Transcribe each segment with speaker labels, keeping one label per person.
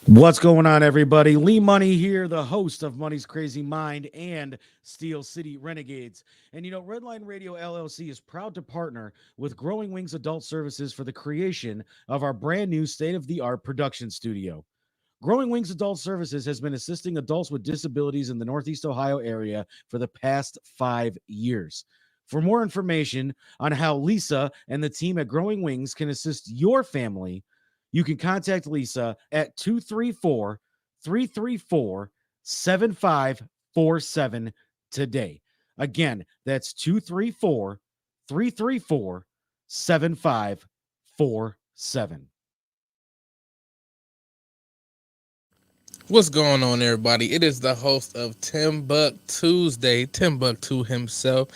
Speaker 1: What's going on, everybody? Lee Money here, the host of Money's Crazy Mind and Steel City Renegades. And Redline Radio LLC is proud to partner with Growing Wings Adult Services for the creation of our brand new state of the art production studio. Growing Wings Adult Services has been assisting adults with disabilities in the Northeast Ohio area for the past 5 years. For more information on how Lisa and the team at Growing Wings can assist your family, you can contact Lisa at 234 334 7547 today. Again, that's 234 334 7547.
Speaker 2: What's going on, everybody? It is the host of TimbukTuesday, Timbuktu himself.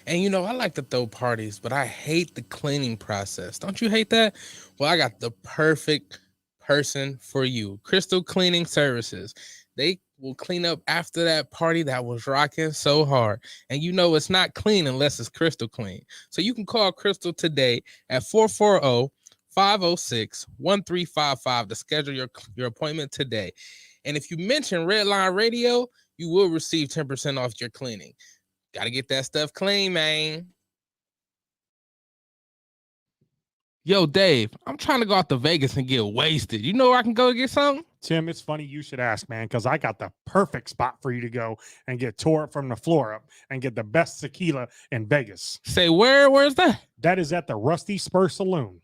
Speaker 2: And I like to throw parties, but I hate the cleaning process. Don't you hate that? Well, I got the perfect person for you. Crystal Cleaning Services. They will clean up after that party that was rocking so hard. And it's not clean unless it's crystal clean. So you can call Crystal today at 440-506-1355 to schedule your appointment today. And if you mention Redline Radio, you will receive 10% off your cleaning. Got to get that stuff clean, man. Yo, Dave, I'm trying to go out to Vegas and get wasted. You know where I can go get something?
Speaker 3: Tim, it's funny you should ask, man, because I got the perfect spot for you to go and get tore up from the floor up and get the best tequila in Vegas.
Speaker 2: Say where? Where's that?
Speaker 3: That is at the Rusty Spur Saloon.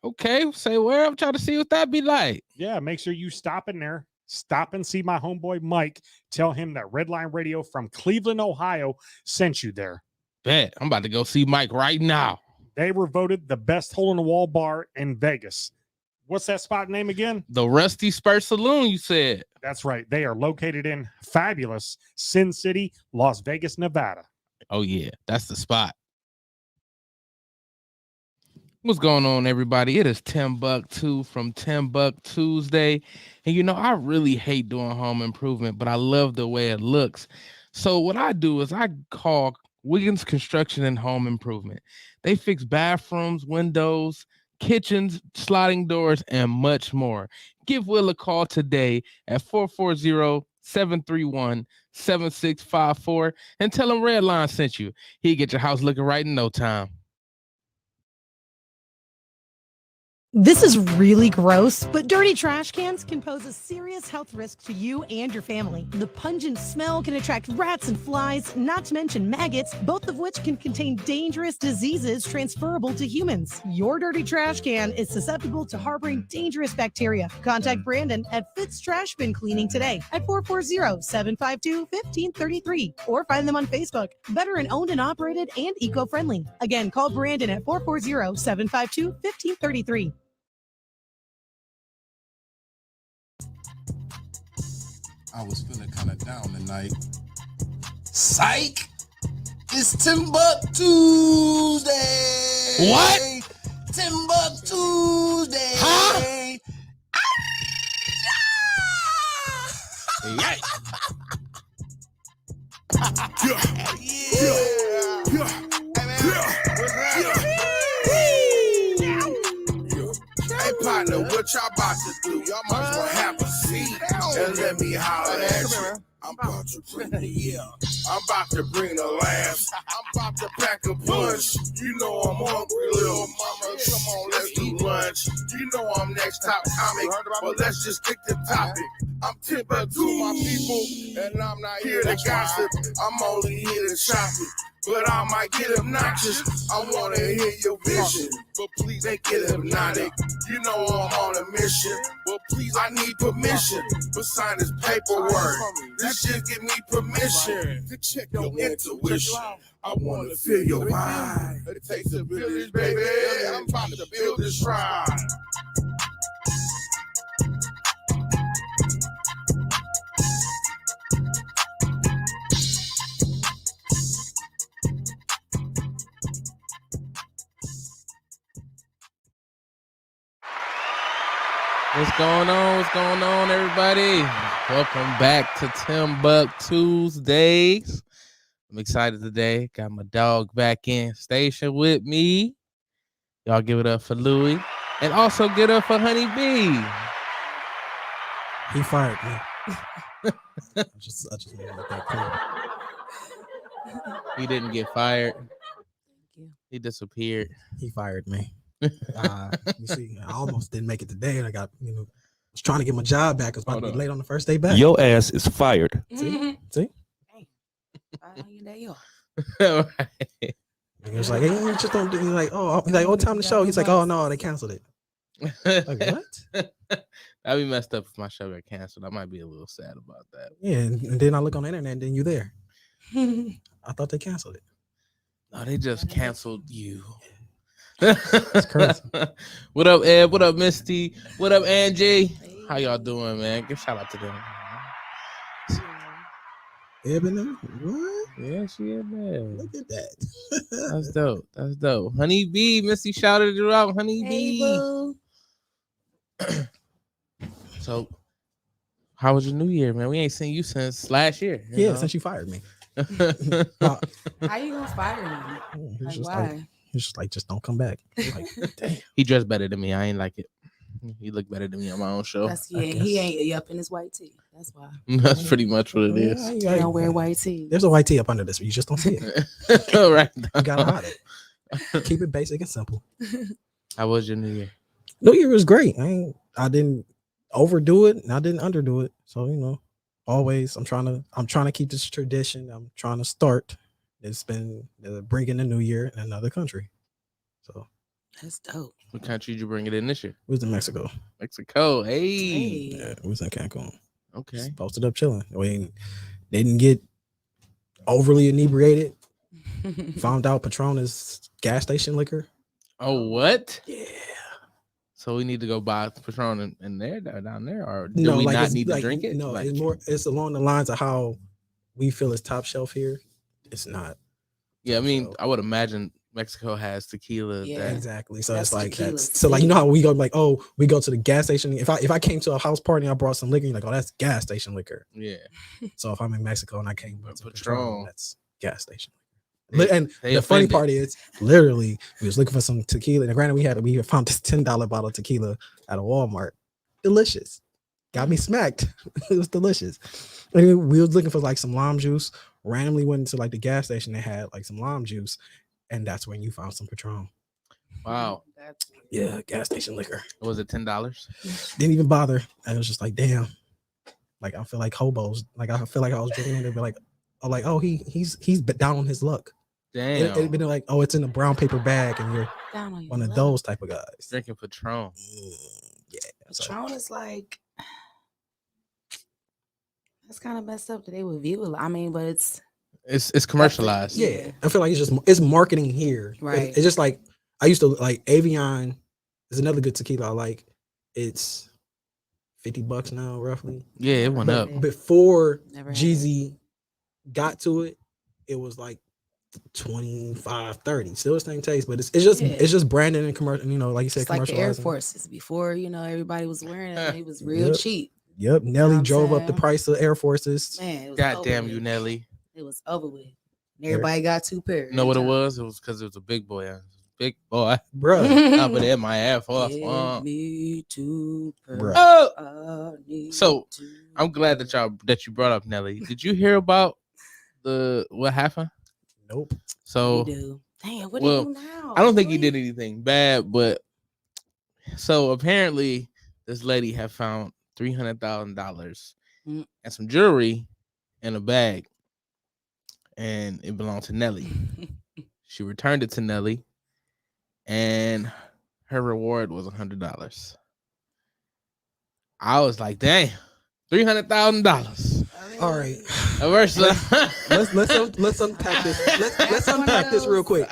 Speaker 2: Okay, say where? I'm trying to see what that be like.
Speaker 3: Yeah, make sure you stop in there. Stop and see my homeboy Mike. Tell him that Redline Radio from Cleveland, Ohio sent you there.
Speaker 2: Bet. I'm about to go see Mike right now.
Speaker 3: They were voted the best hole-in-the-wall bar in Vegas. What's that spot name again?
Speaker 2: The Rusty Spur Saloon, you said.
Speaker 3: That's right. They are located in fabulous Sin City, Las Vegas, Nevada.
Speaker 2: Oh, yeah. That's the spot. What's going on, everybody? It is Timbuktu from TimbukTuesday. And I really hate doing home improvement, but I love the way it looks. So what I do is I call Wiggins Construction and Home Improvement. They fix bathrooms, windows, kitchens, sliding doors, and much more. Give Will a call today at 440-731-7654 and tell him Redline sent you. He'll get your house looking right in no time.
Speaker 4: This is really gross, but dirty trash cans can pose a serious health risk to you and your family. The pungent smell can attract rats and flies, not to mention maggots, both of which can contain dangerous diseases transferable to humans. Your dirty trash can is susceptible to harboring dangerous bacteria. Contact Brandon at Fitz Trash Bin Cleaning today at 440-752-1533 or find them on Facebook. Veteran owned and operated and eco-friendly. Again, call Brandon at 440-752-1533.
Speaker 5: I was feeling kind of down tonight. Psych! It's TimbukTuesday!
Speaker 2: What?
Speaker 5: TimbukTuesday!
Speaker 2: Huh? Yeah.
Speaker 5: Hey, partner, what y'all about to do? Y'all might as well have a seat and let me holler at you. I'm about to bring the I'm about to bring the laughs. I'm about to pack a punch. You know I'm hungry, little mama. Come on, let's do lunch. You know I'm next top comic, but let's just stick to topic. I'm Timbuktu, my people, and I'm not here to gossip. I'm only here to shop it. But I might get obnoxious. I wanna hear your vision, but please make it hypnotic. You know I'm on a mission, but please I need permission to sign this paperwork. This shit give me permission to check your intuition. I wanna feel your vibe. It takes a village, baby. I'm about to build this shrine.
Speaker 2: What's going on? What's going on, everybody? Welcome back to TimbukTuesdays. I'm excited today. Got my dog back in station with me. Y'all give it up for Louie. And also give it up for Honey B.
Speaker 6: He fired me. I just want to make that clear.
Speaker 2: He didn't get fired.
Speaker 7: you.
Speaker 2: He disappeared.
Speaker 6: He fired me. You see, I almost didn't make it today, and I got was trying to get my job back. I was about to be late on the first day back.
Speaker 8: Your ass is fired.
Speaker 6: See?
Speaker 7: You day off.
Speaker 2: Right.
Speaker 6: And he was like, hey, you just don't do. He's like, what time the show? He's like, oh no, they canceled it. Like what?
Speaker 2: That'd be messed up if my show got canceled. I might be a little sad about that.
Speaker 6: Yeah, and then I look on the internet, and then you there. I thought they canceled it.
Speaker 2: No, they just canceled you.
Speaker 6: That's crazy.
Speaker 2: What up, Ed? What up, Misty? What up, Angie? How y'all doing, man? Give shout out to them.
Speaker 6: Ebony, what?
Speaker 2: Yeah, she in there.
Speaker 6: Look at that.
Speaker 2: That's dope. That's dope. Honey B, Missy shouted you out. Honey B.
Speaker 7: Boo.
Speaker 2: So, how was your New Year, man? We ain't seen you since last year.
Speaker 6: Yeah, since you fired me.
Speaker 7: How you gonna fire me?
Speaker 6: He was
Speaker 7: Like,
Speaker 6: just
Speaker 7: why?
Speaker 6: like, he's just like, just don't come back. Like, damn.
Speaker 2: He dressed better than me. I ain't like it. He looked better than me on my own show.
Speaker 7: That's he ain't up in his white tee. That's why.
Speaker 2: That's pretty much what it is.
Speaker 7: He don't wear white tee.
Speaker 6: There's a white tee up under this, but you just don't see it.
Speaker 2: All right.
Speaker 6: You gotta hide it. Keep it basic and simple.
Speaker 2: How was your New Year?
Speaker 6: New Year was great. I didn't overdo it and I didn't underdo it. So always I'm trying to keep this tradition. I'm trying to start. It's been bringing the New Year in another country. So
Speaker 7: That's dope.
Speaker 2: What country did you bring it in this year?
Speaker 6: it was in Mexico.
Speaker 2: Mexico. Hey.
Speaker 6: Yeah, it was in Cancun.
Speaker 2: Okay.
Speaker 6: Just posted up chilling. We didn't get overly inebriated. Found out Patron is gas station liquor.
Speaker 2: Oh, what?
Speaker 6: Yeah.
Speaker 2: So we need to go buy Patron in there, down there, or do
Speaker 6: No,
Speaker 2: we
Speaker 6: like
Speaker 2: not
Speaker 6: it's
Speaker 2: need to
Speaker 6: like,
Speaker 2: drink it?
Speaker 6: No,
Speaker 2: Like,
Speaker 6: it's along the lines of how we feel is top shelf here. It's not.
Speaker 2: yeah, I mean,
Speaker 6: So-
Speaker 2: I would imagine Mexico has tequila.
Speaker 7: Yeah.
Speaker 2: That,
Speaker 6: Exactly. So
Speaker 7: That's
Speaker 6: it's like
Speaker 7: tequila
Speaker 6: so like how we go like, oh, we go to the gas station. If I came to a house party and I brought some liquor, you're like, oh, that's gas station liquor.
Speaker 2: yeah.
Speaker 6: So if I'm in Mexico and I came to
Speaker 2: Patron.
Speaker 6: Patron, that's gas station.
Speaker 2: They-
Speaker 6: And
Speaker 2: they
Speaker 6: the funny
Speaker 2: offended.
Speaker 6: part is, literally, we was looking for some tequila. And granted, we found this $10 bottle of tequila at a Walmart. Delicious. Got me smacked. It was delicious. And we was looking for like some lime juice. Randomly went into like the gas station. They had like some lime juice, and that's when you found some Patron.
Speaker 2: Wow.
Speaker 6: Yeah, gas station liquor.
Speaker 2: Was it $10?
Speaker 6: Didn't even bother. And it was just like, damn. Like I feel like hobos. Like I feel like I was drinking and they'd be like, he's down on his luck.
Speaker 2: Damn.
Speaker 6: It'd been like, oh, it's in a brown paper bag, and you're
Speaker 7: Down on your
Speaker 6: one of
Speaker 7: luck.
Speaker 6: those type of guys.
Speaker 2: Drinking Patron.
Speaker 6: Yeah. So,
Speaker 7: Patron is like, that's kind of messed up that they would view it. I mean, but
Speaker 2: It's commercialized.
Speaker 6: yeah, I feel like it's marketing here.
Speaker 7: Right.
Speaker 6: It's just like I used to like Avion is another good tequila I like. It's $50 now, roughly.
Speaker 2: Yeah, it went up.
Speaker 6: But before
Speaker 7: Never had
Speaker 6: Jeezy got to it, it was like 25, 30. Still the same taste, but it's just branding and commercial. Like you said,
Speaker 7: it's like the Air
Speaker 6: commercializing.
Speaker 7: Forces before. Everybody was wearing it. And it was real
Speaker 6: Yep.
Speaker 7: cheap.
Speaker 6: Yep, Nelly
Speaker 7: I'm
Speaker 6: drove up the
Speaker 7: saying?
Speaker 6: price of Air Forces.
Speaker 7: Man, it was
Speaker 2: God
Speaker 7: over
Speaker 2: damn
Speaker 7: with.
Speaker 2: you, Nelly.
Speaker 7: It was over with. And everybody got 2 pairs.
Speaker 2: You know what it was? It was because it was a big boy. Big boy.
Speaker 6: Bruh.
Speaker 2: Top of that, my Air Force
Speaker 7: Give
Speaker 2: One.
Speaker 7: me 2 pairs.
Speaker 6: Bruh.
Speaker 2: Oh,
Speaker 7: I need
Speaker 2: So,
Speaker 7: 2
Speaker 2: I'm glad that you brought up Nelly. Did you hear about what happened?
Speaker 6: Nope.
Speaker 2: So
Speaker 7: You do. Damn, what
Speaker 2: well,
Speaker 7: do you do now?
Speaker 2: I don't think he
Speaker 7: Really?
Speaker 2: did anything bad, but so apparently this lady had found $300,000
Speaker 7: Mm.
Speaker 2: and some jewelry in a bag, and it belonged to Nelly. She returned it to Nelly, and her reward was $100. I was like, "Dang, $300,000."
Speaker 6: All right. Let's unpack this. Let's unpack this real quick.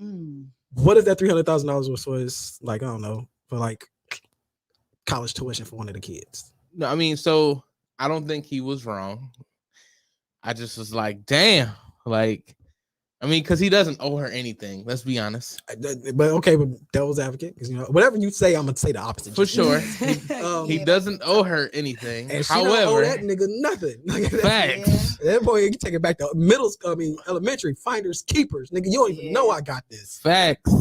Speaker 7: Mm.
Speaker 6: What if that $300,000 was like, I don't know, for like college tuition for one of the kids?
Speaker 2: No, I mean, so I don't think he was wrong. I just was like, damn, like, I mean, because he doesn't owe her anything. Let's be honest.
Speaker 6: But okay, but devil's advocate, because whatever you say, I'm gonna say the opposite.
Speaker 2: For sure. He
Speaker 7: Yeah,
Speaker 2: doesn't owe her anything.
Speaker 6: And she don't owe
Speaker 2: However,
Speaker 6: that nigga nothing.
Speaker 2: facts.
Speaker 6: That boy, you take it back to elementary, finders, keepers. Nigga, you don't even know I got this.
Speaker 2: Facts.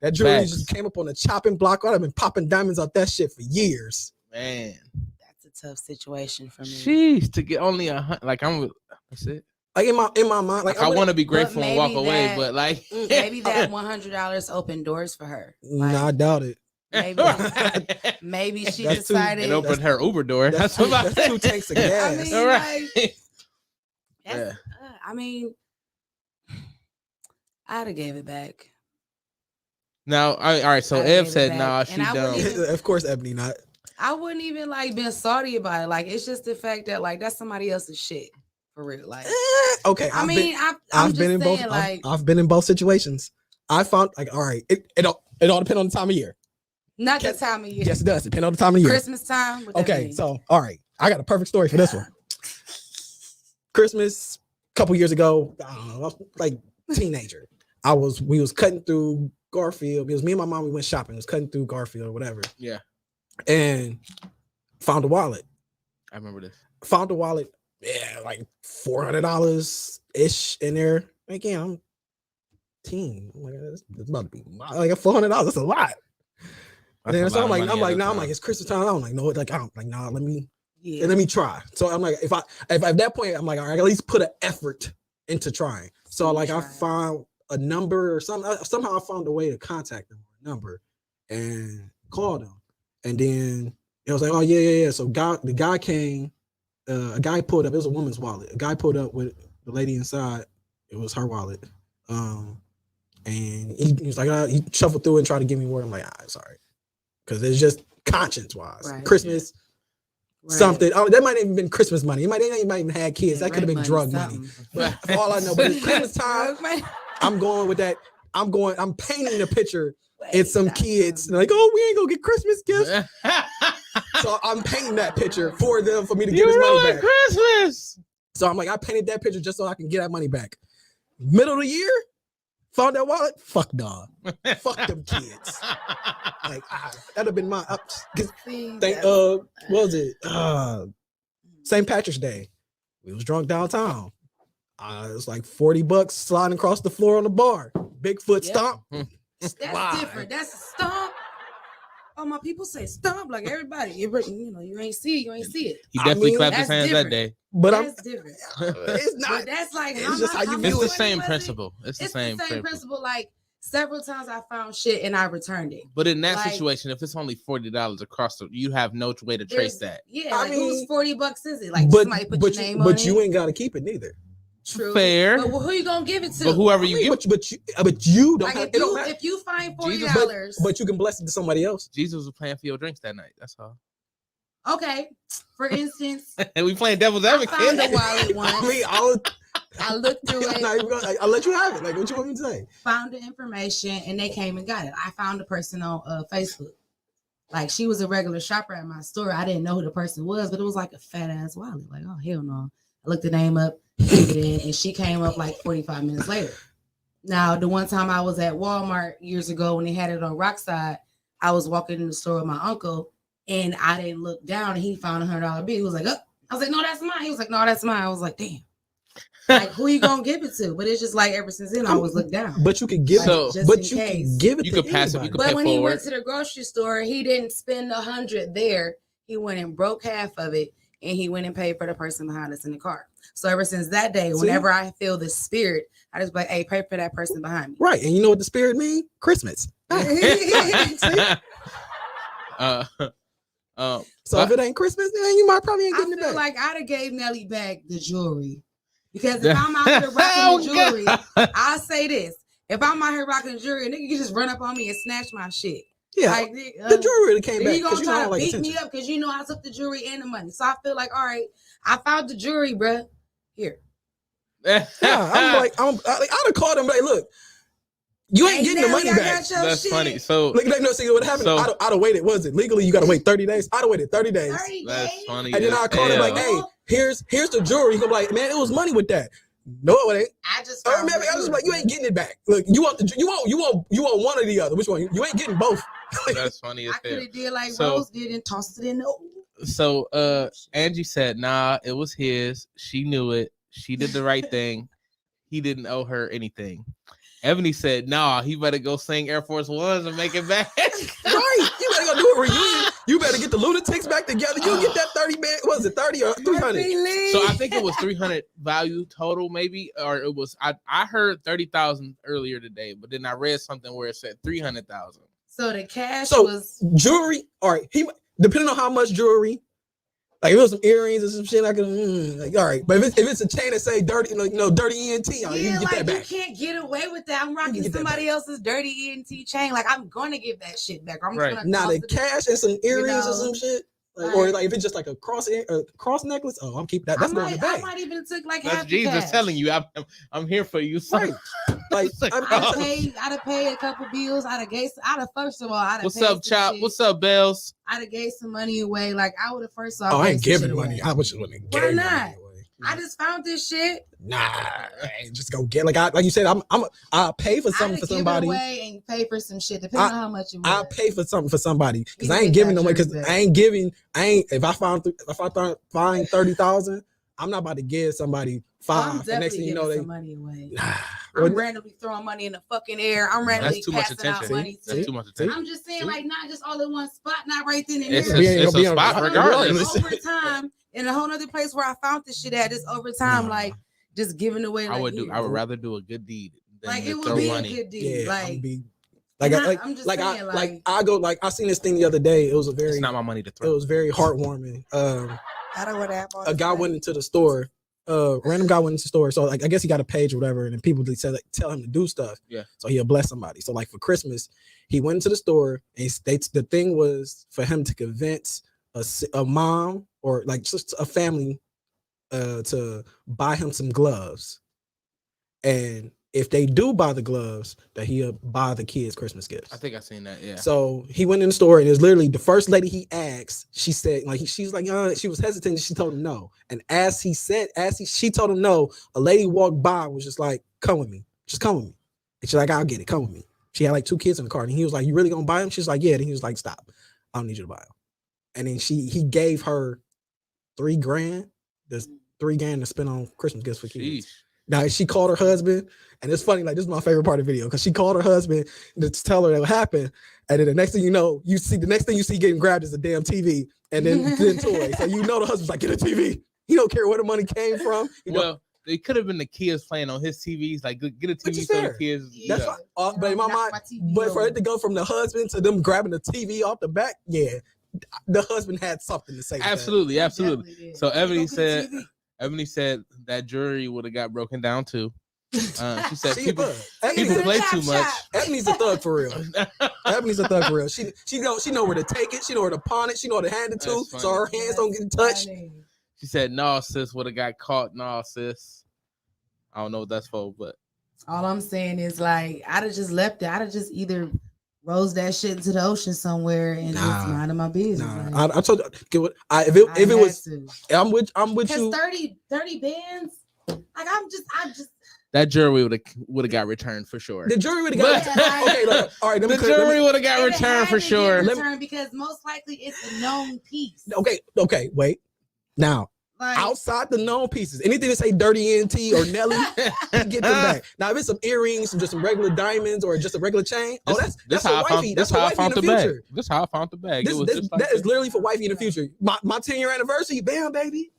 Speaker 6: That jewelry
Speaker 2: Facts.
Speaker 6: just came up on the chopping block. I've been popping diamonds out that shit for years.
Speaker 2: Man.
Speaker 7: That's a tough situation for me.
Speaker 2: Sheesh, to get only 100. Like that's it.
Speaker 6: Like in my mind, like
Speaker 2: I want to be
Speaker 7: But
Speaker 2: grateful and walk
Speaker 7: maybe
Speaker 2: away,
Speaker 7: that-
Speaker 2: but like
Speaker 7: maybe that $100 opened doors for her.
Speaker 6: Nah, I doubt it.
Speaker 7: Maybe she
Speaker 6: That's too-
Speaker 7: decided.
Speaker 2: it opened her Uber door.
Speaker 6: That's
Speaker 2: That's what
Speaker 6: two tanks of gas.
Speaker 7: I mean,
Speaker 2: All right.
Speaker 7: that's- I mean, I'd have gave it back.
Speaker 2: Now, all right. So
Speaker 7: I
Speaker 2: Ev
Speaker 7: gave it
Speaker 2: said,
Speaker 7: back,
Speaker 2: "Nah,
Speaker 7: and
Speaker 2: she
Speaker 7: I wouldn't
Speaker 2: dumb."
Speaker 7: even-
Speaker 6: Of course, Ebony not.
Speaker 7: I wouldn't even like been salty about it. Like it's just the fact that like that's somebody else's shit for real. Like
Speaker 6: Okay,
Speaker 7: I'm
Speaker 6: I've
Speaker 7: just
Speaker 6: been in
Speaker 7: saying,
Speaker 6: both.
Speaker 7: like
Speaker 6: I've been in both situations. I found like, all right, it all depends on the time of year.
Speaker 7: not the time of year.
Speaker 6: Yes, it does depend on the time of year.
Speaker 7: Christmas time. What that
Speaker 6: Okay,
Speaker 7: mean?
Speaker 6: so all right, I got a perfect story for this one. Christmas, a couple years ago, I don't know, I was like teenager. We was cutting through Garfield. It was me and my mom. We went shopping. It was cutting through Garfield or whatever.
Speaker 2: Yeah,
Speaker 6: And found a wallet.
Speaker 2: I remember this.
Speaker 6: Found a wallet. Yeah, like $400 ish in there. Again, I'm teen. I'm like, it's about to be like $400. That's a lot. And then, so I'm like, it's Christmas time. I'm like, no, like I don't like, nah, let me try. So I'm like, if at that point, I'm like, all right, at least put an effort into trying. So like I found a number or something. Somehow I found a way to contact them, number, and called them. And then it was like, oh yeah. So the guy came, a guy pulled up, it was a woman's wallet. A guy pulled up with the lady inside, it was her wallet. And he was like, he shuffled through and tried to give me word. I'm like, sorry. Because it's just conscience-wise.
Speaker 7: Right.
Speaker 6: Christmas,
Speaker 7: Right.
Speaker 6: something. Oh, that might have even been Christmas money. They might even had kids.
Speaker 7: Yeah,
Speaker 6: that could have been
Speaker 7: rent
Speaker 6: drug
Speaker 7: money,
Speaker 6: money. But for all I know, but it's Christmas time.
Speaker 7: Drug money.
Speaker 6: I'm going with that. I'm painting the picture.
Speaker 7: Wait,
Speaker 6: It's some
Speaker 7: that's
Speaker 6: kids.
Speaker 7: something.
Speaker 6: They're like, oh, we ain't gonna get Christmas gifts. So I'm painting that picture for them for me to get his money back.
Speaker 2: Christmas.
Speaker 6: So I'm like, I painted that picture just so I can get that money back. Middle of the year, found that wallet. Fuck dog. Fuck them kids. Like that'd have been my
Speaker 7: See,
Speaker 6: what was it? St. Patrick's Day. We was drunk downtown. It was like $40 sliding across the floor on the bar. Bigfoot
Speaker 7: Yep.
Speaker 6: stomp.
Speaker 7: that's
Speaker 6: Slide.
Speaker 7: different. That's a stomp. Oh, my people say stomp like everybody. You ain't see it. You ain't see it.
Speaker 2: He definitely
Speaker 6: mean,
Speaker 2: clapped his
Speaker 7: that's
Speaker 2: hands that
Speaker 7: different.
Speaker 2: day.
Speaker 6: But
Speaker 7: That's different.
Speaker 6: it's not.
Speaker 7: But that's like
Speaker 6: It's just how you
Speaker 7: much
Speaker 2: It's
Speaker 6: view
Speaker 2: the
Speaker 6: it.
Speaker 2: same
Speaker 7: was it?
Speaker 2: principle. It's the same principle.
Speaker 7: principle. Like several times I found shit and I returned it.
Speaker 2: But in that
Speaker 7: Like-
Speaker 2: situation, if it's only $40 across, you have no way to trace that.
Speaker 7: Yeah,
Speaker 6: I
Speaker 7: like
Speaker 6: mean,
Speaker 7: whose $40 is it? Like
Speaker 6: but
Speaker 7: somebody put
Speaker 6: but
Speaker 7: your name
Speaker 6: you,
Speaker 7: on
Speaker 6: but
Speaker 7: it.
Speaker 6: you ain't got to keep it neither.
Speaker 7: True.
Speaker 2: Fair.
Speaker 7: But who you gonna give it to?
Speaker 2: But whoever
Speaker 6: I
Speaker 2: you
Speaker 6: mean,
Speaker 2: give,
Speaker 6: but you don't
Speaker 7: like
Speaker 6: have.
Speaker 7: if
Speaker 6: It don't
Speaker 7: you
Speaker 6: matter.
Speaker 7: if you find
Speaker 2: Jesus-
Speaker 7: $40,
Speaker 6: But you can bless it to somebody else.
Speaker 2: Jesus was paying for your drinks that night. That's all.
Speaker 7: okay. For instance,
Speaker 2: And we playing devil's
Speaker 7: I found a
Speaker 2: advocate.
Speaker 7: wallet
Speaker 6: I
Speaker 7: once.
Speaker 6: mean,
Speaker 7: I looked through it.
Speaker 6: I'll let you have it. Like, what you want me to say?
Speaker 7: Found the information and they came and got it. I found the person on Facebook. Like she was a regular shopper at my store. I didn't know who the person was, but it was like a fat ass wallet. Like, oh hell no. I looked the name up, gave it in, and she came up like 45 minutes later. Now, the one time I was at Walmart years ago when they had it on Rockside, I was walking in the store with my uncle and I didn't look down and he found $100 bill. He was like, oh. I was like, no, that's mine. He was like, no, that's mine. I was like, damn. Like, who you gonna give it to? But it's just like ever since then, I always look down.
Speaker 6: But you can give
Speaker 2: So-
Speaker 6: it.
Speaker 7: Just
Speaker 6: But
Speaker 7: in
Speaker 6: you
Speaker 7: case.
Speaker 6: can give it.
Speaker 2: You
Speaker 6: to
Speaker 2: could pass it, you
Speaker 6: anybody.
Speaker 2: could
Speaker 7: But
Speaker 2: pay
Speaker 7: when he
Speaker 2: forward.
Speaker 7: went to the grocery store, he didn't spend 100 there. He went and broke half of it, and he went and paid for the person behind us in the car. So ever since that day,
Speaker 6: See?
Speaker 7: whenever I feel the spirit, I just be like, hey, pray for that person behind me.
Speaker 6: Right, and you know what the spirit mean? Christmas. So if it ain't Christmas, then you might probably ain't
Speaker 7: I
Speaker 6: getting it
Speaker 7: feel
Speaker 6: back.
Speaker 7: like I'd have gave Nelly back the jewelry. Because if I'm out here rocking the jewelry, I'll say this. If I'm out here rocking the jewelry, a nigga can just run up on me and snatch my shit.
Speaker 6: Yeah,
Speaker 7: Like,
Speaker 6: the jewelry really came back
Speaker 7: you
Speaker 6: because
Speaker 7: gonna
Speaker 6: you know I
Speaker 7: try
Speaker 6: don't
Speaker 7: to
Speaker 6: like
Speaker 7: beat
Speaker 6: attention.
Speaker 7: me up because you know I took the jewelry and the money. So I feel like, all right, I found the jewelry, bruh. Here.
Speaker 6: Yeah, I'd have called him like, look, you ain't
Speaker 7: Hey,
Speaker 6: getting the
Speaker 7: Nelly,
Speaker 6: money
Speaker 7: I
Speaker 6: back.
Speaker 7: got your
Speaker 2: That's
Speaker 7: shit.
Speaker 2: funny. So
Speaker 6: Like, no, see what happened?
Speaker 2: So-
Speaker 6: I'd have waited. Was it legally? You got to wait 30 days. I'd have waited 30 days.
Speaker 7: 30
Speaker 2: that's
Speaker 7: days.
Speaker 2: funny.
Speaker 6: And then I called him like, hey, here's the jewelry. He's gonna be like, man, it was money with that. No, it ain't.
Speaker 7: I just
Speaker 6: I
Speaker 7: found
Speaker 6: remember,
Speaker 7: the
Speaker 6: I was
Speaker 7: jewelry.
Speaker 6: like, you ain't getting it back. Look, you want one or the other. Which one? You ain't getting both.
Speaker 2: that's funny as
Speaker 7: I could
Speaker 2: hell.
Speaker 7: have did like
Speaker 2: So-
Speaker 7: Rose did and tossed it in the
Speaker 2: So Angie said, nah, it was his. She knew it. She did the right thing. He didn't owe her anything. Ebony said, nah, he better go sing Air Force Ones and make it back.
Speaker 6: Right. You better go do a reunion. You better get the lunatics back together. You get that 30 man. Was it 30 or 300?
Speaker 2: So I think it was 300 value total, maybe, or it was. I heard 30,000 earlier today, but then I read something where it said 300,000.
Speaker 7: So the cash
Speaker 6: So
Speaker 7: was
Speaker 6: jewelry. All right, he depending on how much jewelry. Like if it was some earrings or some shit, I could like all right. But if it's a chain that say dirty, like dirty ENT, you get
Speaker 7: like
Speaker 6: that back.
Speaker 7: you can't get away with that. I'm rocking somebody else's dirty ENT chain. Like I'm gonna give that shit back. I'm just gonna
Speaker 6: now the cash and some earrings or some shit. Like, or like if it's just like a cross necklace, I'm keeping that. That's going in the bag.
Speaker 7: I might even took like
Speaker 2: That's
Speaker 7: half
Speaker 2: Jesus
Speaker 7: cash.
Speaker 2: telling you, I'm here for you.
Speaker 6: Right. Like
Speaker 7: I'd have paid a couple bills. First of all,
Speaker 2: what's up, Chop? What's up, Bells?
Speaker 7: I'd have gave some money away. Like I would have first off.
Speaker 6: Oh, I ain't giving money. I wish you wouldn't give money away.
Speaker 7: I just found this shit.
Speaker 6: Nah, I ain't just go get like you said. I'll pay for something for somebody.
Speaker 7: Give it away and pay for some shit depending on how much it was.
Speaker 6: I'll pay for something for somebody because I ain't giving no way. Because I ain't giving. If I find 30,000, I'm not about to give somebody 5. The next thing you know, they
Speaker 7: money away.
Speaker 6: Nah.
Speaker 7: I'm randomly throwing money in the fucking air. I'm randomly
Speaker 2: That's too much
Speaker 7: passing out
Speaker 2: attention.
Speaker 7: money.
Speaker 2: That's too much attention.
Speaker 7: I'm just saying, like, not just all in one spot, not right then and
Speaker 2: It's
Speaker 7: there.
Speaker 2: a spot regardless.
Speaker 7: Over time, in a whole other place where I found this shit at, just over time, like just giving away.
Speaker 2: I
Speaker 7: like,
Speaker 2: would rather do a good deed than
Speaker 7: like it would
Speaker 2: throw
Speaker 7: be
Speaker 2: money.
Speaker 7: a good deed.
Speaker 6: Yeah, I seen this thing the other day. It was
Speaker 2: it's not my money to throw.
Speaker 6: It was very heartwarming.
Speaker 7: I don't want to have
Speaker 6: a guy went into the store. Random guy went into the store. So like I guess he got a page or whatever, and then people tell him to do stuff.
Speaker 2: Yeah.
Speaker 6: So he'll bless somebody. So like for Christmas, he went into the store and the thing was for him to convince a mom or like just a family to buy him some gloves. And if they do buy the gloves, that he'll buy the kids Christmas gifts.
Speaker 2: I think I seen that. Yeah.
Speaker 6: So he went in the store and it was literally the first lady he asked. She said, like, she's like, she was hesitant. She told him no. And she told him no, a lady walked by and was just like, come with me. Just come with me. And she's like, I'll get it. Come with me. She had like 2 kids in the car. And he was like, you really gonna buy them? She's like, yeah. And he was like, stop. I don't need you to buy them. And then he gave her $3,000. There's $3,000 to spend on Christmas gifts for kids. Sheesh. Now she called her husband, and it's funny. Like this is my favorite part of the video because she called her husband to tell her that what happened, and then the next thing you know, the next thing you see getting grabbed is a damn TV, and then toys. So you know the husband's like, get a TV. He don't care where the money came from.
Speaker 2: It could have been the kids playing on his TVs. Like get a TV for the kids.
Speaker 6: Yeah. That's fine. But in my mind, but for it to go from the husband to them grabbing the TV off the back, yeah, the husband had something to say.
Speaker 2: Absolutely. So Ebony said that jewelry would have got broken down too. She said people play too much.
Speaker 6: Ebony's a thug for real. Ebony's a thug for real. She know where to take it. She know where to pawn it. She know where to hand it to, so her hands don't get touched.
Speaker 2: She said, "No, sis, would have got caught. No, sis." I don't know what that's for, but
Speaker 7: all I'm saying is like I'd have just left it. I'd have just either rose that shit into the ocean somewhere and just minding my business.
Speaker 6: Nah, I told you if it was, I'm with you.
Speaker 7: 30 bands. Like I just
Speaker 2: that jewelry would have got returned for sure.
Speaker 6: The jewelry would have got okay. Look, all right,
Speaker 2: the jewelry would have got returned for sure.
Speaker 7: Because most likely it's a known piece.
Speaker 6: Okay, wait. Now, outside the known pieces, anything that say Dirty ENT or Nelly, get them back. Now, if it's some earrings, just some regular diamonds, or just a regular chain, that's how I found the bag.
Speaker 2: That's how I found the bag.
Speaker 6: That is literally for wifey in the future. My 10-year anniversary, bam, baby.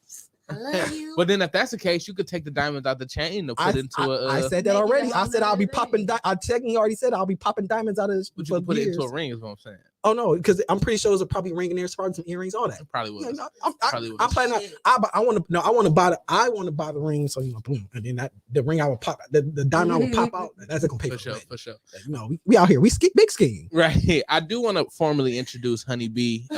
Speaker 7: I love you.
Speaker 2: But then, if that's the case, you could take the diamonds out the chain to put into a.
Speaker 6: I said that already. I said I'll be popping. I technically already said I'll be popping diamonds out of this.
Speaker 2: But you can put it into a ring, is what I'm saying.
Speaker 6: Oh no, because I'm pretty sure there's probably ring in there, probably some earrings, all that.
Speaker 2: It probably was.
Speaker 6: I'm planning. I want to buy the ring, so boom, and then the ring I will pop, the diamond I will pop out. That's gonna pay for
Speaker 2: sure.
Speaker 6: We out here, we big skiing.
Speaker 2: Right. I do want to formally introduce Honeybee.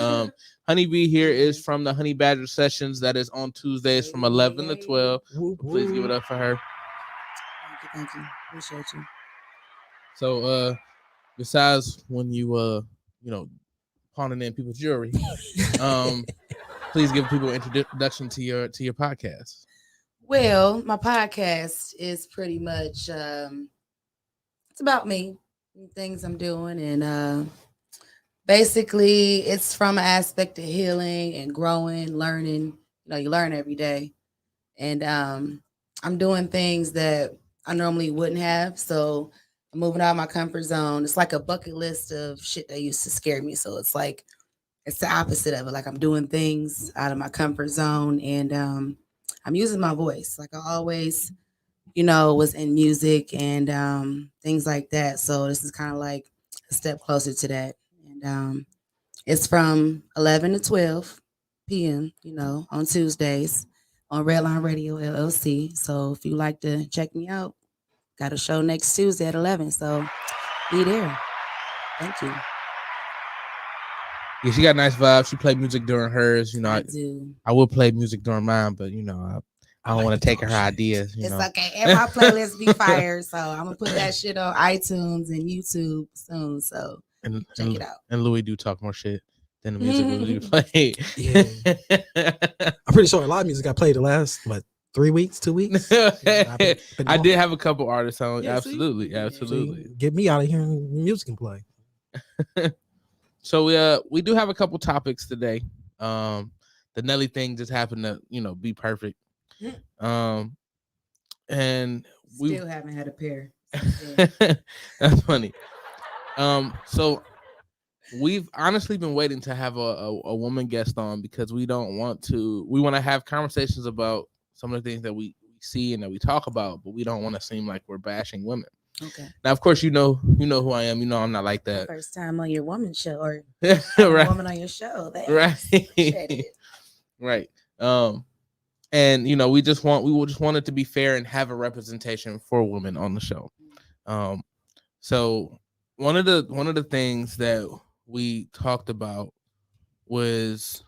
Speaker 2: Honeybee here is from the Honey Badger Sessions that is on Tuesdays from 11 to 12. Please give it up for her.
Speaker 7: Thank you. Appreciate you.
Speaker 2: So besides when you pawning in people's jewelry, please give people an introduction to your podcast.
Speaker 7: Well, my podcast is pretty much it's about me and things I'm doing, and basically it's from an aspect of healing and growing, learning. You learn every day, and I'm doing things that I normally wouldn't have, so I'm moving out of my comfort zone. It's like a bucket list of shit that used to scare me. So it's like it's the opposite of it. Like I'm doing things out of my comfort zone, and I'm using my voice. Like I always, was in music and things like that. So this is kind of like a step closer to that. And it's from 11 to 12 p.m. On Tuesdays on Redline Radio LLC. So if you like to check me out, got a show next Tuesday at 11. So be there. Thank you.
Speaker 2: Yeah, she got nice vibes. She played music during hers.
Speaker 7: I do.
Speaker 2: I will play music during mine, but I don't want to take her ideas.
Speaker 7: It's okay. And my playlist be fire. So I'm gonna put that shit on iTunes and YouTube soon. So check it out.
Speaker 2: And Louie do talk more shit than the music we play.
Speaker 6: Yeah. I'm pretty sure a lot of music got played the last 3 weeks, 2 weeks.
Speaker 2: I did have a couple artists on.
Speaker 6: Yeah,
Speaker 2: absolutely.
Speaker 6: See, get me out of here and music can play.
Speaker 2: So we do have a couple topics today. The Nelly thing just happened to be perfect. And we
Speaker 7: still haven't had a pair.
Speaker 2: That's funny. So we've honestly been waiting to have a woman guest on because we want to have conversations about some of the things that we see and that we talk about, but we don't want to seem like we're bashing women.
Speaker 7: Okay.
Speaker 2: Now, of course, you know who I am. I'm not like that.
Speaker 7: First time on your woman show, or
Speaker 2: right.
Speaker 7: a woman on your show.
Speaker 2: Right. Right. And we just want it to be fair and have a representation for women on the show. So one of the things that we talked about was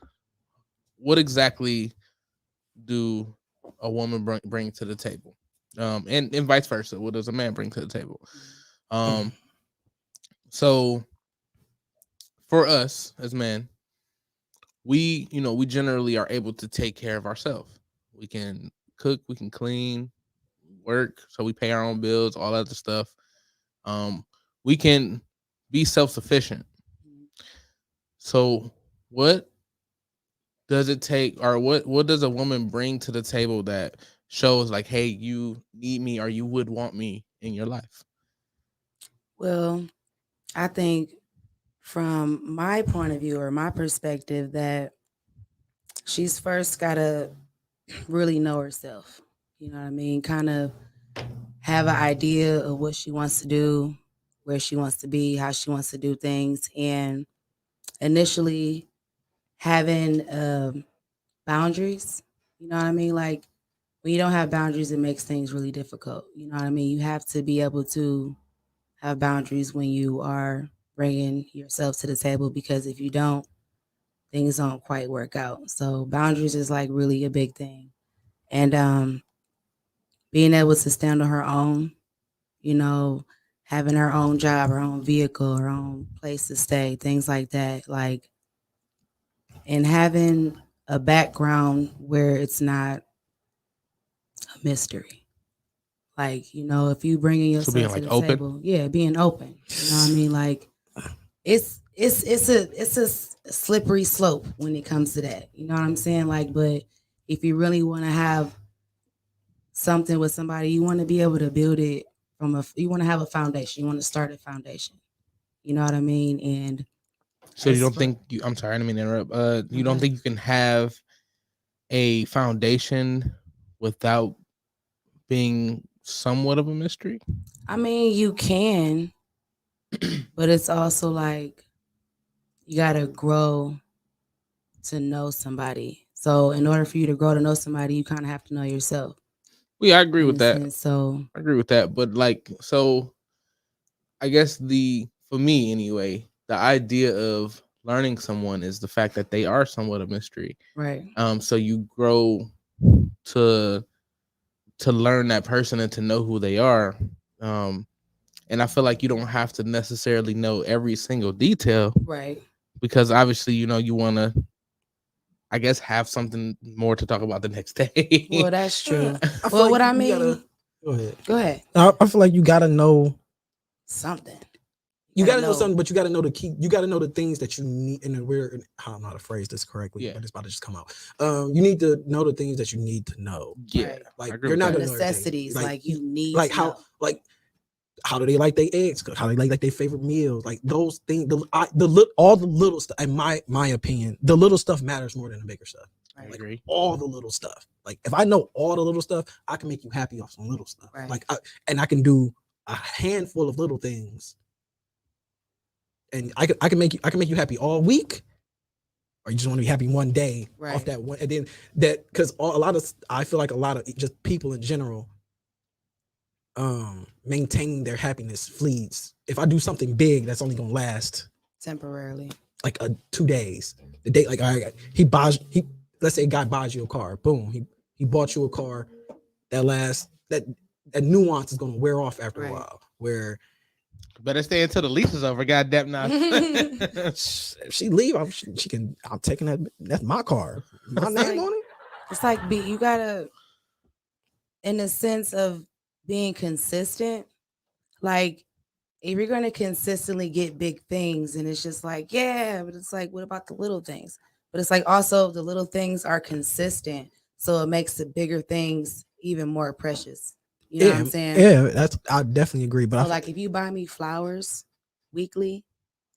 Speaker 2: what exactly do a woman bring to the table, and vice versa. What does a man bring to the table? So for us as men, we generally are able to take care of ourselves. We can cook, we can clean, work, so we pay our own bills, all that other stuff. We can be self-sufficient. So what does it take, or what does a woman bring to the table that shows like, hey, you need me or you would want me in your life?
Speaker 7: Well, I think from my point of view or my perspective that she's first got to really know herself. You know what I mean? Kind of have an idea of what she wants to do, where she wants to be, how she wants to do things. And initially having boundaries, you know what I mean? Like when you don't have boundaries, it makes things really difficult. You know what I mean? You have to be able to have boundaries when you are bringing yourself to the table, because if you don't, things don't quite work out. So boundaries is like really a big thing. And being able to stand on her own, having her own job, her own vehicle, her own place to stay, things like that. Like, and having a background where it's not a mystery. Like, if you bringing yourself
Speaker 2: being,
Speaker 7: to
Speaker 2: like,
Speaker 7: the
Speaker 2: open?
Speaker 7: table, being open. You know what I mean? Like, it's a slippery slope when it comes to that. You know what I'm saying? Like, but if you really want to have something with somebody, you want to be able to build it you want to have a foundation. You want to start a foundation. You know what I mean? And
Speaker 2: so you don't think I'm sorry, I didn't mean to interrupt. You don't think you can have a foundation without being somewhat of a mystery?
Speaker 7: I mean, you can, but it's also like you gotta grow to know somebody. So in order for you to grow to know somebody, you kind of have to know yourself.
Speaker 2: Yeah, I agree with that.
Speaker 7: So
Speaker 2: I agree with that. But so I guess for me anyway, the idea of learning someone is the fact that they are somewhat a mystery.
Speaker 7: Right.
Speaker 2: So you grow to learn that person and to know who they are. And I feel like you don't have to necessarily know every single detail.
Speaker 7: Right.
Speaker 2: Because obviously, you want to, I guess, have something more to talk about the next day.
Speaker 7: Well, that's true.
Speaker 6: Well,
Speaker 7: what I mean,
Speaker 6: go ahead.
Speaker 7: I
Speaker 6: feel like you gotta know
Speaker 7: something.
Speaker 6: You gotta know something, but you gotta know the key. You gotta know the things that you need. And we're, I don't know how to phrase this correctly, but it's about to just come out. You need to know the things that you need to know.
Speaker 2: Yeah,
Speaker 6: like
Speaker 7: you're not necessities. Like you need,
Speaker 6: like how do they like their eggs cooked? How they like their favorite meals? Like those things, all the little stuff. In my opinion, the little stuff matters more than the bigger stuff.
Speaker 2: I
Speaker 6: Like
Speaker 2: agree.
Speaker 6: all the little stuff. Like if I know all the little stuff, I can make you happy off some little stuff.
Speaker 7: Right.
Speaker 6: Like I can do a handful of little things, and I can make you happy all week, or you just want to be happy one day
Speaker 7: Right.
Speaker 6: off that one, and then because I feel like a lot of just people in general, maintaining their happiness flees. If I do something big, that's only gonna last
Speaker 7: Temporarily.
Speaker 6: like 2 days. The day, like let's say a guy buys you a car, boom, he bought you a car that nuance is gonna wear off after a while. Where
Speaker 2: Better stay until the lease is over. Goddamn now.
Speaker 6: if she leave, I'm taking that. That's my car, my
Speaker 7: It's
Speaker 6: name
Speaker 7: like-
Speaker 6: on it.
Speaker 7: It's like you gotta, in the sense of being consistent, like if you're gonna consistently get big things, and it's just like, yeah, but it's like, what about the little things? But it's like also the little things are consistent, so it makes the bigger things even more precious. You know what I'm saying?
Speaker 6: Yeah, I definitely agree. But
Speaker 7: So like if you buy me flowers weekly,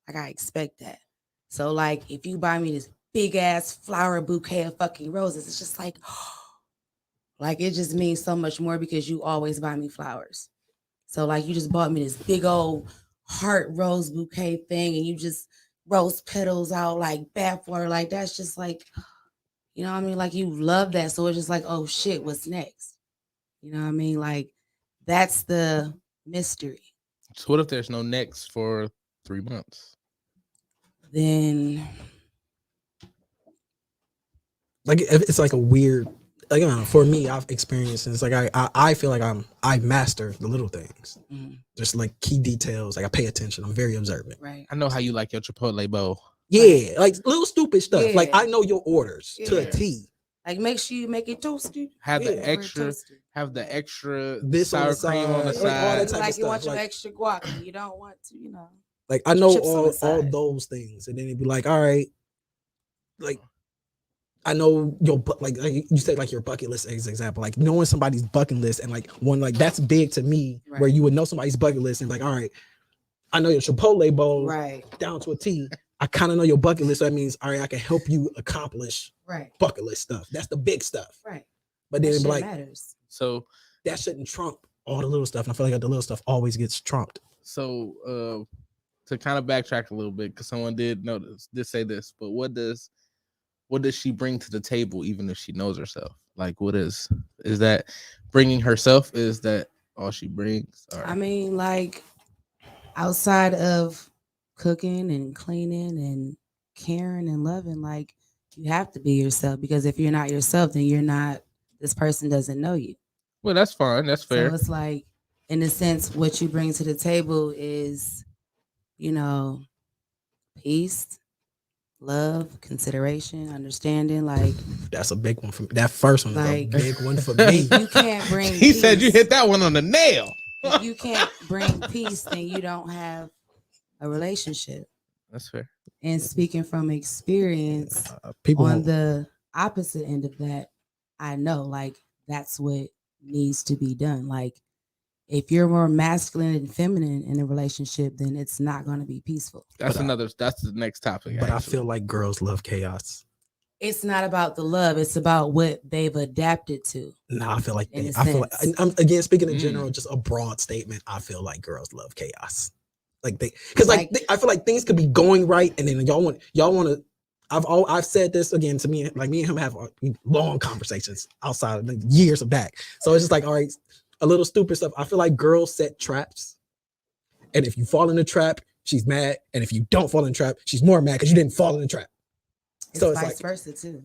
Speaker 7: like I expect that. So like if you buy me this big ass flower bouquet of fucking roses, it's just like it just means so much more because you always buy me flowers. So like you just bought me this big old heart rose bouquet thing, and you just rose petals out like bathwater, like that's just like, you know what I mean? Like you love that. So it's just like, oh shit, what's next? You know what I mean? Like that's the mystery.
Speaker 2: So what if there's no next for 3 months?
Speaker 7: Then
Speaker 6: like it's like a weird, like I don't know, for me, I've experienced it's like I feel like I master the little things, just like key details. Like I pay attention. I'm very observant.
Speaker 7: right.
Speaker 2: I know how you like your Chipotle bowl.
Speaker 6: Yeah, like little stupid stuff.
Speaker 7: Yeah.
Speaker 6: Like I know your orders to a
Speaker 7: Yeah.
Speaker 6: T.
Speaker 7: Like make sure you make it toasted.
Speaker 2: Have the
Speaker 6: Yeah.
Speaker 2: extra, have the extra
Speaker 6: This on
Speaker 2: sour
Speaker 6: the
Speaker 2: cream on the
Speaker 6: side, like all that
Speaker 2: side.
Speaker 6: type
Speaker 7: Like
Speaker 6: of
Speaker 7: you want
Speaker 6: stuff,
Speaker 7: your
Speaker 6: like-
Speaker 7: extra guac, and you don't want to, you know.
Speaker 6: Like I know
Speaker 7: Chips on the
Speaker 6: all
Speaker 7: side.
Speaker 6: those things, and then it'd be like, all right, like I know your like you said, like your bucket list as example, like knowing somebody's bucket list, and like one like that's big to me, where
Speaker 7: Right.
Speaker 6: you would know somebody's bucket list and like, all right, I know your Chipotle bowl
Speaker 7: Right,
Speaker 6: down to a T. I kind of know your bucket list, so that means all right, I can help you accomplish
Speaker 7: right,
Speaker 6: bucket list stuff. That's the big stuff.
Speaker 7: right.
Speaker 6: But
Speaker 7: That
Speaker 6: then it'd
Speaker 7: shit
Speaker 6: be like
Speaker 7: matters.
Speaker 2: So
Speaker 6: that shouldn't trump all the little stuff. And I feel like the little stuff always gets trumped.
Speaker 2: to kind of backtrack a little bit, because someone did say this, but what does she bring to the table, even if she knows herself? Like, what is that bringing herself? Is that all she brings? Or?
Speaker 7: I mean, like outside of cooking and cleaning and caring and loving, like you have to be yourself, because if you're not yourself, then you're not, this person doesn't know you.
Speaker 2: Well, that's fine. That's fair.
Speaker 7: So it's like, in a sense, what you bring to the table is, you know, peace, love, consideration, understanding. Like
Speaker 6: That's a big one for me. That first one is a
Speaker 7: Like-
Speaker 6: big one for me.
Speaker 7: you can't bring
Speaker 2: He said you
Speaker 7: peace.
Speaker 2: hit that one on the nail.
Speaker 7: If you can't bring peace, then you don't have a relationship.
Speaker 2: That's fair.
Speaker 7: And speaking from experience,
Speaker 6: People
Speaker 7: on
Speaker 6: won't-
Speaker 7: the opposite end of that, I know like that's what needs to be done. Like if you're more masculine and feminine in a relationship, then it's not going to be peaceful.
Speaker 2: That's
Speaker 6: But
Speaker 2: that's the next topic.
Speaker 6: but I
Speaker 2: actually.
Speaker 6: feel like girls love chaos.
Speaker 7: It's not about the love, it's about what they've adapted to.
Speaker 6: Nah, I feel like
Speaker 7: In a
Speaker 6: I feel like
Speaker 7: sense.
Speaker 6: I'm again speaking in
Speaker 2: Mm.
Speaker 6: general, just a broad statement. I feel like girls love chaos. Like because I feel like things could be going right, and then y'all want to. I've said this again to me, like me and him have long conversations outside of the years of back. So it's just like, all right, a little stupid stuff. I feel like girls set traps, and if you fall in the trap, she's mad, and if you don't fall in the trap, she's more mad because you didn't fall in the trap.
Speaker 7: It's
Speaker 6: So it's
Speaker 7: vice
Speaker 6: like
Speaker 7: versa too.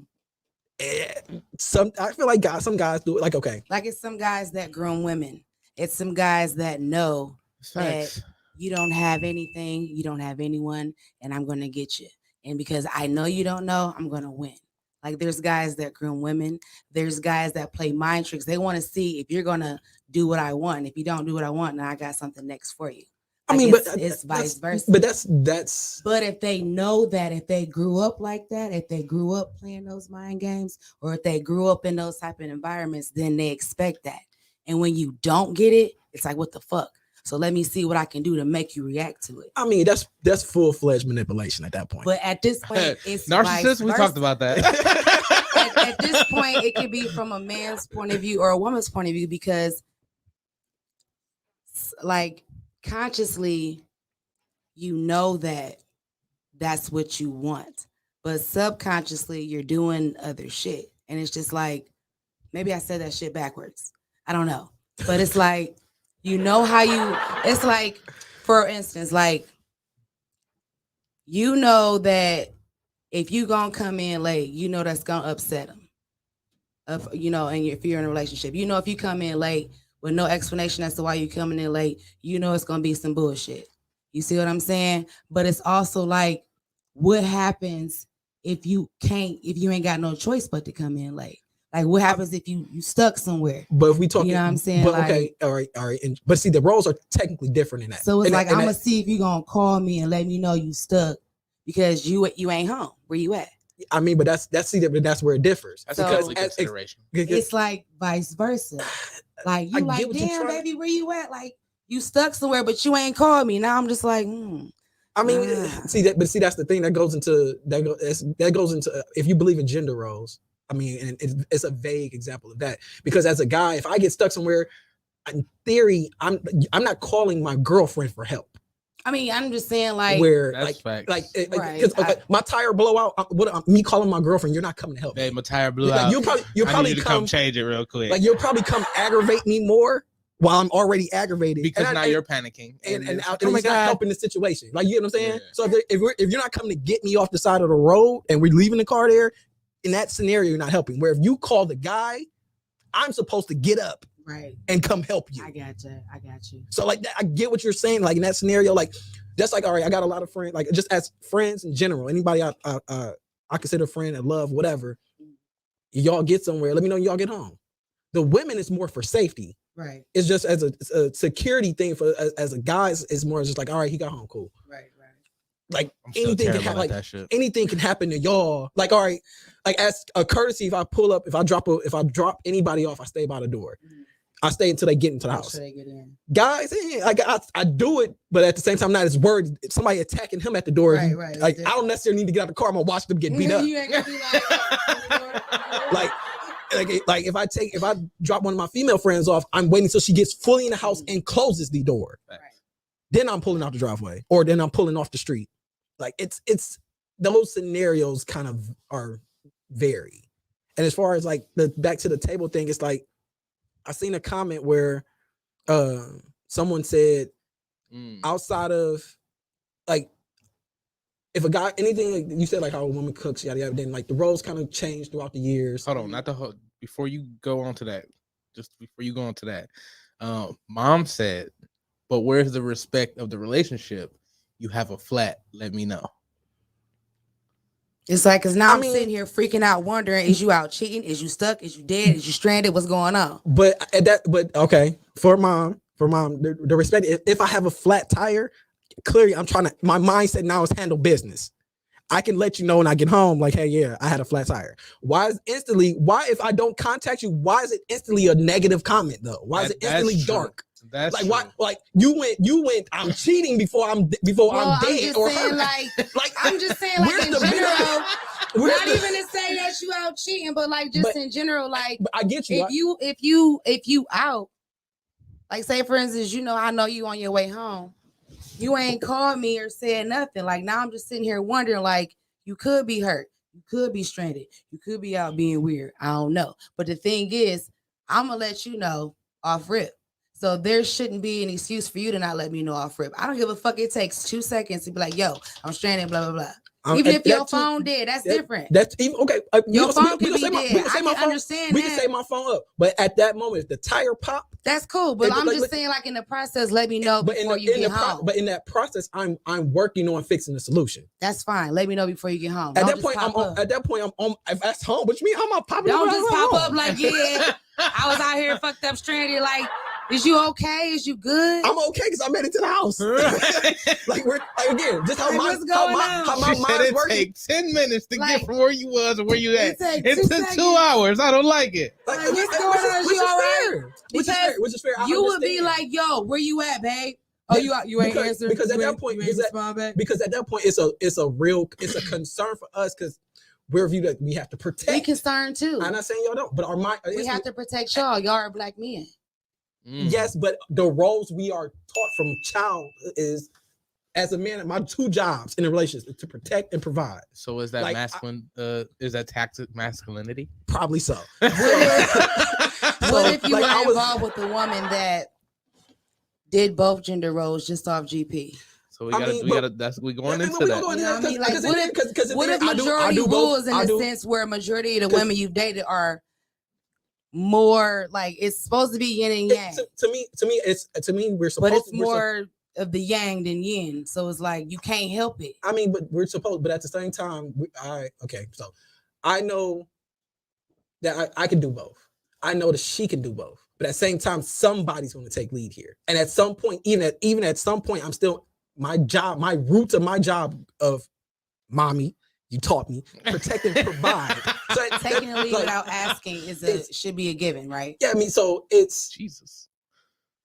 Speaker 6: I feel like some guys do it. Like okay,
Speaker 7: Like it's some guys that groom women. It's some guys that know
Speaker 2: Facts.
Speaker 7: you don't have anything, you don't have anyone, and I'm gonna get you. And because I know you don't know, I'm gonna win. Like there's guys that groom women, there's guys that play mind tricks. They want to see if you're gonna do what I want. If you don't do what I want, now I got something next for you.
Speaker 6: I
Speaker 7: Like,
Speaker 6: mean, but
Speaker 7: it's vice versa.
Speaker 6: But that's
Speaker 7: But if they know that, if they grew up like that, if they grew up playing those mind games, or if they grew up in those type of environments, then they expect that. And when you don't get it, it's like, what the fuck? So let me see what I can do to make you react to it.
Speaker 6: I mean, that's full-fledged manipulation at that point.
Speaker 7: But at this point, it's
Speaker 2: narcissist. We talked about that.
Speaker 7: at this point, it can be from a man's point of view or a woman's point of view, because like consciously, you know that that's what you want, but subconsciously you're doing other shit. And it's just like, maybe I said that shit backwards. I don't know. But it's like, you know how it's like, for instance, like, you know that if you gonna come in late, you know that's gonna upset them. And if you're in a relationship, you know, if you come in late with no explanation as to why you're coming in late, you know it's gonna be some bullshit. You see what I'm saying? But it's also like, what happens if you ain't got no choice but to come in late? Like, what happens if you stuck somewhere?
Speaker 6: But if we talk,
Speaker 7: you know what I'm saying?
Speaker 6: But
Speaker 7: like,
Speaker 6: okay, all right. But see, the roles are technically different in that.
Speaker 7: So it's like, I'm
Speaker 6: gonna
Speaker 7: see if you gonna call me and let me know you stuck because you ain't home. Where you at?
Speaker 6: I mean, but that's where it differs.
Speaker 2: That's
Speaker 6: because
Speaker 2: a consideration.
Speaker 7: It's like vice versa. Like, you like, damn, baby, where you at? Like, you stuck somewhere, but you ain't called me. Now I'm just like,
Speaker 6: I mean, see that, but see, that's the thing that goes into if you believe in gender roles. I mean, and it's a vague example of that, because as a guy, if I get stuck somewhere, in theory, I'm not calling my girlfriend for help.
Speaker 7: I mean, I'm just saying, like,
Speaker 6: where
Speaker 2: that's
Speaker 6: like
Speaker 2: right.
Speaker 6: My tire blow out. Me calling my girlfriend, you're not coming to help.
Speaker 2: Hey, my tire blew out.
Speaker 6: You'll probably
Speaker 2: come change it real quick.
Speaker 6: Like, you'll probably come aggravate me more while I'm already aggravated,
Speaker 2: because now you're panicking
Speaker 6: and it's not helping the situation. Like, you know what I'm saying? Yeah. So if you're not coming to get me off the side of the road and we're leaving the car there, in that scenario, you're not helping. Where if you call the guy, I'm supposed to get up,
Speaker 7: right,
Speaker 6: and come help you.
Speaker 7: I got you.
Speaker 6: So like that, I get what you're saying. Like, in that scenario, like, that's like, all right, I got a lot of friends, like, just as friends in general, anybody I consider a friend and love, whatever. Y'all get somewhere, let me know y'all get home. The women is more for safety.
Speaker 7: Right.
Speaker 6: It's just as a security thing for as a guy, it's more just like, all right, he got home, cool.
Speaker 7: Right.
Speaker 6: Like, anything can happen. Like, anything can happen to y'all. Like, all right, like, as a courtesy, if I pull up, if I drop anybody off, I stay by the door. I stay until they get into the house.
Speaker 7: They get in.
Speaker 6: Guys, I do it, but at the same time, I'm not as worried. Somebody attacking him at the door.
Speaker 7: Right.
Speaker 6: Like, I don't necessarily need to get out of the car. I'm gonna watch them get beat up.
Speaker 7: You ain't gonna be
Speaker 6: like if I drop one of my female friends off, I'm waiting till she gets fully in the house and closes the door.
Speaker 7: Right.
Speaker 6: Then I'm pulling out the driveway, or then I'm pulling off the street. Like, it's those scenarios kind of are vary. And as far as like the back to the table thing, it's like, I seen a comment where someone said, outside of, like, if a guy, anything, like you said, like how a woman cooks, yada yada, then like the roles kind of change throughout the years.
Speaker 2: Hold on, before you go on to that, mom said, but where's the respect of the relationship? You have a flat, let me know.
Speaker 7: It's like, because now I'm sitting here freaking out, wondering, is you out cheating? Is you stuck? Is you dead? Is you stranded? What's going on?
Speaker 6: But okay, for mom, the respect, if I have a flat tire, clearly my mindset now is handle business. I can let you know when I get home, like, hey, yeah, I had a flat tire. Why if I don't contact you, why is it instantly a negative comment though? Why is it instantly dark?
Speaker 2: That's
Speaker 6: like,
Speaker 2: true.
Speaker 6: why? Like, you went. I'm cheating before I'm dead or hurt.
Speaker 7: Like, I'm just saying, like, in general, not even to say that you out cheating, but like, just in general, like,
Speaker 6: I get you.
Speaker 7: If you out, like, say for instance, I know you on your way home, you ain't called me or said nothing. Like, now I'm just sitting here wondering, like, you could be hurt, you could be stranded, you could be out being weird. I don't know, but the thing is, I'm gonna let you know off rip. So there shouldn't be an excuse for you to not let me know off rip. I don't give a fuck. It takes 2 seconds to be like, yo, I'm stranded, blah, blah, blah. Even if your phone dead, that's different.
Speaker 6: That's even okay.
Speaker 7: Your phone can be dead. I can understand that.
Speaker 6: We can say my phone up, but at that moment, if the tire pop,
Speaker 7: that's cool. But I'm just saying, like, in the process, let me know before you get home.
Speaker 6: But in that process, I'm working on fixing the solution.
Speaker 7: That's fine. Let me know before you get home.
Speaker 6: At that point, I'm on. If that's home, which means I'm not popping.
Speaker 7: Don't just pop up like, yeah, I was out here fucked up stranded. Like, Is you okay? Is you good?
Speaker 6: I'm okay because I made it to the house. Like we're like, again, just how
Speaker 7: Like,
Speaker 6: my
Speaker 7: what's going on?
Speaker 6: how my
Speaker 2: She said
Speaker 6: mind's
Speaker 2: it
Speaker 6: working.
Speaker 2: take 10 minutes to
Speaker 7: Like,
Speaker 2: get from where you was and where you at.
Speaker 7: It take
Speaker 2: It
Speaker 7: 2
Speaker 2: took
Speaker 7: seconds.
Speaker 2: 2 hours. I don't like it.
Speaker 6: Like,
Speaker 7: Like, what's going on? Is you all right?
Speaker 6: Which is fair. I
Speaker 7: You would be
Speaker 6: understand.
Speaker 7: like, "Yo, where you at, babe? Oh, you ain't answer
Speaker 6: because at that point,
Speaker 7: you ain't respond back.
Speaker 6: because at that point, it's a concern for us because we're viewed that we have to protect.
Speaker 7: We concerned too.
Speaker 6: I'm not saying y'all don't, but our mind.
Speaker 7: We have to protect y'all. Y'all are black men.
Speaker 6: Yes, but the roles we are taught from child is as a man. My 2 jobs in a relationship is to protect and provide.
Speaker 2: So is that
Speaker 6: Like,
Speaker 2: masculine? Is that toxic masculinity?
Speaker 6: Probably so.
Speaker 7: What if you
Speaker 6: like,
Speaker 7: were
Speaker 6: I was-
Speaker 7: involved with a woman that did both gender roles just off GP?
Speaker 2: So we
Speaker 6: I
Speaker 2: gotta,
Speaker 6: mean,
Speaker 2: we gotta. That's we going
Speaker 6: Yeah,
Speaker 2: into
Speaker 6: we
Speaker 2: that.
Speaker 6: gonna go
Speaker 7: You know what I mean? Like,
Speaker 6: because
Speaker 7: what if majority rules in the sense where majority of the women you've dated are more like it's supposed to be yin and yang,
Speaker 6: To me, we're supposed.
Speaker 7: but it's
Speaker 6: we're
Speaker 7: more of the yang than yin. So it's like you can't help it.
Speaker 6: I mean, but we're supposed. But at the same time, so I know that I can do both. I know that she can do both. But at the same time, somebody's going to take lead here. And at some point, even at some point, I'm still my roots of my job of mommy. You taught me protect and provide. So
Speaker 7: Taking a lead without asking should be a given, right?
Speaker 6: Yeah, I mean, so it's
Speaker 2: Jesus.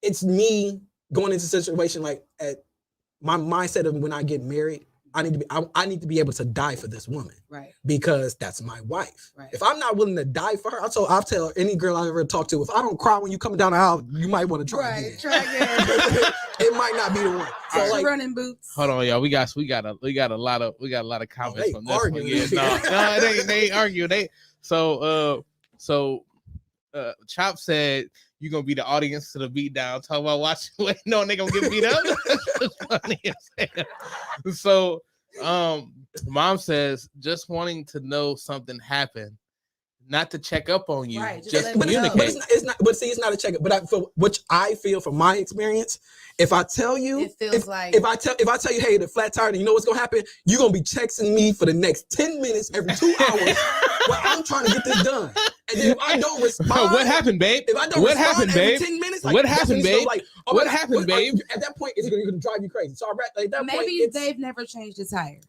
Speaker 6: It's me going into a situation like at my mindset of when I get married. I need to be able to die for this woman,
Speaker 7: right?
Speaker 6: Because that's my wife.
Speaker 7: Right.
Speaker 6: If I'm not willing to die for her, I'll tell any girl I ever talk to, if I don't cry when you coming down the aisle, you might want to try again.
Speaker 7: Try again.
Speaker 6: It might not be the one. So like,
Speaker 7: running boots.
Speaker 2: Hold on, y'all. We got a lot of comments
Speaker 6: they
Speaker 2: on this one.
Speaker 6: arguing.
Speaker 2: Yeah, no, they ain't arguing. Chop said you're gonna be the audience to the beat down. Talk about watching, waiting on they gonna get beat up. It's funny as hell. So, mom says just wanting to know something happened, not to check up on you,
Speaker 7: Right,
Speaker 2: just
Speaker 7: but
Speaker 2: communicate.
Speaker 6: it's not. But see, it's not a checkup. But which I feel from my experience, if I tell you,
Speaker 7: It feels like
Speaker 6: if I tell you, hey, the flat tire, you know what's gonna happen? You're gonna be texting me for the next 10 minutes every 2 hours while I'm trying to get this done. And then if I don't respond,
Speaker 2: What happened, babe?
Speaker 6: If I don't
Speaker 2: What
Speaker 6: respond
Speaker 2: happened,
Speaker 6: every
Speaker 2: babe?
Speaker 6: 10 minutes,
Speaker 2: What happened, babe? What happened, babe?
Speaker 6: At that point, it's gonna drive you crazy. So at that point,
Speaker 7: maybe they've never changed the tire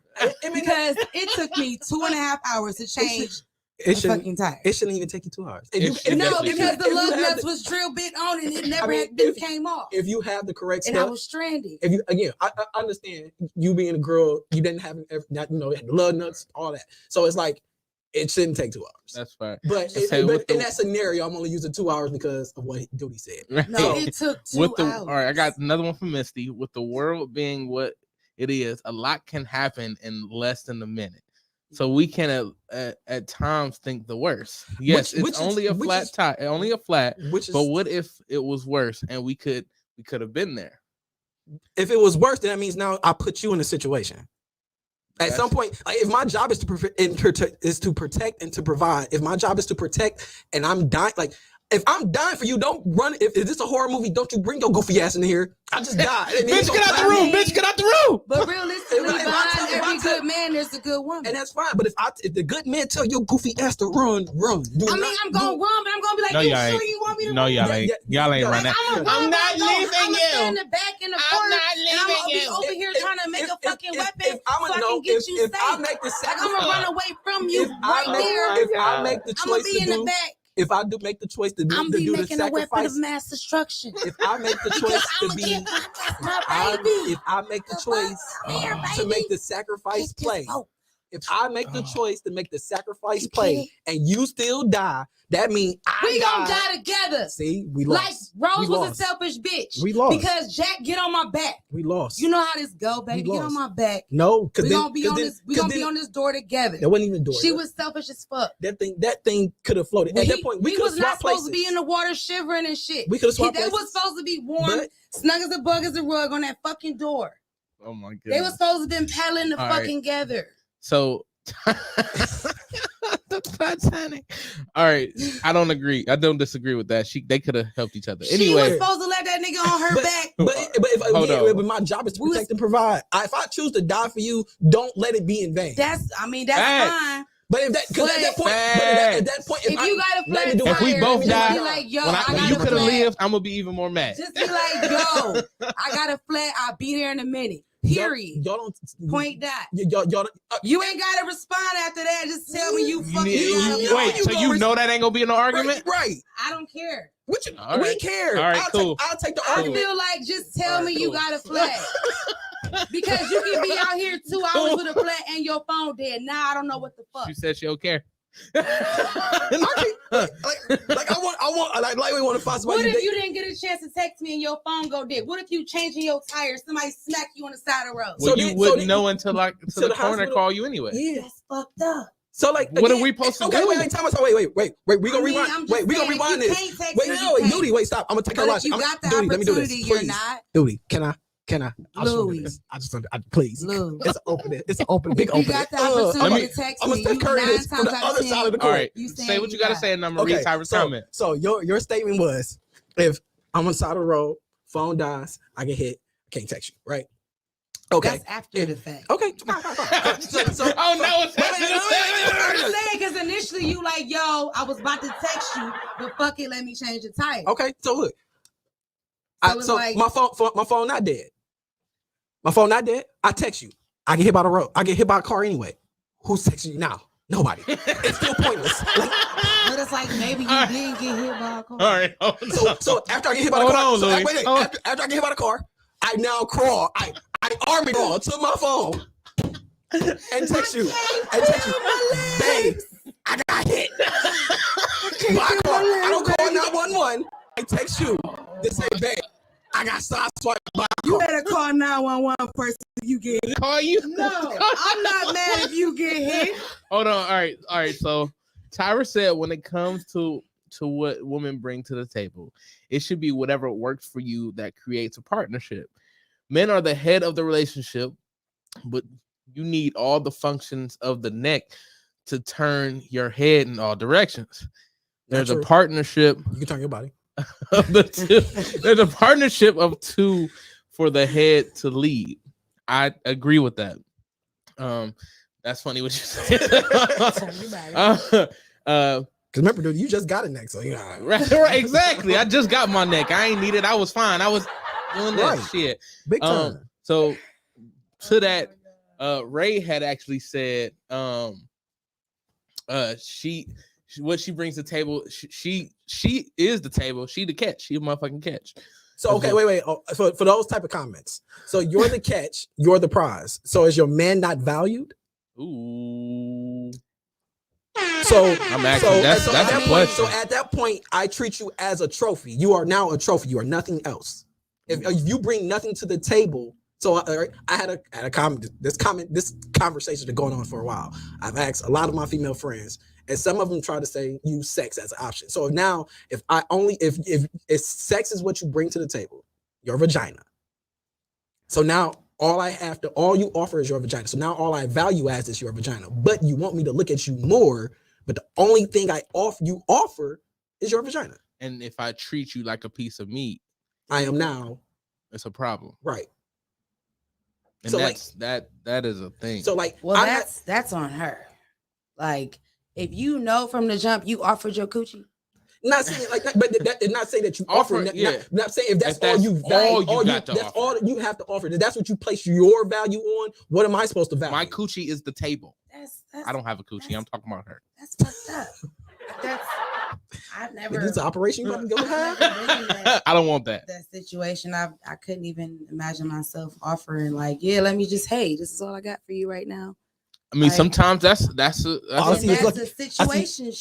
Speaker 7: because it took me 2.5 hours to change the fucking tire.
Speaker 6: It shouldn't even take you 2 hours.
Speaker 7: Because the lug nuts was drill bit on and it never came off.
Speaker 6: If you have the correct
Speaker 7: and
Speaker 6: stuff,
Speaker 7: I was stranded.
Speaker 6: If you I understand you being a girl, you didn't have the lug nuts, all that. So it's like it shouldn't take 2 hours.
Speaker 2: That's fine.
Speaker 6: But in that scenario, I'm only using 2 hours because of what Duty said.
Speaker 7: No, it took 2 hours.
Speaker 2: All right, I got another one from Misty. With the world being what it is, a lot can happen in less than a minute. So we can at times think the worst. Yes, it's only a flat tire, only a flat. But what if it was worse and we could have been there?
Speaker 6: If it was worse, then that means now I put you in a situation. At some point, like if my job is to protect and to provide, if my job is to protect and I'm dying, like if I'm dying for you, don't run. If this a horror movie, don't you bring your goofy ass in here. I just died.
Speaker 2: Bitch, get out the room. Bitch, get out the room.
Speaker 7: But realistically, behind every good man, there's a good woman.
Speaker 6: And that's fine. But if the good man tell your goofy ass to run.
Speaker 7: I'm gonna run, but I'm gonna be like,
Speaker 2: No,
Speaker 7: you
Speaker 2: y'all
Speaker 7: sure
Speaker 2: ain't.
Speaker 7: you want me to
Speaker 2: No,
Speaker 7: run?
Speaker 2: y'all ain't run that.
Speaker 7: I'm
Speaker 2: not leaving
Speaker 7: I'm
Speaker 2: you.
Speaker 7: stand in the back in the
Speaker 2: I'm
Speaker 7: front.
Speaker 2: not
Speaker 7: And I'm gonna
Speaker 2: leaving
Speaker 7: be
Speaker 2: you.
Speaker 7: over here trying to make a fucking weapon
Speaker 6: if I'm
Speaker 7: so I can get you
Speaker 6: if I
Speaker 7: safe.
Speaker 6: make the
Speaker 7: Like I'm gonna run away from you
Speaker 6: if
Speaker 7: right there.
Speaker 6: If I make the
Speaker 7: I'm gonna
Speaker 6: choice
Speaker 7: be
Speaker 6: to
Speaker 7: in the
Speaker 6: do,
Speaker 7: back.
Speaker 6: if I do make the choice to
Speaker 7: I'm
Speaker 6: do
Speaker 7: be
Speaker 6: the
Speaker 7: making a weapon
Speaker 6: sacrifice,
Speaker 7: of mass destruction.
Speaker 6: if I make the
Speaker 7: Because
Speaker 6: choice
Speaker 7: I'm
Speaker 6: to
Speaker 7: gonna
Speaker 6: be,
Speaker 7: get my baby.
Speaker 6: if I make the choice
Speaker 7: Here,
Speaker 6: to make
Speaker 7: baby.
Speaker 6: the sacrifice
Speaker 7: Get this
Speaker 6: play,
Speaker 7: vote.
Speaker 6: if I make the choice to make the sacrifice
Speaker 7: You
Speaker 6: play,
Speaker 7: kidding?
Speaker 6: and you still die, that means
Speaker 7: We gonna die together.
Speaker 6: See, we
Speaker 7: Like
Speaker 6: lost.
Speaker 7: Rose
Speaker 6: We
Speaker 7: was
Speaker 6: lost.
Speaker 7: a selfish bitch.
Speaker 6: We lost.
Speaker 7: Because Jack get on my back.
Speaker 6: We lost.
Speaker 7: You know how this go, baby.
Speaker 6: We
Speaker 7: Get on
Speaker 6: lost.
Speaker 7: my back.
Speaker 6: No, because
Speaker 7: We gonna be on this. We gonna be on this door together.
Speaker 6: That wasn't even door.
Speaker 7: She was selfish as fuck.
Speaker 6: That thing could have floated. At that point, we
Speaker 7: was not
Speaker 6: swapped
Speaker 7: supposed to be
Speaker 6: places.
Speaker 7: in the water shivering and shit.
Speaker 6: We could have swapped
Speaker 7: They
Speaker 6: places.
Speaker 7: was supposed to be warm,
Speaker 6: But-
Speaker 7: snug as a bug as a rug on that fucking door.
Speaker 2: Oh my goodness.
Speaker 7: They was supposed to have been paddling the
Speaker 2: All right.
Speaker 7: fucking together.
Speaker 2: So the Titanic. All right, I don't agree. I don't disagree with that. They could have helped each other.
Speaker 7: She was
Speaker 2: Anyway,
Speaker 7: supposed to let that nigga on her back.
Speaker 6: But
Speaker 2: Hold on.
Speaker 6: my job is to protect and provide. If I choose to die for you, don't let it be in vain.
Speaker 7: That's
Speaker 2: Facts.
Speaker 7: fine.
Speaker 6: But if that, because at that point,
Speaker 7: if you got a flat
Speaker 6: let me do
Speaker 7: tire,
Speaker 2: If we both
Speaker 7: just
Speaker 2: die,
Speaker 7: be like, yo,
Speaker 2: when
Speaker 7: I got
Speaker 2: you
Speaker 7: a
Speaker 2: could have
Speaker 7: flat.
Speaker 2: lived, I'm gonna be even more mad.
Speaker 7: Just be like, yo, I got a flat. I'll be there in a minute. Period.
Speaker 6: Y'all don't
Speaker 7: Point that.
Speaker 6: y'all
Speaker 7: You ain't gotta respond after that. Just tell me you fucking
Speaker 2: Wait, so you know that ain't gonna be no argument?
Speaker 6: right.
Speaker 7: I don't care.
Speaker 6: What you,
Speaker 2: All
Speaker 6: we
Speaker 2: right.
Speaker 6: care.
Speaker 2: All right, cool.
Speaker 6: I'll take the
Speaker 7: I
Speaker 6: argument.
Speaker 7: feel like just tell
Speaker 2: All right,
Speaker 7: me you
Speaker 2: cool.
Speaker 7: got a flat. Because you can be out here 2 hours with a flat and your phone dead. Now I don't know what the fuck.
Speaker 2: She said she don't care.
Speaker 6: like I want like we want to find somebody.
Speaker 7: What if you didn't get a chance to text me and your phone go dead? What if you changing your tires? Somebody smack you on the side of the road.
Speaker 2: Well, you wouldn't know until the
Speaker 6: the
Speaker 2: coroner
Speaker 6: hospital-
Speaker 2: call you anyway.
Speaker 6: Yeah.
Speaker 7: That's fucked up.
Speaker 6: So like,
Speaker 2: What
Speaker 6: again,
Speaker 2: are we supposed to
Speaker 6: okay,
Speaker 2: do?
Speaker 6: wait, time us. Wait. We gonna rewind. Wait, we gonna rewind this. Wait, Duty, wait, stop. I'm gonna take her
Speaker 7: But
Speaker 6: watch.
Speaker 7: if you got the
Speaker 6: Duty, let me do this.
Speaker 7: opportunity, you're
Speaker 6: Please.
Speaker 7: not.
Speaker 6: Duty, can I? I just wanna do
Speaker 7: Louie.
Speaker 6: this. Please.
Speaker 7: Louie.
Speaker 6: It's an opening. It's an open, big
Speaker 7: If you
Speaker 6: opening.
Speaker 7: got the opportunity to text
Speaker 6: I'm
Speaker 7: me,
Speaker 6: gonna
Speaker 7: you
Speaker 6: Steph Curry
Speaker 7: 9
Speaker 6: this from
Speaker 7: times
Speaker 6: the
Speaker 7: out of
Speaker 6: other
Speaker 7: 10,
Speaker 6: side of the
Speaker 2: All
Speaker 6: court.
Speaker 2: right,
Speaker 7: you saying
Speaker 2: say what you
Speaker 7: you
Speaker 2: gotta
Speaker 7: got
Speaker 2: say, and I'm gonna read Tyra's comment.
Speaker 6: So your statement was, if I'm on the side of the road, phone dies, I get hit, I can't text you, right? Okay.
Speaker 7: That's after the fact.
Speaker 6: Okay. Fine.
Speaker 2: Oh no, it's
Speaker 7: I'm just saying, because initially you like, yo, I was about to text you, but fuck it, let me change the tire.
Speaker 6: Okay, so look.
Speaker 7: So it's
Speaker 6: So
Speaker 7: like-
Speaker 6: my phone not dead. My phone not dead. I text you. I get hit by the road. I get hit by a car anyway. Who's texting you now? Nobody. It's still pointless.
Speaker 7: But it's like maybe you didn't get hit by a car.
Speaker 2: All right,
Speaker 6: So after I get hit by the
Speaker 2: Hold
Speaker 6: car,
Speaker 2: on, Louie.
Speaker 6: wait, after I get hit by the car, I now crawl. I army crawl to my phone and text you. Babe, I got hit. I don't call 911. I text you. They say, babe, I got sideswiped by a
Speaker 7: You
Speaker 6: car.
Speaker 7: better call 911 first if you get hit.
Speaker 2: Call you?
Speaker 7: No, I'm not mad if you get hit.
Speaker 2: Hold on. All right. So Tyra said when it comes to what women bring to the table, it should be whatever works for you that creates a partnership. Men are the head of the relationship, but you need all the functions of the neck to turn your head in all directions. There's a partnership.
Speaker 6: You can turn your body.
Speaker 2: Of the two. There's a partnership of two for the head to lead. I agree with that. That's funny what you said.
Speaker 6: Because remember, dude, you just got a neck, so you know.
Speaker 2: Right, exactly. I just got my neck. I ain't need it. I was fine. I was doing that shit.
Speaker 6: Big time.
Speaker 2: So to that, Ray had actually said, what she brings to the table, she is the table. She the catch. She a motherfucking catch.
Speaker 6: So okay, wait. Oh, for those type of comments, so you're the catch, you're the prize. So is your man not valued?
Speaker 2: Ooh.
Speaker 6: So
Speaker 2: I'm actually that's
Speaker 6: at
Speaker 2: a
Speaker 6: that
Speaker 2: question.
Speaker 6: point, so at that point, I treat you as a trophy. You are now a trophy. You are nothing else. If you bring nothing to the table, so I had a comment. This conversation has going on for a while. I've asked a lot of my female friends, and some of them try to say use sex as an option. So now, if sex is what you bring to the table, your vagina. So now all you offer is your vagina. So now all I value as is your vagina. But you want me to look at you more, but the only thing I offer is your vagina.
Speaker 2: And if I treat you like a piece of meat,
Speaker 6: I am now
Speaker 2: it's a problem.
Speaker 6: right.
Speaker 2: And
Speaker 6: So,
Speaker 2: that is a thing.
Speaker 6: So like,
Speaker 7: Well, that's on her. Like, if you know from the jump you offered your coochie.
Speaker 6: not saying like that, but that not saying that you offer. Not saying if that's all you that's all you have to offer. That's what you place your value on. What am I supposed to value?
Speaker 2: My coochie is the table.
Speaker 7: That's
Speaker 2: I don't have a coochie. I'm talking about her.
Speaker 7: That's fucked up. I've never.
Speaker 6: Is this operation you about to go have?
Speaker 2: I don't want that.
Speaker 7: That situation, I couldn't even imagine myself offering like, yeah, let me just, hey, this is all I got for you right now.
Speaker 2: I mean, sometimes that's
Speaker 6: All I see is
Speaker 7: that's
Speaker 6: look,
Speaker 7: a situation.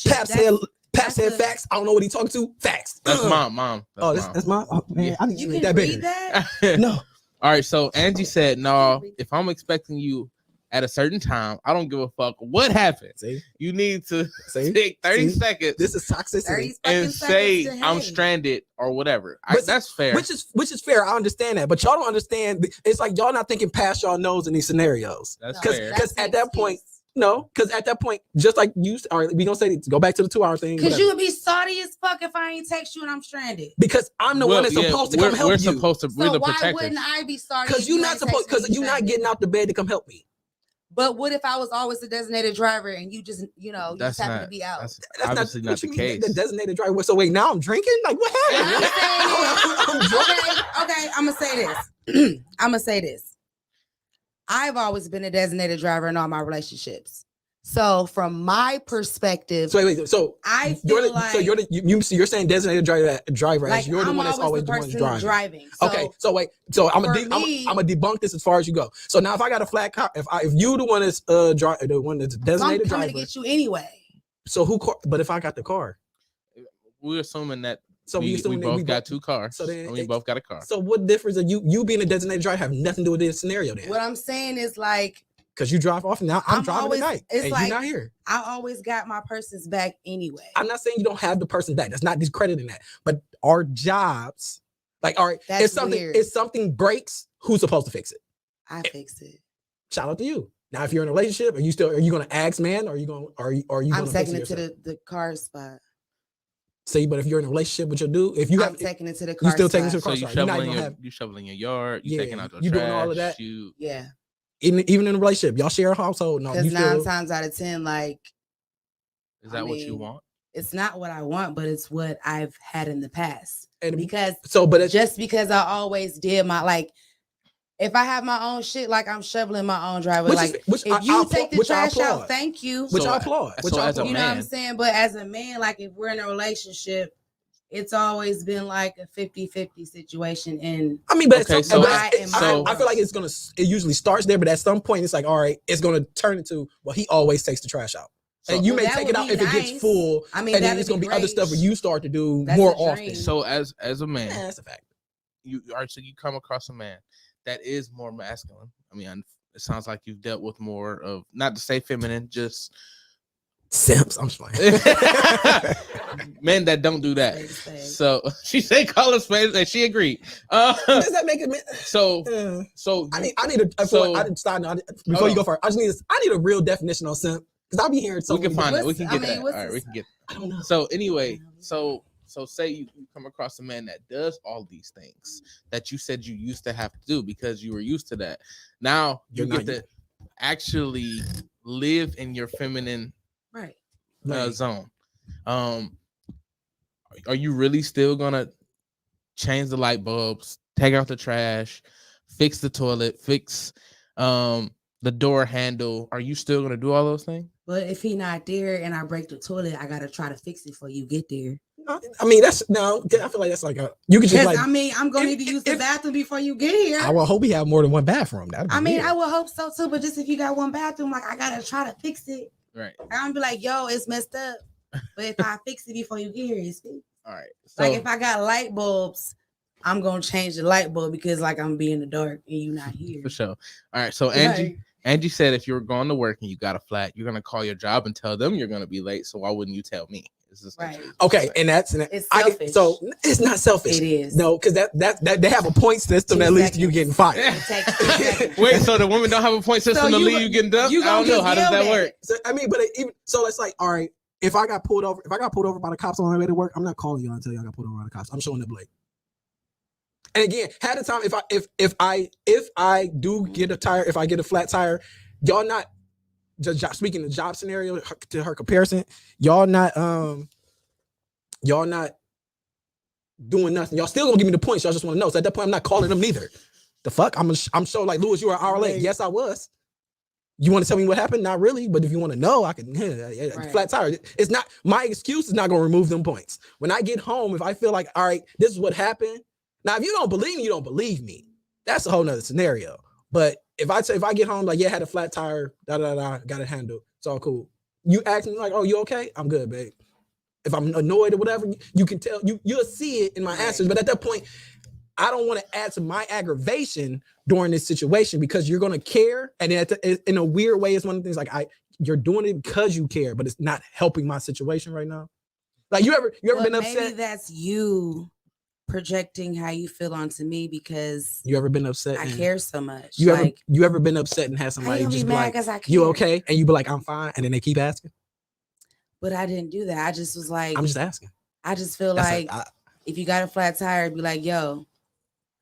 Speaker 6: Pap said facts. I don't know what he talking to. Facts.
Speaker 2: That's mom.
Speaker 6: That's mom. Oh, man, I need
Speaker 7: You
Speaker 6: to
Speaker 7: can
Speaker 6: make that bigger.
Speaker 7: read that?
Speaker 6: No.
Speaker 2: All right, so Angie said, no, if I'm expecting you at a certain time, I don't give a fuck what happened.
Speaker 6: See?
Speaker 2: You need to
Speaker 6: See?
Speaker 2: take 30
Speaker 6: See?
Speaker 2: seconds
Speaker 6: This is toxicity.
Speaker 7: 30
Speaker 2: and
Speaker 7: fucking
Speaker 2: say
Speaker 7: seconds to
Speaker 2: I'm
Speaker 7: hey.
Speaker 2: stranded or whatever.
Speaker 6: But
Speaker 2: That's fair.
Speaker 6: Which is fair. I understand that, but y'all don't understand. It's like y'all not thinking past y'all nose in these scenarios.
Speaker 2: That's
Speaker 7: No,
Speaker 2: fair.
Speaker 6: Because
Speaker 7: that's
Speaker 6: at that point, because at that point, just like you, or we gonna say go back to the 2 hour thing.
Speaker 7: Because
Speaker 6: whatever.
Speaker 7: you would be salty as fuck if I ain't text you and I'm stranded.
Speaker 6: Because I'm the one that's supposed to come help
Speaker 2: we're
Speaker 6: you.
Speaker 2: Supposed to. We're
Speaker 7: So
Speaker 2: the
Speaker 7: why
Speaker 2: protectors.
Speaker 7: wouldn't I be salty?
Speaker 6: Because you're not supposed. Because you're not getting out the bed to come help me.
Speaker 7: But what if I was always a designated driver and you just, you know, you
Speaker 2: That's
Speaker 7: just happen
Speaker 2: not
Speaker 7: to be out?
Speaker 2: That's
Speaker 6: That's
Speaker 2: obviously not
Speaker 6: what
Speaker 2: the
Speaker 6: you mean,
Speaker 2: case.
Speaker 6: The designated driver. So wait, now I'm drinking? Like what happened? I'm drunk.
Speaker 7: Okay, I'm gonna say this. I'm gonna say this. I've always been a designated driver in all my relationships. So from my perspective,
Speaker 6: So wait, so
Speaker 7: I
Speaker 6: you're
Speaker 7: feel
Speaker 6: the,
Speaker 7: like
Speaker 6: so you're saying designated driver
Speaker 7: like
Speaker 6: as you're the
Speaker 7: I'm
Speaker 6: one that's always the one
Speaker 7: person
Speaker 6: driving.
Speaker 7: So
Speaker 6: Okay, so wait, so I'm
Speaker 7: for
Speaker 6: gonna
Speaker 7: me-
Speaker 6: I'm gonna debunk this as far as you go. So now if I got a flat car, if you the one that's the one that's
Speaker 7: so I'm
Speaker 6: designated
Speaker 7: coming
Speaker 6: driver,
Speaker 7: to get you anyway.
Speaker 6: so but if I got the car,
Speaker 2: We're assuming that
Speaker 6: so
Speaker 2: we
Speaker 6: assuming that
Speaker 2: both got 2 cars.
Speaker 6: so then
Speaker 2: and we both got a car.
Speaker 6: So what difference are you being a designated driver have nothing to do with this scenario then?
Speaker 7: What I'm saying is like
Speaker 6: Because you drive off and now I'm driving
Speaker 7: always,
Speaker 6: tonight
Speaker 7: it's
Speaker 6: and
Speaker 7: like,
Speaker 6: you're not here.
Speaker 7: I always got my person's back anyway.
Speaker 6: I'm not saying you don't have the person back. That's not discrediting that. But our jobs, like, all right,
Speaker 7: That's weird.
Speaker 6: if something breaks, who's supposed to fix it?
Speaker 7: I fixed it.
Speaker 6: Shout out to you. Now, if you're in a relationship, are you going to ask man, or are you going
Speaker 7: I'm
Speaker 6: to
Speaker 7: taking it to the car spot.
Speaker 6: See, but if you're in a relationship with your dude, if you
Speaker 7: I'm
Speaker 6: have
Speaker 7: taking it to the car.
Speaker 6: you still taking it to the
Speaker 2: So
Speaker 6: car.
Speaker 2: you
Speaker 6: You're not
Speaker 2: shoveling
Speaker 6: even
Speaker 2: you shoveling your yard, you
Speaker 6: Yeah,
Speaker 2: taking out the
Speaker 6: you
Speaker 2: trash,
Speaker 6: doing all of that?
Speaker 7: Yeah.
Speaker 6: even in a relationship, y'all share a household. No,
Speaker 7: Because
Speaker 6: you
Speaker 7: 9
Speaker 6: still
Speaker 7: times out of 10, like
Speaker 2: is that what you
Speaker 7: mean,
Speaker 2: want?
Speaker 7: it's not what I want, but it's what I've had in the past.
Speaker 6: and
Speaker 7: Because
Speaker 6: but it's
Speaker 7: just because I always did my like, if I have my own shit, like I'm shoveling my own driveway. Like if you take the trash out, thank you.
Speaker 6: Which I applaud.
Speaker 2: So as a
Speaker 7: You know what I'm
Speaker 2: man,
Speaker 7: saying? But as a man, like if we're in a relationship, it's always been like a 50-50 situation. And
Speaker 6: I mean, but
Speaker 2: Okay,
Speaker 6: so,
Speaker 2: so-
Speaker 6: I feel like it usually starts there, but at some point it's like, all right, it's gonna turn into, well, he always takes the trash out.
Speaker 2: So-
Speaker 6: And you may
Speaker 7: Well, that
Speaker 6: take it
Speaker 7: would
Speaker 6: out
Speaker 7: be
Speaker 6: if it gets
Speaker 7: nice.
Speaker 6: full.
Speaker 7: I mean,
Speaker 6: And then
Speaker 7: that'd
Speaker 6: it's gonna be other
Speaker 7: great.
Speaker 6: stuff where you start to do
Speaker 7: That's
Speaker 6: more
Speaker 7: a dream.
Speaker 6: often.
Speaker 2: so as a man,
Speaker 6: Yeah, that's a fact.
Speaker 2: you are so you come across a man that is more masculine. I mean, it sounds like you've dealt with more of, not to say feminine, just
Speaker 6: Simps. I'm just playing.
Speaker 2: men that don't do that. So she said call us spades, and she agreed.
Speaker 6: Does that make it?
Speaker 2: So
Speaker 6: I need a.
Speaker 2: So-
Speaker 6: Before you go first, I need a real definition on simp, because I'll be hearing so
Speaker 2: we can
Speaker 6: many
Speaker 2: find it. We
Speaker 7: What's-
Speaker 2: can
Speaker 7: I
Speaker 2: get
Speaker 7: mean,
Speaker 2: that.
Speaker 7: what's
Speaker 2: All right, we
Speaker 7: this-
Speaker 2: can get.
Speaker 6: I don't know.
Speaker 2: So anyway, so say you come across a man that does all these things that you said you used to have to do because you were used to that. Now you
Speaker 6: You're
Speaker 2: get
Speaker 6: not
Speaker 2: to actually live in your feminine
Speaker 7: right.
Speaker 2: zone. Are you really still gonna change the light bulbs, take out the trash, fix the toilet, fix the door handle? Are you still gonna do all those things?
Speaker 7: But if he not there and I break the toilet, I gotta try to fix it before you get there.
Speaker 6: I mean, that's no. I feel like that's like you could just
Speaker 7: Because
Speaker 6: like.
Speaker 7: I mean, I'm gonna need to use the bathroom before you get here.
Speaker 6: I will hope he have more than one bathroom. That'd be
Speaker 7: I mean,
Speaker 6: weird.
Speaker 7: I would hope so too. But just if you got one bathroom, like I gotta try to fix it.
Speaker 2: Right.
Speaker 7: I'm gonna be like, yo, it's messed up. But if I fix it before you get here, it's fixed.
Speaker 2: All right. So
Speaker 7: Like if I got light bulbs, I'm gonna change the light bulb because like I'm being in the dark and you not here.
Speaker 2: for sure. All right. So Angie said if you're going to work and you got a flat, you're gonna call your job and tell them you're gonna be late. So why wouldn't you tell me? This is
Speaker 7: Right.
Speaker 6: Okay, and that's
Speaker 7: It's
Speaker 6: I get,
Speaker 7: selfish.
Speaker 6: so it's not selfish.
Speaker 7: It is.
Speaker 6: No, because that they have a point system
Speaker 7: 2
Speaker 6: that leads to you
Speaker 7: seconds.
Speaker 6: getting fired.
Speaker 7: It takes 2 seconds.
Speaker 2: Wait, so the women don't have a point system
Speaker 7: So
Speaker 2: to
Speaker 7: you
Speaker 2: leave
Speaker 7: go-
Speaker 2: you getting dumped?
Speaker 7: you
Speaker 2: I don't
Speaker 7: gonna
Speaker 2: know. How
Speaker 7: get
Speaker 2: does that
Speaker 7: yelled
Speaker 2: work?
Speaker 7: at.
Speaker 6: So I mean, but even so, it's like, all right, if I got pulled over by the cops on my way to work, I'm not calling y'all until y'all got pulled over by the cops. I'm showing up late. And again, had the time if I do get a tire, if I get a flat tire, y'all not just speaking the job scenario to her comparison, y'all not doing nothing. Y'all still gonna give me the points. Y'all just want to know. So at that point, I'm not calling them neither. The fuck? I'm so like, Louis, you were an hour late. Yes, I was. You want to tell me what happened? Not really, but if you want to know, I can.
Speaker 7: Right.
Speaker 6: Flat tire. It's not my excuse. Is not going to remove them points. When I get home, if I feel like, all right, this is what happened. Now, if you don't believe me, you don't believe me. That's a whole nother scenario. But if I get home, like, yeah, I had a flat tire, got it handled. It's all cool. You ask me like, oh, you okay? I'm good, babe. If I'm annoyed or whatever, you can tell. You'll see it in my answers. But at that point, I don't want to add to my aggravation during this situation because you're gonna care, and in a weird way, it's one of the things like you're doing it because you care, but it's not helping my situation right now. Like you ever
Speaker 7: But
Speaker 6: been
Speaker 7: maybe
Speaker 6: upset?
Speaker 7: that's you projecting how you feel onto me because
Speaker 6: You ever been upset?
Speaker 7: I
Speaker 6: and
Speaker 7: care so much.
Speaker 6: You ever been upset and had
Speaker 7: I
Speaker 6: somebody
Speaker 7: ain't
Speaker 6: just
Speaker 7: be
Speaker 6: be
Speaker 7: mad
Speaker 6: like,
Speaker 7: because I care.
Speaker 6: "You okay?" and you be like, "I'm fine," and then they keep asking.
Speaker 7: But I didn't do that. I just was like,
Speaker 6: I'm just asking.
Speaker 7: I just feel
Speaker 6: That's
Speaker 7: like if you got a flat tire, be like, yo,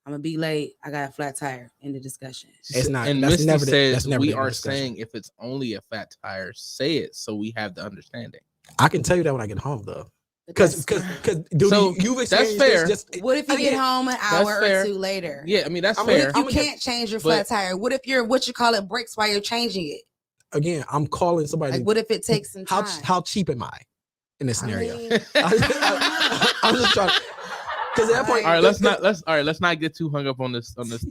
Speaker 7: I'm gonna be late. I got a flat tire. In the discussion.
Speaker 6: It's not.
Speaker 2: And
Speaker 6: That's
Speaker 2: Misty
Speaker 6: never the-
Speaker 2: says
Speaker 6: that's never
Speaker 2: we
Speaker 6: the
Speaker 2: are
Speaker 6: discussion.
Speaker 2: saying if it's only a flat tire, say it so we have the understanding.
Speaker 6: I can tell you that when I get home though.
Speaker 7: But
Speaker 6: Because
Speaker 7: that's-
Speaker 6: dude,
Speaker 2: So,
Speaker 6: you've
Speaker 2: that's
Speaker 6: experienced
Speaker 2: fair.
Speaker 6: this just
Speaker 7: what if you get home an hour
Speaker 2: fair.
Speaker 7: or two later?
Speaker 2: Yeah, I mean that's
Speaker 6: I'm
Speaker 2: fair.
Speaker 7: You can't change your flat tire. What if you're what you call it breaks while you're changing it?
Speaker 6: again, I'm calling somebody.
Speaker 7: Like, what if it takes some time?
Speaker 6: How cheap am I in this
Speaker 7: I
Speaker 6: scenario?
Speaker 7: mean,
Speaker 6: I'm just trying. Because at that point,
Speaker 2: All right, let's not get too hung up on this tire stuff.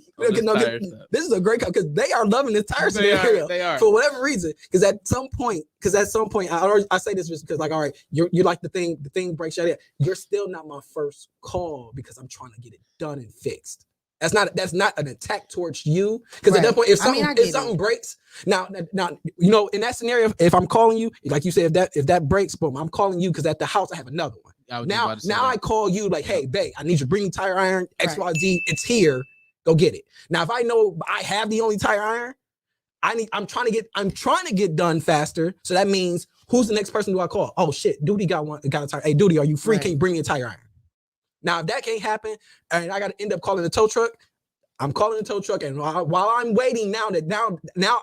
Speaker 6: This is a great because they are loving this tire scenario.
Speaker 2: They are.
Speaker 6: For whatever reason. Because at some point, I say this just because, like, all right, you're like the thing breaks out. You're still not my first call because I'm trying to get it done and fixed. That's not an attack towards you. Because at that point, if something breaks, now in that scenario, if I'm calling you, like you said, if that breaks, boom, I'm calling you because at the house I have another one. Now I call you like, hey, babe, I need you to bring the tire iron, XYZ, it's here, go get it. Now, if I know I have the only tire iron, I'm trying to get done faster. So that means who's the next person do I call? Oh shit, Duty got a tire. Hey, Duty, are you free? Can you bring me a tire iron? Now, if that can't happen, and I got to end up calling the tow truck, I'm calling the tow truck, and while I'm waiting, now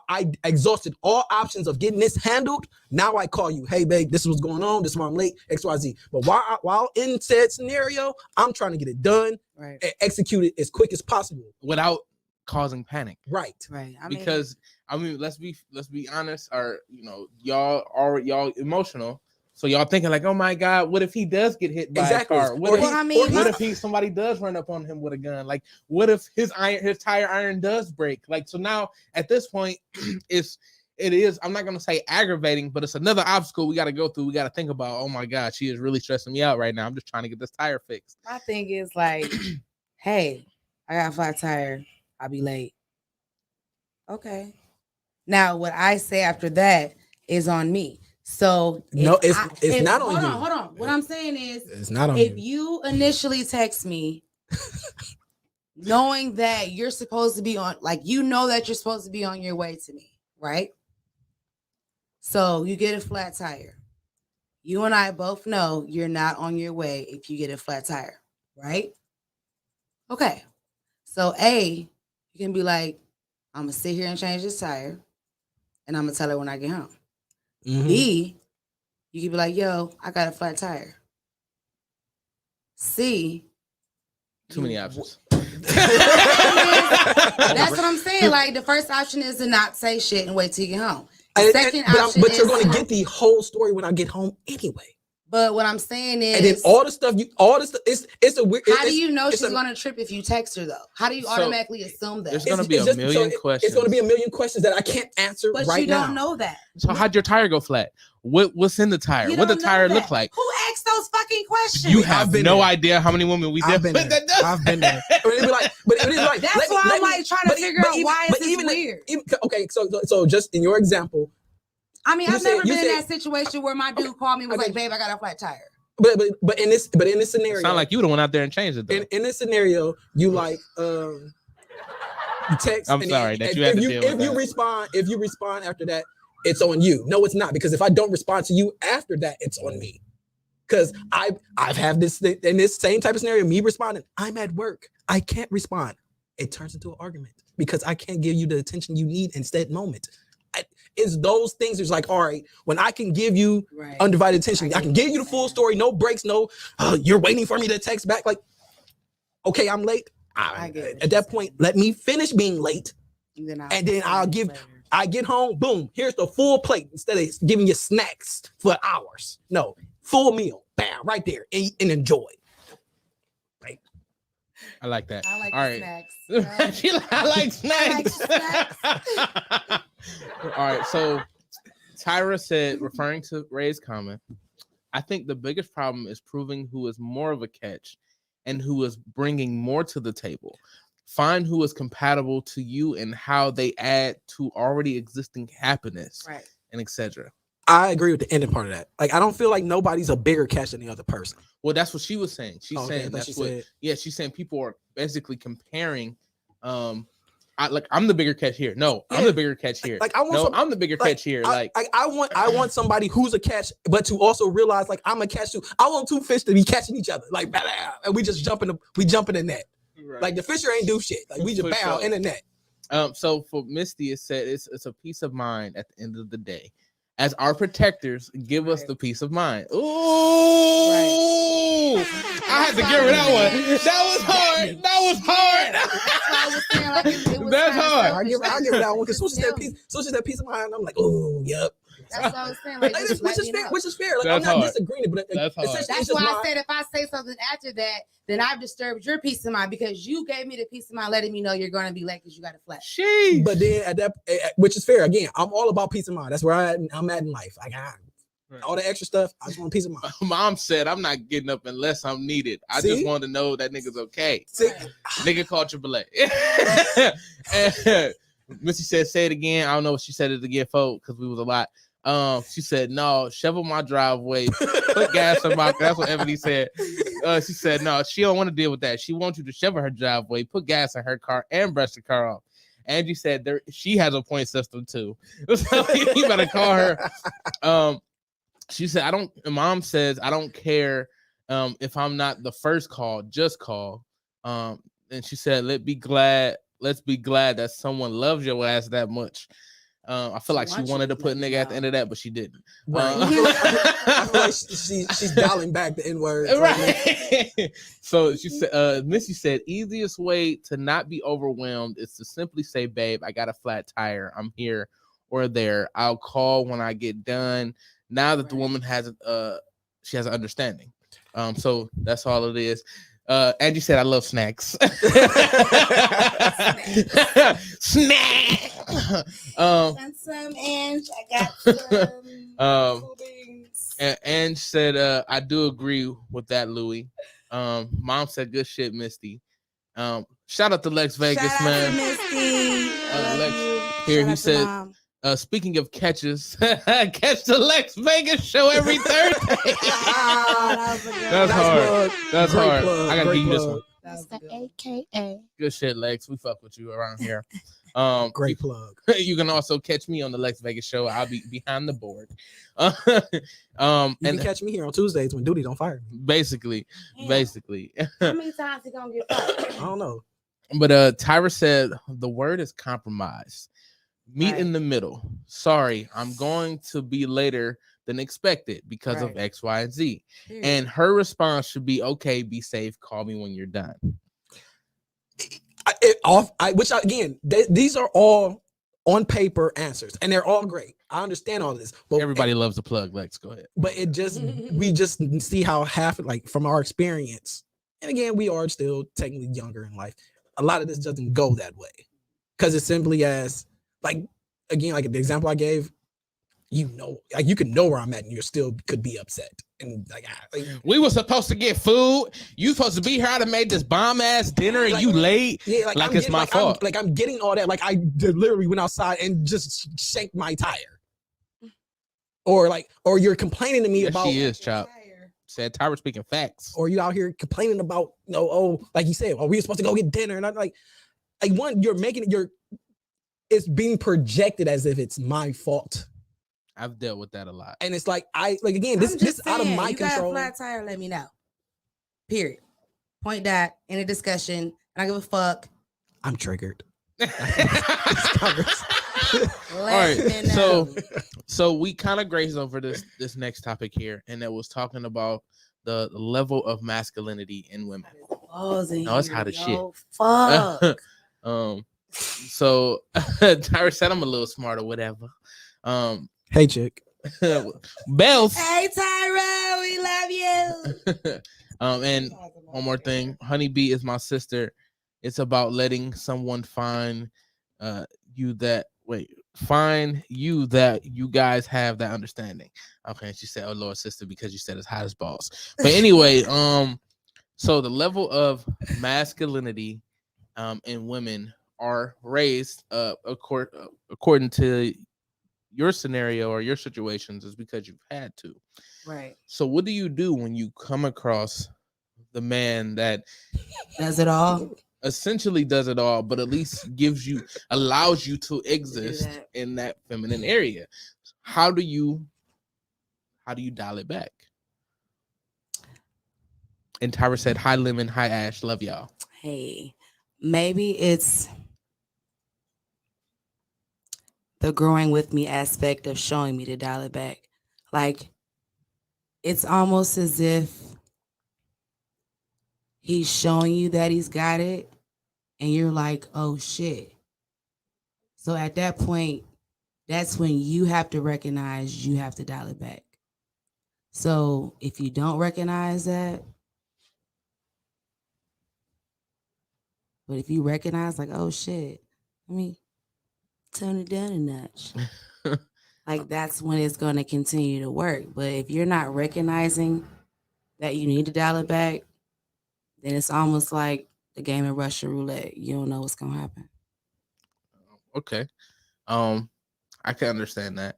Speaker 6: I exhausted all options of getting this handled. Now I call you, hey babe, this is what's going on. This is why I'm late, XYZ. But while in said scenario, I'm trying to get it done, and execute it as quick as possible
Speaker 2: without causing panic.
Speaker 6: Right.
Speaker 2: Because let's be honest, y'all emotional. So y'all thinking like, oh my God, what if he does get hit by a car? What if somebody does run up on him with a gun? Like, what if his tire iron does break? Like, so now at this point, it is. I'm not gonna say aggravating, but it's another obstacle we got to go through. We got to think about. Oh my God, she is really stressing me out right now. I'm just trying to get this tire fixed.
Speaker 7: My thing is like, hey, I got a flat tire. I'll be late. Okay. Now, what I say after that is on me. So
Speaker 6: no, it's not on you.
Speaker 7: Hold on. What I'm saying is,
Speaker 6: it's not on you.
Speaker 7: If you initially text me, knowing that you're supposed to be on, like that you're supposed to be on your way to me, right? So you get a flat tire. You and I both know you're not on your way if you get a flat tire, right? Okay. So you can be like, I'm gonna sit here and change this tire, and I'm gonna tell her when I get home.
Speaker 6: Mm-hmm.
Speaker 7: B, you can be like, yo, I got a flat tire. C,
Speaker 2: too many options.
Speaker 7: That's what I'm saying. Like, the first option is to not say shit and wait till you get home. The second option
Speaker 6: but you're going to get the whole story when I get home anyway.
Speaker 7: But what I'm saying is,
Speaker 6: and then all the stuff, it's a weird.
Speaker 7: How do you know she's going to trip if you text her though? How do you automatically assume that?
Speaker 2: There's going to be a million questions.
Speaker 6: It's going to be a million questions that I can't answer right now.
Speaker 7: But you don't know that.
Speaker 2: So how'd your tire go flat? What's in the tire? What the tire look like?
Speaker 7: Who asked those fucking questions?
Speaker 2: You have no idea how many women we did.
Speaker 6: I've been there. But it is like
Speaker 7: that's why I'm like trying to figure out why is this weird.
Speaker 6: Okay, so just in your example.
Speaker 7: I mean, I've never been in that situation where my dude called me and was like, babe, I got a flat tire.
Speaker 6: But in this scenario,
Speaker 2: sound like you the one out there and changed it though.
Speaker 6: In this scenario, you like you text.
Speaker 2: I'm sorry that you had to deal with that.
Speaker 6: If you respond after that, it's on you. No, it's not, because if I don't respond to you after that, it's on me. Because I've had this thing, in this same type of scenario, me responding, I'm at work, I can't respond. It turns into an argument because I can't give you the attention you need in that moment. It's those things. It's like, all right, when I can give you undivided attention, I can give you the full story, no breaks, no, you're waiting for me to text back. Like, okay, I'm late. At that point, let me finish being late, and then I get home, boom, here's the full plate instead of giving you snacks for hours. No, full meal, bam, right there, and enjoy. Right.
Speaker 2: I like that.
Speaker 7: I like
Speaker 2: all right.
Speaker 7: Snacks.
Speaker 2: I like snacks. All right, so Tyra said, referring to Ray's comment, I think the biggest problem is proving who is more of a catch and who is bringing more to the table. Find who is compatible to you and how they add to already existing happiness, and etc.
Speaker 6: I agree with the ending part of that. Like, I don't feel like nobody's a bigger catch than the other person.
Speaker 2: Well, that's what she was saying. She's saying that's what. Yeah, she's saying people are basically comparing. I'm the bigger catch here. No, I'm the bigger catch here. I'm the bigger catch here.
Speaker 6: I want somebody who's a catch, but to also realize like I'm a catch too. I want two fish to be catching each other, like, and we just jumping in that.
Speaker 2: Right.
Speaker 6: Like the fisher ain't do shit. Like we just
Speaker 2: For
Speaker 6: bow
Speaker 2: sure.
Speaker 6: in the net.
Speaker 2: So for Misty, it said it's a peace of mind at the end of the day. As our protectors, give us
Speaker 7: Right.
Speaker 2: the peace of mind. Ooh, I had to give her that one. That was hard. That was hard.
Speaker 7: That's why I was saying like it was
Speaker 2: That's
Speaker 7: kinda
Speaker 2: hard.
Speaker 6: I'll give her that one because
Speaker 7: Just tell me.
Speaker 6: so she said peace of mind. I'm like, oh, yep.
Speaker 7: That's what I was saying. Like,
Speaker 6: Like,
Speaker 7: just
Speaker 6: which
Speaker 7: let
Speaker 6: is
Speaker 7: me
Speaker 6: fair.
Speaker 7: know.
Speaker 6: Which is fair. Like
Speaker 2: That's
Speaker 6: I'm not
Speaker 2: hard.
Speaker 6: disagreeing, but
Speaker 2: That's hard.
Speaker 6: essentially, it's
Speaker 7: That's
Speaker 6: just
Speaker 7: why
Speaker 6: my-
Speaker 7: I said if I say something after that, then I've disturbed your peace of mind because you gave me the peace of mind, letting me know you're going to be late because you got a flat.
Speaker 2: Sheesh.
Speaker 6: But then at that, which is fair. Again, I'm all about peace of mind. That's where I'm at in life. Like all the extra stuff, I just want peace of mind.
Speaker 2: Mom said I'm not getting up unless I'm needed. I
Speaker 6: See?
Speaker 2: just want to know that nigga's okay.
Speaker 6: See,
Speaker 2: Nigga called AAA. And Missy said, say it again. I don't know if she said it again, folks, because we was a lot. She said, no, shovel my driveway, put gas in my car. That's what Ebony said. She said, no, she don't want to deal with that. She wants you to shovel her driveway, put gas in her car, and brush the car off. Angie said she has a point system too. So you better call her. She said, Mom says, I don't care if I'm not the first call, just call. And she said, let's be glad that someone loves your ass that much. I feel like she wanted to put nigga at the end of that, but she didn't.
Speaker 6: right. I feel like she's dialing back the N word.
Speaker 2: Right. So she said, Missy said, easiest way to not be overwhelmed is to simply say, babe, I got a flat tire. I'm here or there. I'll call when I get done. Now that the woman has she has an understanding. So that's all it is. Angie said, I love snacks. Snack.
Speaker 7: Want some, Ange? I got some.
Speaker 2: And Ange said, I do agree with that, Louie. Mom said, good shit, Misty. Shout out to Lex Vegas,
Speaker 7: Shout
Speaker 2: man.
Speaker 7: out to Misty. I love
Speaker 2: Lex,
Speaker 7: you.
Speaker 2: here
Speaker 7: Shout
Speaker 2: he
Speaker 7: out to
Speaker 2: said,
Speaker 7: Mom.
Speaker 2: Speaking of catches, catch the Lex Vegas show every Thursday. That's hard. That's
Speaker 6: Great
Speaker 2: hard.
Speaker 6: plug,
Speaker 2: I gotta
Speaker 6: great
Speaker 2: give you this
Speaker 6: plug.
Speaker 2: one.
Speaker 7: That's the AKA.
Speaker 2: Good shit, Lex. We fuck with you around here.
Speaker 6: Great plug.
Speaker 2: You can also catch me on the Lex Vegas show. I'll be behind the board.
Speaker 6: You
Speaker 2: And
Speaker 6: can catch me here on Tuesdays when Duty don't fire me.
Speaker 2: basically.
Speaker 7: How many times he gonna get fired?
Speaker 6: I don't know.
Speaker 2: But Tyra said the word is compromise. Meet
Speaker 7: Right.
Speaker 2: in the middle. Sorry, I'm going to be later than expected because of
Speaker 7: Right.
Speaker 2: X, Y, and Z.
Speaker 7: Period.
Speaker 2: And her response should be, okay, be safe. Call me when you're done.
Speaker 6: These are all on paper answers, and they're all great. I understand all this, but
Speaker 2: Everybody loves the plug. Lex, go ahead.
Speaker 6: but we just see how half, like from our experience, and again, we are still technically younger in life. A lot of this doesn't go that way because it's simply as like the example I gave. Like you can know where I'm at, and you still could be upset. And
Speaker 2: We were supposed to get food. You supposed to be here. I'd have made this bomb ass dinner, and you late.
Speaker 6: Yeah,
Speaker 2: Like
Speaker 6: I'm
Speaker 2: it's my fault.
Speaker 6: I'm getting all that. Like I literally went outside and just shanked my tire. Or you're complaining to me
Speaker 2: Yes,
Speaker 6: about
Speaker 2: she is, child. Said Tyra speaking facts.
Speaker 6: or you out here complaining about, like you said, we were supposed to go get dinner. And I'm like one, you're making it, it's being projected as if it's my fault.
Speaker 2: I've dealt with that a lot.
Speaker 6: And it's like, this out of my
Speaker 7: you
Speaker 6: control.
Speaker 7: got a flat tire, let me know. Period. Point that in a discussion. I don't give a fuck.
Speaker 6: I'm triggered.
Speaker 7: Let
Speaker 2: All right,
Speaker 7: me know.
Speaker 2: so we kind of grazed over this next topic here, and it was talking about the level of masculinity in women.
Speaker 7: No,
Speaker 2: it's hot as shit.
Speaker 7: Fuck.
Speaker 2: So Tyra said I'm a little smart or whatever.
Speaker 6: Hey, chick.
Speaker 2: Bells.
Speaker 7: Hey Tyra, we love you.
Speaker 2: And one more thing, Honeybee is my sister. It's about letting someone find you that you guys have that understanding. Okay, she said, "Oh Lord, sister," because you said it's hot as balls. But anyway, so the level of masculinity in women are raised according to your scenario or your situations is because you've had to.
Speaker 7: Right.
Speaker 2: So what do you do when you come across the man that
Speaker 7: Does it all?
Speaker 2: essentially does it all, but at least allows you to exist in that feminine area? How do you dial it back? And Tyra said, "Hi Lemon, hi Ash, love y'all."
Speaker 7: hey, maybe it's the growing with me aspect of showing me to dial it back. Like, it's almost as if he's showing you that he's got it, and you're like, oh shit. So at that point, that's when you have to recognize you have to dial it back. So if you don't recognize that, but if you recognize, like, oh shit, let me tone it down a notch. Like, that's when it's going to continue to work. But if you're not recognizing that you need to dial it back, then it's almost like the game of Russian roulette. You don't know what's going to happen.
Speaker 2: Okay. I can understand that.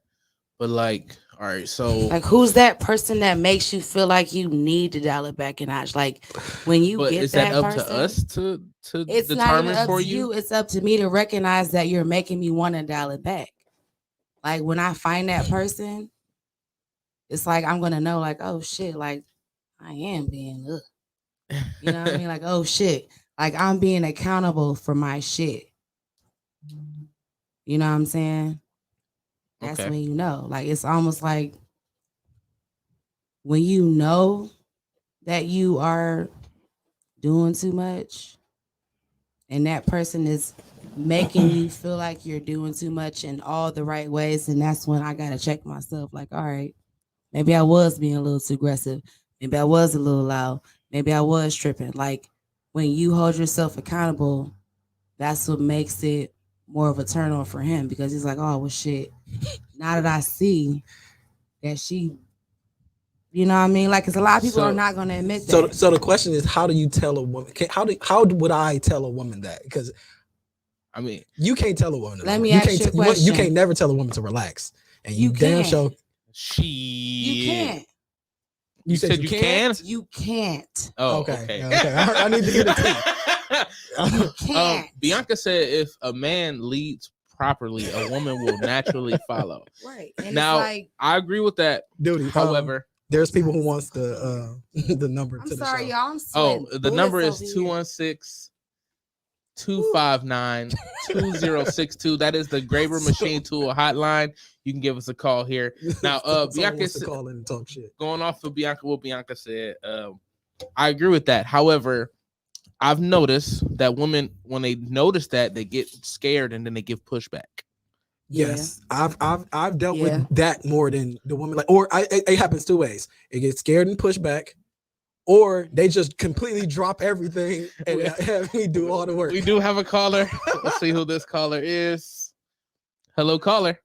Speaker 2: But like, all right, so
Speaker 7: Like, who's that person that makes you feel like you need to dial it back a notch? Like, when you
Speaker 2: but
Speaker 7: get
Speaker 2: is that up
Speaker 7: person,
Speaker 2: to us to
Speaker 7: it's not even
Speaker 2: determine
Speaker 7: up
Speaker 2: for
Speaker 7: to you. It's up to me to recognize that you're making me want to dial it back. Like, when I find that person, it's like I'm gonna know, like, oh shit, like I am being, you know what I mean? Like, oh shit, like I'm being accountable for my shit. You know what I'm saying? That's
Speaker 2: Okay.
Speaker 7: when you know. Like, it's almost like when you know that you are doing too much, and that person is making you feel like you're doing too much in all the right ways, and that's when I gotta check myself. Like, all right, maybe I was being a little too aggressive. Maybe I was a little loud. Maybe I was tripping. Like, when you hold yourself accountable, that's what makes it more of a turn on for him, because he's like, oh, well, shit. Now that I see that she, you know what I mean? Like, because a lot of people are not going to admit that.
Speaker 6: So the question is, how do you tell a woman? How would I tell a woman that? Because
Speaker 2: I mean,
Speaker 6: you can't tell a woman.
Speaker 7: Let me ask you a question.
Speaker 6: You can't never tell a woman to relax, and you damn sure
Speaker 7: You can't.
Speaker 6: You said you can't.
Speaker 7: You can't.
Speaker 2: Oh,
Speaker 6: Okay.
Speaker 2: okay.
Speaker 6: Okay. I need to hear the tea.
Speaker 7: You can't.
Speaker 2: Bianca said if a man leads properly, a woman will naturally follow.
Speaker 7: Right. And
Speaker 2: Now,
Speaker 7: it's like,
Speaker 2: I agree with that.
Speaker 6: Dude,
Speaker 2: However,
Speaker 6: there's people who wants the the number
Speaker 7: I'm
Speaker 6: to the
Speaker 7: sorry,
Speaker 6: show.
Speaker 7: y'all. I'm sweating.
Speaker 2: the number is 216-259-2062. That is the Graver Machine Tool hotline. You can give us a call here. Now, Bianca
Speaker 6: wants to call in and talk shit.
Speaker 2: Going off of Bianca, what Bianca said, I agree with that. However, I've noticed that women, when they notice that, they get scared and then they give pushback.
Speaker 6: Yes, I've dealt with that more than the woman. Like, or it happens two ways. It gets scared and push back, or they just completely drop everything and have me do all the work.
Speaker 2: We do have a caller. Let's see who this caller is. Hello, caller.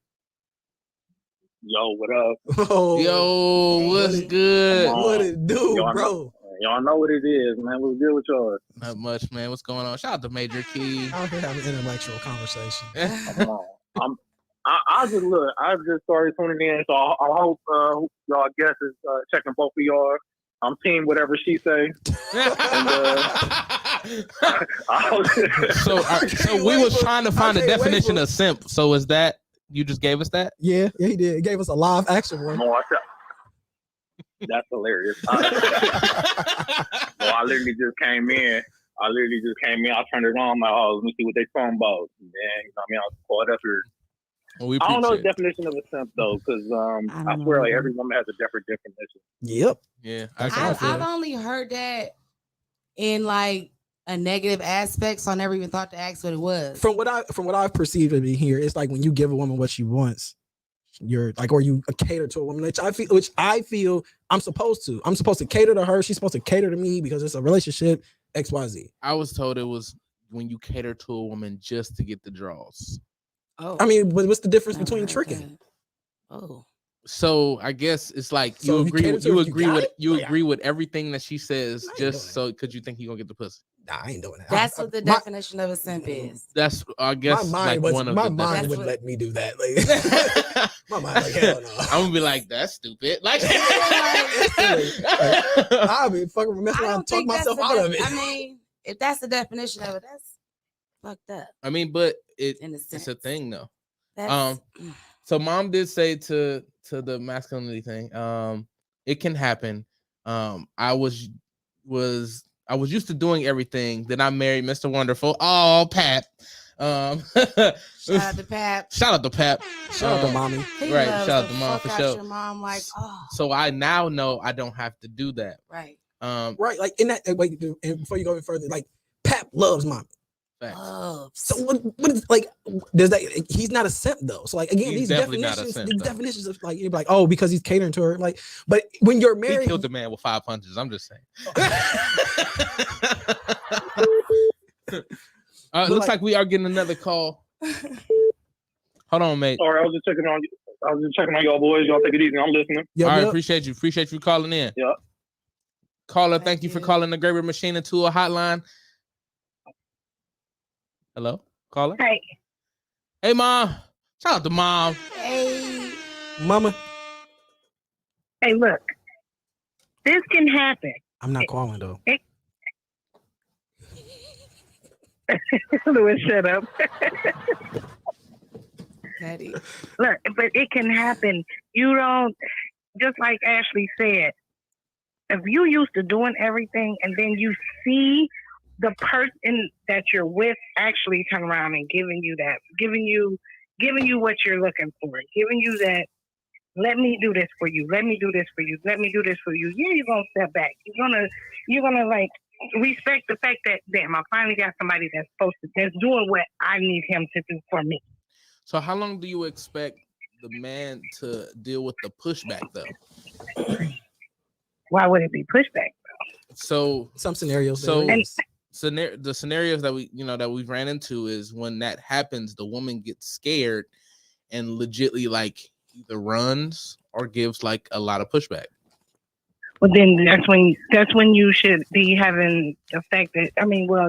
Speaker 8: Yo, what up?
Speaker 6: Oh,
Speaker 2: yo, what's good?
Speaker 6: What it do, bro?
Speaker 8: Y'all know what it is, man. What's good with y'all?
Speaker 2: Not much, man. What's going on? Shout out to Major Key.
Speaker 6: Out here having an intellectual conversation.
Speaker 8: Come on. I just look. I just started tuning in, so I hope y'all guests is checking both of y'all. I'm team whatever she say.
Speaker 2: So we was trying to find a definition of simp. So is that you just gave us that?
Speaker 6: Yeah, he did. He gave us a live action one.
Speaker 8: That's hilarious. I literally just came in. I turned it on. I'm like, oh, let me see what they talking about. And then, I was caught up here.
Speaker 2: Well,
Speaker 8: I don't know the definition of a simp though, because I swear, like every woman has a different definition.
Speaker 6: Yep.
Speaker 2: Yeah,
Speaker 7: I've only heard that in like a negative aspect, so I never even thought to ask what it was.
Speaker 6: From what I've perceived of it here, it's like when you give a woman what she wants, you're like, or you cater to a woman, which I feel I'm supposed to. I'm supposed to cater to her. She's supposed to cater to me because it's a relationship. XYZ.
Speaker 2: I was told it was when you cater to a woman just to get the draws.
Speaker 7: Oh,
Speaker 6: I mean, what's the difference between tricking?
Speaker 7: Oh,
Speaker 2: so I guess it's like
Speaker 6: So
Speaker 2: you agree
Speaker 6: agree
Speaker 2: with everything that she says just so because you think you're gonna get the pussy.
Speaker 6: Nah, I ain't doing that.
Speaker 7: That's what the definition of a simp is.
Speaker 2: That's I guess
Speaker 6: my mind wouldn't let me do that. Like, my mind like, hell no.
Speaker 2: I'm gonna be like, that's stupid. Like,
Speaker 6: I'll be fucking messing around, talk myself out of it.
Speaker 7: I mean, if that's the definition of it, that's fucked up.
Speaker 2: I mean, but it's a thing though.
Speaker 7: That's,
Speaker 2: so mom did say to the masculinity thing, it can happen. I was I was used to doing everything. Then I married Mr. Wonderful. Oh, Pap.
Speaker 7: Shout out to Pap.
Speaker 2: Shout out to Pap.
Speaker 6: Shout out to mommy.
Speaker 7: He
Speaker 2: Right,
Speaker 7: loves
Speaker 2: shout out
Speaker 7: the
Speaker 2: to mom
Speaker 7: fuck
Speaker 2: for
Speaker 7: out
Speaker 2: sure.
Speaker 7: your mom, like, oh,
Speaker 2: So I now know I don't have to do that.
Speaker 7: right.
Speaker 6: Right, like in that. Wait, and before you go any further, like Pap loves mommy.
Speaker 2: Facts.
Speaker 7: Loves.
Speaker 6: So what is like? Does that? He's not a simp though. So like again,
Speaker 2: He's
Speaker 6: these
Speaker 2: definitely not a
Speaker 6: definitions,
Speaker 2: simp,
Speaker 6: these
Speaker 2: though.
Speaker 6: definitions of like you're like, oh, because he's catering to her. Like, but when you're
Speaker 2: He
Speaker 6: married,
Speaker 2: killed the man with 5 punches. I'm just saying. Looks like we are getting another call. Hold on, mate.
Speaker 8: Sorry, I was just checking on you. I was just checking on y'all boys. Y'all take it easy. I'm listening.
Speaker 6: Yep,
Speaker 2: All right,
Speaker 6: yep.
Speaker 2: appreciate you calling in.
Speaker 8: Yeah.
Speaker 2: Caller, thank you for calling the Great Red Machine and Tool Hotline. Hello, caller.
Speaker 9: Hey.
Speaker 2: Hey, mom. Shout out to mom.
Speaker 7: Hey,
Speaker 6: Mama,
Speaker 9: Hey, look. This can happen.
Speaker 6: I'm not calling though.
Speaker 9: Louis, shut up.
Speaker 7: Daddy.
Speaker 9: Look, but it can happen. You don't, just like Ashley said, if you used to doing everything and then you see the person that you're with actually turn around and giving you what you're looking for, giving you that, let me do this for you, let me do this for you, let me do this for you. Yeah, you're gonna step back. You're gonna like respect the fact that damn, I finally got somebody that's doing what I need him to do for me.
Speaker 2: So how long do you expect the man to deal with the pushback though?
Speaker 9: Why would it be pushback?
Speaker 2: So
Speaker 6: Some scenarios.
Speaker 2: So
Speaker 6: there is.
Speaker 2: the scenarios that we've ran into is when that happens, the woman gets scared and legitly like either runs or gives like a lot of pushback.
Speaker 9: Well, then that's when you should be having the fact that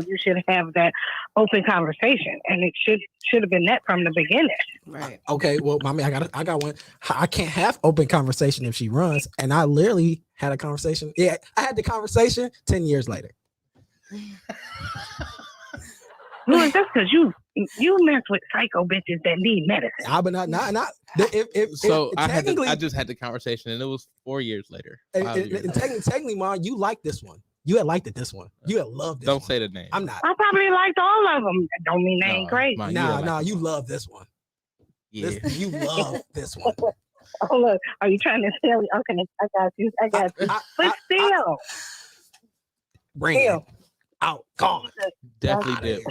Speaker 9: you should have that open conversation, and it should have been that from the beginning.
Speaker 7: Right.
Speaker 6: Okay, well, mommy, I got one. I can't have open conversation if she runs, and I literally had a conversation. Yeah, I had the conversation 10 years later.
Speaker 9: Louis, that's because you mess with psycho bitches that need medicine.
Speaker 6: Not.
Speaker 2: I just had the conversation, and it was 4 years later.
Speaker 6: Technically, Mom, you like this one. You had liked it. This one. You had loved this.
Speaker 2: Don't
Speaker 6: one.
Speaker 2: say the name.
Speaker 6: I'm not.
Speaker 9: I probably liked all of them. Don't mean they ain't great.
Speaker 6: You love this one.
Speaker 2: Yeah.
Speaker 6: You love this one.
Speaker 9: Oh look, are you trying to tell me? Okay, I got you. But still,
Speaker 6: bring it out. Gone.
Speaker 2: Definitely did.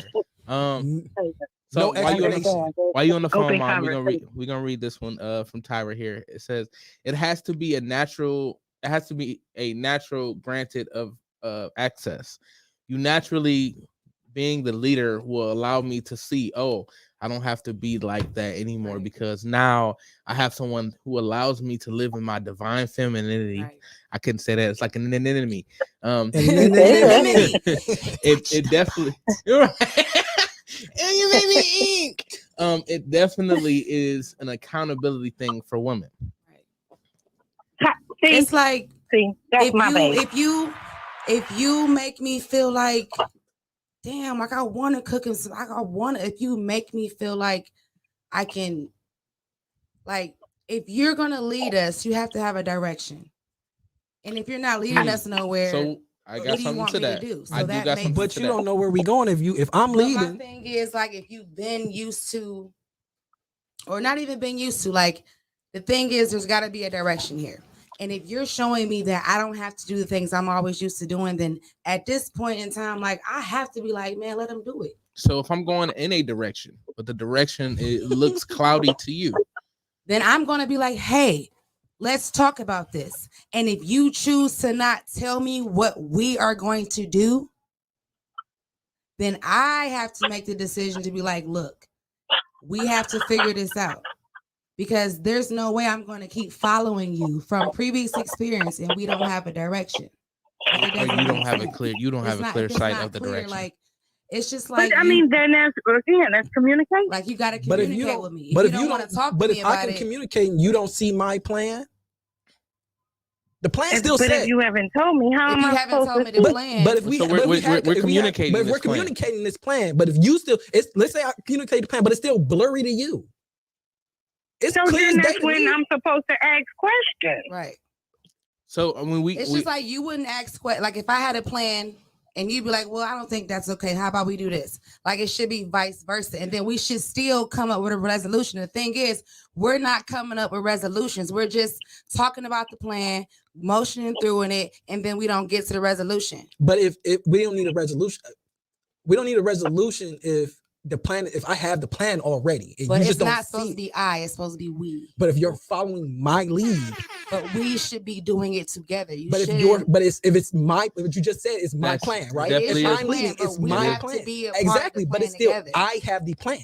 Speaker 6: No
Speaker 2: So while you on the phone,
Speaker 9: Open
Speaker 2: Mom, we're gonna read this one from Tyra here. It says it has to be a natural granted of access. You naturally being the leader will allow me to see, oh, I don't have to be like that anymore because now I have someone who allows me to live in my divine femininity. Right. I couldn't say that. It's like an enemy. It definitely and you made me ink. It definitely is an accountability thing for women.
Speaker 7: Right. It's like
Speaker 9: that's my baby.
Speaker 7: If you make me feel like, damn, like I want to cook and if you make me feel like I can, like, if you're gonna lead us, you have to have a direction. And if you're not leading us nowhere,
Speaker 2: so I got something to that.
Speaker 7: I do got something.
Speaker 6: But you don't know where we're going if I'm leading.
Speaker 7: My thing is, like, if you've been used to, or not even been used to, like, the thing is, there's got to be a direction here. And if you're showing me that I don't have to do the things I'm always used to doing, then at this point in time, like, I have to be like, man, let them do it.
Speaker 2: So if I'm going in a direction, but the direction it looks cloudy to you,
Speaker 7: then I'm going to be like, hey, let's talk about this. And if you choose to not tell me what we are going to do, then I have to make the decision to be like, look, we have to figure this out. Because there's no way I'm going to keep following you from previous experience and we don't have a direction.
Speaker 2: You don't have a clear sight of the direction.
Speaker 7: Like, it's just like,
Speaker 9: but then that's communication.
Speaker 7: Like, you got to communicate with me.
Speaker 6: But if you
Speaker 7: don't want to talk to me
Speaker 6: but if I can communicate and you don't see my plan, the plan still set.
Speaker 9: But if you haven't told me, how am I supposed to?
Speaker 7: The plan.
Speaker 6: But if
Speaker 2: we're communicating,
Speaker 6: we're communicating this plan. But if you still, let's say I communicate the plan, but it's still blurry to you. It's
Speaker 9: so
Speaker 6: clear
Speaker 9: then that's
Speaker 6: to
Speaker 9: when
Speaker 6: me.
Speaker 9: I'm supposed to ask questions.
Speaker 7: Right.
Speaker 2: So I mean,
Speaker 7: it's just like you wouldn't ask questions. Like, if I had a plan and you'd be like, well, I don't think that's okay. How about we do this? Like, it should be vice versa. And then we should still come up with a resolution. The thing is, we're not coming up with resolutions. We're just talking about the plan, motioning through in it, and then we don't get to the resolution.
Speaker 6: But if we don't need a resolution, if the plan, if I have the plan already, and
Speaker 7: But
Speaker 6: you
Speaker 7: it's
Speaker 6: just don't
Speaker 7: not
Speaker 6: see
Speaker 7: supposed to be I, it's supposed to be we.
Speaker 6: But if you're following my lead,
Speaker 7: But we should be doing it together. You
Speaker 6: but
Speaker 7: should.
Speaker 6: if it's my, what you just said is my
Speaker 2: That's
Speaker 6: plan, right?
Speaker 2: definitely
Speaker 6: If
Speaker 2: is.
Speaker 6: I'm leading,
Speaker 7: But
Speaker 6: it's
Speaker 7: we
Speaker 6: my
Speaker 7: have
Speaker 6: plan.
Speaker 7: to be a part of
Speaker 6: Exactly,
Speaker 7: the
Speaker 6: but
Speaker 7: plan
Speaker 6: it's still
Speaker 7: together.
Speaker 6: I have the plan.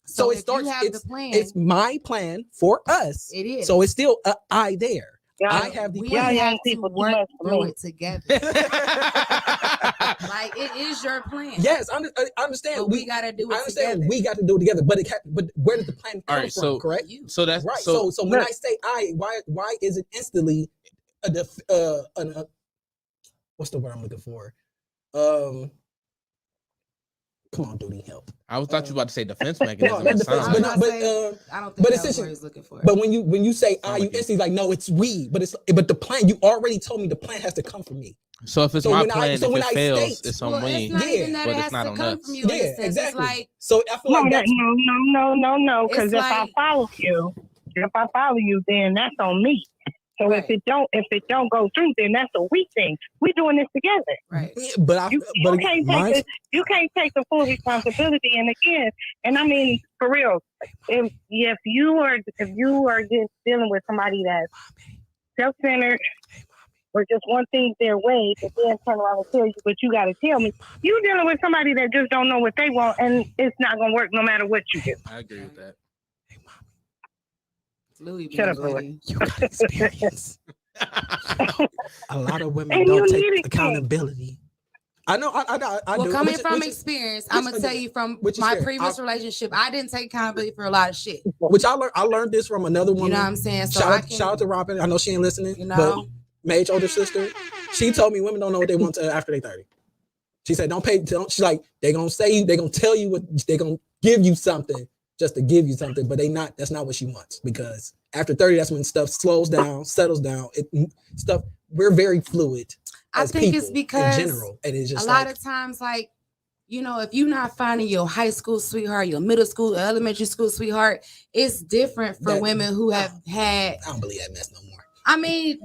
Speaker 7: So
Speaker 6: So it
Speaker 7: if
Speaker 6: starts.
Speaker 7: you have the plan,
Speaker 6: It's my plan for us.
Speaker 7: it is.
Speaker 6: So it's still I there.
Speaker 9: Y'all,
Speaker 6: I have the
Speaker 7: we
Speaker 6: plan.
Speaker 9: young
Speaker 7: have to
Speaker 9: people too
Speaker 7: work
Speaker 9: much for
Speaker 7: through
Speaker 9: me.
Speaker 7: it together. Like, it is your plan.
Speaker 6: Yes, I understand.
Speaker 7: But we got to do
Speaker 6: I
Speaker 7: it
Speaker 6: understand
Speaker 7: together.
Speaker 6: we got to do it together, but where did the plan come
Speaker 2: All right,
Speaker 6: from?
Speaker 2: so-
Speaker 6: Correct.
Speaker 7: You.
Speaker 2: So that's
Speaker 6: Right.
Speaker 2: so.
Speaker 6: So when I say I, why is it instantly what's the word I'm looking for? Come on, dude, help.
Speaker 2: I thought you were about to say defense
Speaker 6: No,
Speaker 2: mechanism.
Speaker 6: not
Speaker 2: It
Speaker 6: defense,
Speaker 2: sounds
Speaker 6: but
Speaker 2: like-
Speaker 6: no,
Speaker 7: I
Speaker 6: but
Speaker 7: don't think
Speaker 6: but
Speaker 7: that's
Speaker 6: essentially-
Speaker 7: what he's looking for.
Speaker 6: But when you say I,
Speaker 2: Sound
Speaker 6: you
Speaker 2: like it.
Speaker 6: instantly like no, it's we. But the plan, you already told me the plan has to come from me.
Speaker 2: So if it's
Speaker 6: So
Speaker 2: my
Speaker 6: when
Speaker 2: plan, if it fails,
Speaker 6: state-
Speaker 2: it's on
Speaker 7: well,
Speaker 2: me.
Speaker 7: it's not
Speaker 6: Yeah,
Speaker 7: even that
Speaker 2: but
Speaker 7: it
Speaker 2: it's
Speaker 7: has
Speaker 2: not
Speaker 7: to
Speaker 2: on
Speaker 7: come
Speaker 2: us.
Speaker 7: from you. In a
Speaker 6: Yeah,
Speaker 7: sense.
Speaker 6: exactly.
Speaker 7: It's like,
Speaker 6: So I feel
Speaker 9: No,
Speaker 6: like that's
Speaker 9: no. Because
Speaker 7: It's
Speaker 9: if
Speaker 7: like-
Speaker 9: I follow you, then that's on me. So
Speaker 7: Right.
Speaker 9: if it don't go through, then that's a we thing. We're doing this together.
Speaker 7: right.
Speaker 6: yeah, but
Speaker 9: You can't take the full responsibility. And again, and I mean for real, if you are just dealing with somebody that's self-centered or just one thing their way, but then turn around and tell you, but you got to tell me, you dealing with somebody that just don't know what they want, and it's not gonna work no matter what you do.
Speaker 2: I agree with that.
Speaker 7: Louie,
Speaker 9: Shut up,
Speaker 7: being
Speaker 9: Louie.
Speaker 7: petty.
Speaker 6: you got experience. A lot of women
Speaker 9: And
Speaker 6: don't
Speaker 9: you
Speaker 6: take
Speaker 9: need it.
Speaker 6: accountability. I know. I
Speaker 7: Well,
Speaker 6: do.
Speaker 7: coming
Speaker 6: Which-
Speaker 7: from
Speaker 6: which-
Speaker 7: experience, I'm gonna
Speaker 6: which-
Speaker 7: tell you from
Speaker 6: which is
Speaker 7: my
Speaker 6: fair.
Speaker 7: previous relationship, I didn't take accountability for a lot of shit.
Speaker 6: Which I learned this from another woman.
Speaker 7: You know what I'm saying? So
Speaker 6: shout out to Robin. I know she ain't listening.
Speaker 7: you
Speaker 6: But
Speaker 7: know,
Speaker 6: Mage older sister, she told me women don't know what they want to after they 30. She said, she's like, they gonna tell you what they gonna give you something just to give you something, but that's not what she wants, because after 30, that's when stuff slows down, settles down. We're very fluid.
Speaker 7: I
Speaker 6: as
Speaker 7: think it's
Speaker 6: people
Speaker 7: because
Speaker 6: in general, and it's just
Speaker 7: a lot of times, like, you know, if you're not finding your high school sweetheart, your middle school, elementary school sweetheart, it's different for
Speaker 6: That-
Speaker 7: women who have had.
Speaker 6: I don't believe that mess no more.
Speaker 7: I mean,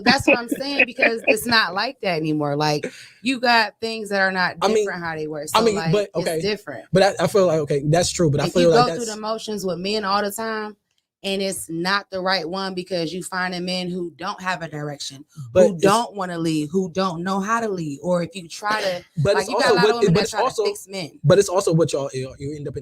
Speaker 7: that's what I'm saying, because it's not like that anymore. Like, you got things that are not
Speaker 6: I
Speaker 7: different
Speaker 6: mean-
Speaker 7: how they work. So,
Speaker 6: I mean,
Speaker 7: like,
Speaker 6: but, okay.
Speaker 7: it's different.
Speaker 6: But I feel like, okay, that's true. But I
Speaker 7: If
Speaker 6: feel
Speaker 7: you
Speaker 6: like
Speaker 7: go
Speaker 6: that's
Speaker 7: through the motions with men all the time, and it's not the right one because you find men who don't have a direction,
Speaker 6: but
Speaker 7: who
Speaker 6: it's-
Speaker 7: don't want to lead, who don't know how to lead, or if you try to,
Speaker 6: But
Speaker 7: like,
Speaker 6: it's
Speaker 7: you got a lot
Speaker 6: also
Speaker 7: of women
Speaker 6: but
Speaker 7: that
Speaker 6: it's
Speaker 7: try
Speaker 6: also
Speaker 7: to fix men.
Speaker 6: But it's also what you end up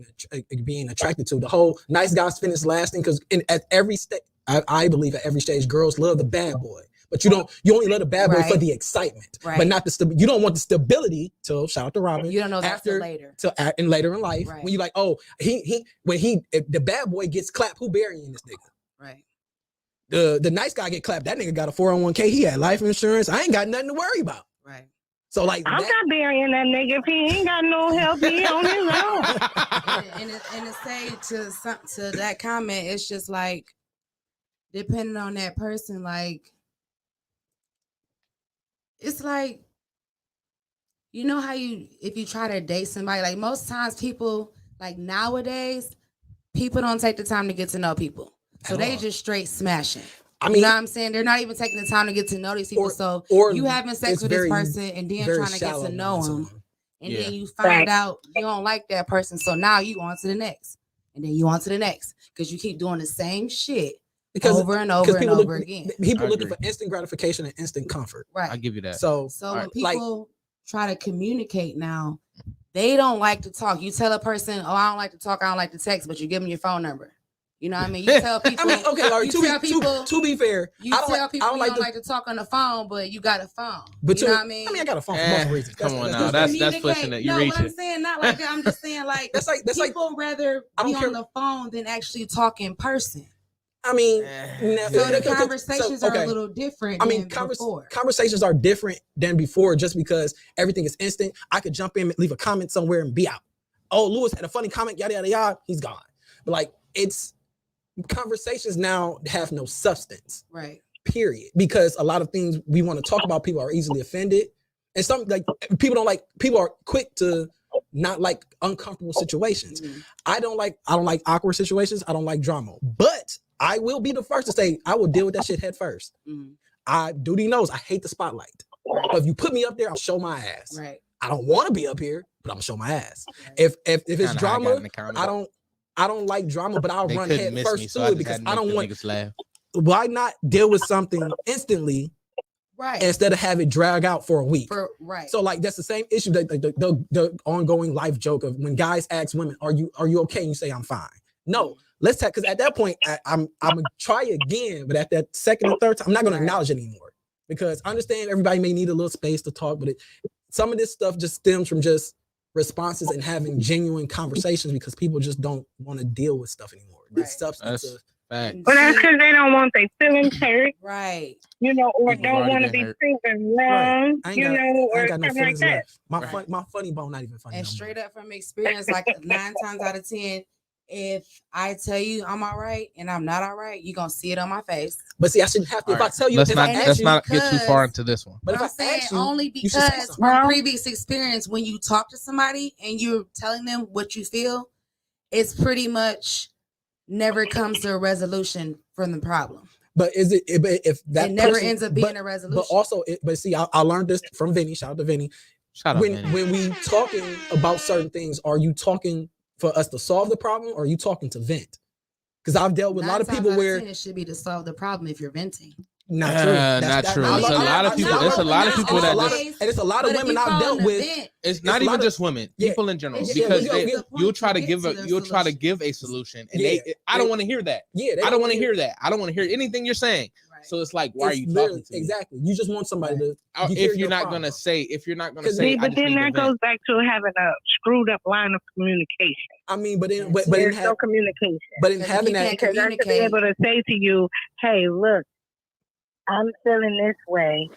Speaker 6: being attracted to. The whole nice guys finish last thing, because at every stage, I believe at every stage, girls love the bad boy. But you only love the bad boy for
Speaker 7: Right.
Speaker 6: the excitement,
Speaker 7: Right.
Speaker 6: but not the you don't want the stability. Till shout out to Robin.
Speaker 7: You don't know that till
Speaker 6: after
Speaker 7: later.
Speaker 6: and later in life,
Speaker 7: Right.
Speaker 6: when you're like, oh, if the bad boy gets clapped, who burying this nigga?
Speaker 7: Right.
Speaker 6: The nice guy get clapped. That nigga got a 401k. He had life insurance. I ain't got nothing to worry about.
Speaker 7: Right.
Speaker 6: So like,
Speaker 9: I'm
Speaker 6: that-
Speaker 9: not burying that nigga if he ain't got no help. He on his own.
Speaker 7: and to say to that comment, it's just like, depending on that person, like, it's like, you know how if you try to date somebody, like, most times people, like, nowadays, people don't take the time to get to know people. So
Speaker 6: At
Speaker 7: they
Speaker 6: all.
Speaker 7: just straight smashing.
Speaker 6: I
Speaker 7: You
Speaker 6: mean,
Speaker 7: know what I'm saying? They're not even taking the time to get to know these people. So
Speaker 6: or
Speaker 7: you having sex
Speaker 6: it's
Speaker 7: with
Speaker 6: very-
Speaker 7: this person and then
Speaker 6: very
Speaker 7: trying to get
Speaker 6: shallow
Speaker 7: to know
Speaker 6: ones
Speaker 7: him.
Speaker 6: on.
Speaker 7: And
Speaker 2: Yeah.
Speaker 7: then you find out you don't like that person. So now you on to the next. And then you on to the next. Because you keep doing the same shit over and over and
Speaker 6: people
Speaker 7: over again.
Speaker 6: People
Speaker 2: I
Speaker 6: looking
Speaker 2: agree.
Speaker 6: for instant gratification and instant comfort.
Speaker 2: I
Speaker 7: Right.
Speaker 2: give you that.
Speaker 6: So
Speaker 7: So
Speaker 2: All
Speaker 7: when
Speaker 2: right.
Speaker 7: people try to communicate now, they don't like to talk. You tell a person, oh, I don't like to talk, I don't like to text, but you give them your phone number. You know what I mean? You tell people.
Speaker 6: I mean, okay, all right,
Speaker 7: you tell people.
Speaker 6: to be fair,
Speaker 7: You
Speaker 6: I don't
Speaker 7: tell
Speaker 6: like,
Speaker 7: people
Speaker 6: I don't
Speaker 7: you
Speaker 6: like
Speaker 7: don't
Speaker 6: to,
Speaker 7: like to talk on the phone, but you got a phone.
Speaker 6: but
Speaker 7: you know what I mean?
Speaker 6: I got a phone for
Speaker 2: Eh,
Speaker 6: multiple reasons.
Speaker 2: come on now, that's pushing it. You
Speaker 7: no,
Speaker 2: reach
Speaker 7: what I'm
Speaker 2: it.
Speaker 7: saying, not like that. I'm just saying, like,
Speaker 6: that's like
Speaker 7: people rather
Speaker 6: I don't
Speaker 7: be
Speaker 6: care.
Speaker 7: on the phone than actually talk in person.
Speaker 6: I mean,
Speaker 2: Eh.
Speaker 7: So the
Speaker 6: okay,
Speaker 7: conversations
Speaker 6: okay.
Speaker 7: are a little different.
Speaker 6: I mean,
Speaker 7: than before.
Speaker 6: conversations are different than before, just because everything is instant. I could jump in, leave a comment somewhere, and be out. Oh, Lewis had a funny comment, yada yada yada. He's gone. But like, it's conversations now have no substance.
Speaker 7: Right.
Speaker 6: Period. Because a lot of things we want to talk about, people are easily offended, And some like people are quick to not like uncomfortable situations. I don't like awkward situations. I don't like drama. But I will be the first to say I will deal with that shit head first. Duty knows I hate the spotlight. But if you put me up there, I'll show my ass.
Speaker 7: Right.
Speaker 6: I don't want to be up here, but I'm gonna show my ass. If it's drama, I don't like drama, but I'll run head first to it because I don't want. Why not deal with something instantly,
Speaker 7: right?
Speaker 6: Instead of have it drag out for a week,
Speaker 7: right?
Speaker 6: So like that's the same issue that the ongoing life joke of when guys ask women, "Are you okay?" And you say, "I'm fine." No, let's talk because at that point I'm gonna try again, but at that second or third time, I'm not gonna acknowledge it anymore because I understand everybody may need a little space to talk, but some of this stuff just stems from just responses and having genuine conversations because people just don't want to deal with stuff anymore. This substance of
Speaker 9: But that's because they don't want their feelings hurt,
Speaker 7: right?
Speaker 9: You know, or don't want to be proven wrong, you know, or something like that.
Speaker 6: My funny bone not even funny.
Speaker 7: And straight up from experience, like 9 times out of 10, if I tell you I'm all right and I'm not all right, you're gonna see it on my face.
Speaker 6: But see, I shouldn't have to. If I tell you,
Speaker 2: let's not get too far into this one.
Speaker 7: But I'm saying only because from previous experience, when you talk to somebody and you're telling them what you feel, it's pretty much never comes to a resolution from the problem.
Speaker 6: But is it if that
Speaker 7: it never ends up being a resolution?
Speaker 6: But also, but see, I learned this from Vinny. Shout out to Vinny. When we talking about certain things, are you talking for us to solve the problem, or are you talking to vent? Because I've dealt with a lot of people where
Speaker 7: it should be to solve the problem if you're venting.
Speaker 6: Not true.
Speaker 2: Not true. It's a lot of people. It's a lot of people
Speaker 6: and it's a lot of women I've dealt with.
Speaker 2: It's not even just women, people in general, because you'll try to give a solution, and I don't want to hear that. I don't want to hear that. I don't want to hear anything you're saying. So it's like, why are you talking to me?
Speaker 6: Exactly. You just want somebody to.
Speaker 2: If you're not gonna say,
Speaker 9: but then that goes back to having a screwed up line of communication.
Speaker 6: I mean, but
Speaker 9: there's no communication.
Speaker 6: But in having that,
Speaker 9: because I should be able to say to you, "Hey, look, I'm feeling this way.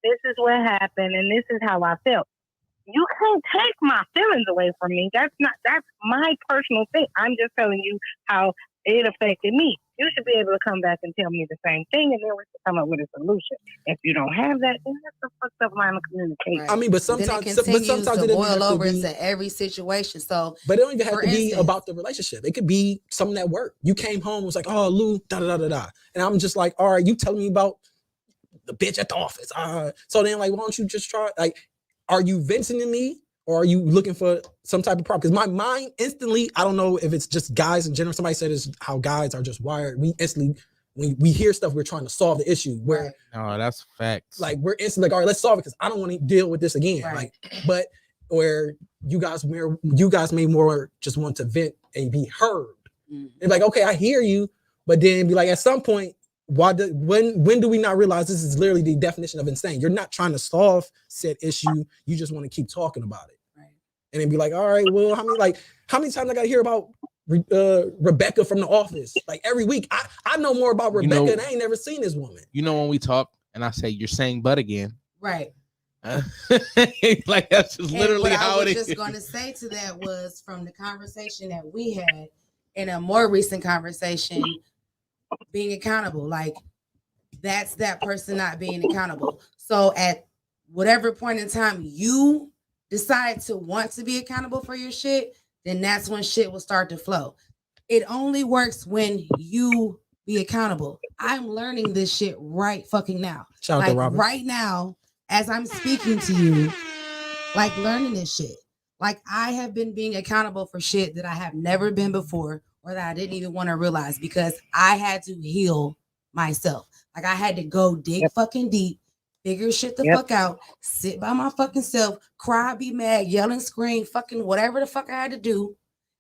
Speaker 9: This is what happened, and this is how I felt." You can't take my feelings away from me. That's my personal thing. I'm just telling you how it affected me. You should be able to come back and tell me the same thing, and then we can come up with a solution. If you don't have that, then that's a fucked up line of communication.
Speaker 6: I mean, but sometimes it doesn't
Speaker 7: boil over into every situation. So,
Speaker 6: but it don't even have to be about the relationship. It could be something at work. You came home, it was like, "Oh, Lou, da da da da da," and I'm just like, "All right, you telling me about the bitch at the office?" So then, like, why don't you just try? Like, are you venting to me? Or are you looking for some type of problem? Because my mind instantly, I don't know if it's just guys in general. Somebody said it's how guys are just wired. We instantly, when we hear stuff, we're trying to solve the issue. Where
Speaker 2: that's facts.
Speaker 6: Like we're instantly like, all right, let's solve it because I don't want to deal with this again. Right. Like, but where you guys may more just want to vent and be heard. It's like, okay, I hear you, but then be like, at some point, when do we not realize this is literally the definition of insane? You're not trying to solve said issue. You just want to keep talking about it. Right. And then be like, all right, well, how many times I got to hear about Rebecca from The Office? Like every week, I know more about Rebecca and I ain't never seen this woman.
Speaker 2: You know, when we talk and I say, you're saying but again.
Speaker 7: Right.
Speaker 2: Like that's just literally how it is.
Speaker 7: What I was just going to say to that was from the conversation that we had in a more recent conversation, being accountable, like that's that person not being accountable. So at whatever point in time you decide to want to be accountable for your shit, then that's when shit will start to flow. It only works when you be accountable. I'm learning this shit right fucking now.
Speaker 6: Shout out to Robert.
Speaker 7: Right now, as I'm speaking to you, like learning this shit. Like I have been being accountable for shit that I have never been before, or that I didn't even want to realize because I had to heal myself. Like I had to go dig fucking deep, figure shit the fuck out, sit by my fucking self, cry, be mad, yell and scream, fucking whatever the fuck I had to do.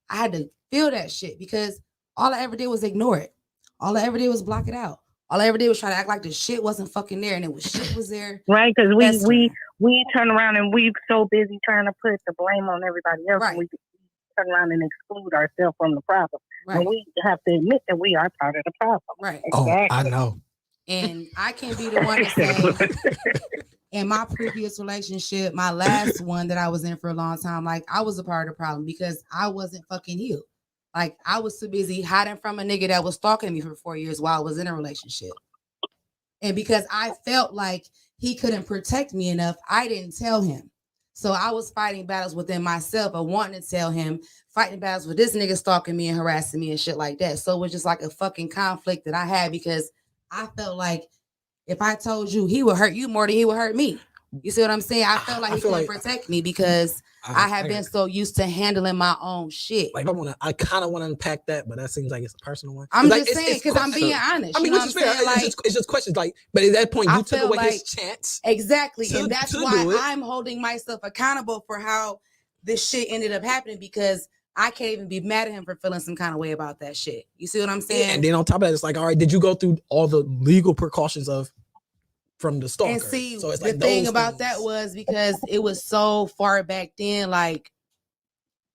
Speaker 7: I had to feel that shit because all I ever did was ignore it. All I ever did was block it out. All I ever did was try to act like the shit wasn't fucking there, and it was shit was there.
Speaker 9: Right, because we turn around and we so busy trying to put the blame on everybody else.
Speaker 7: Right.
Speaker 9: We turn around and exclude ourselves from the problem. Right. And we have to admit that we are part of the problem.
Speaker 7: Right.
Speaker 6: Exactly. Oh, I know.
Speaker 7: And I can be the one to say, in my previous relationship, my last one that I was in for a long time, like I was a part of the problem because I wasn't fucking healed. Like I was too busy hiding from a nigga that was stalking me for 4 years while I was in a relationship. And because I felt like he couldn't protect me enough. I didn't tell him. So I was fighting battles within myself of wanting to tell him, fighting battles with this nigga stalking me and harassing me and shit like that. So it was just like a fucking conflict that I had because I felt like if I told you, he would hurt you more than he would hurt me. You see what I'm saying? I felt like he couldn't protect me because I have been so used to handling my own shit.
Speaker 6: Like I kind of want to unpack that, but that seems like it's a personal one.
Speaker 7: I'm
Speaker 6: like,
Speaker 7: just saying because I'm being honest.
Speaker 6: I mean, which is fair. Like, it's just questions. Like, but at that point, you took away his chance.
Speaker 7: Exactly, and that's why I'm holding myself accountable for how this shit ended up happening because I can't even be mad at him for feeling some kind of way about that shit. You see what I'm saying?
Speaker 6: Yeah, and then on top of that, it's like, all right, did you go through all the legal precautions from the stalker?
Speaker 7: And see,
Speaker 6: so it's
Speaker 7: the
Speaker 6: like
Speaker 7: thing about that was because it was so far back then, like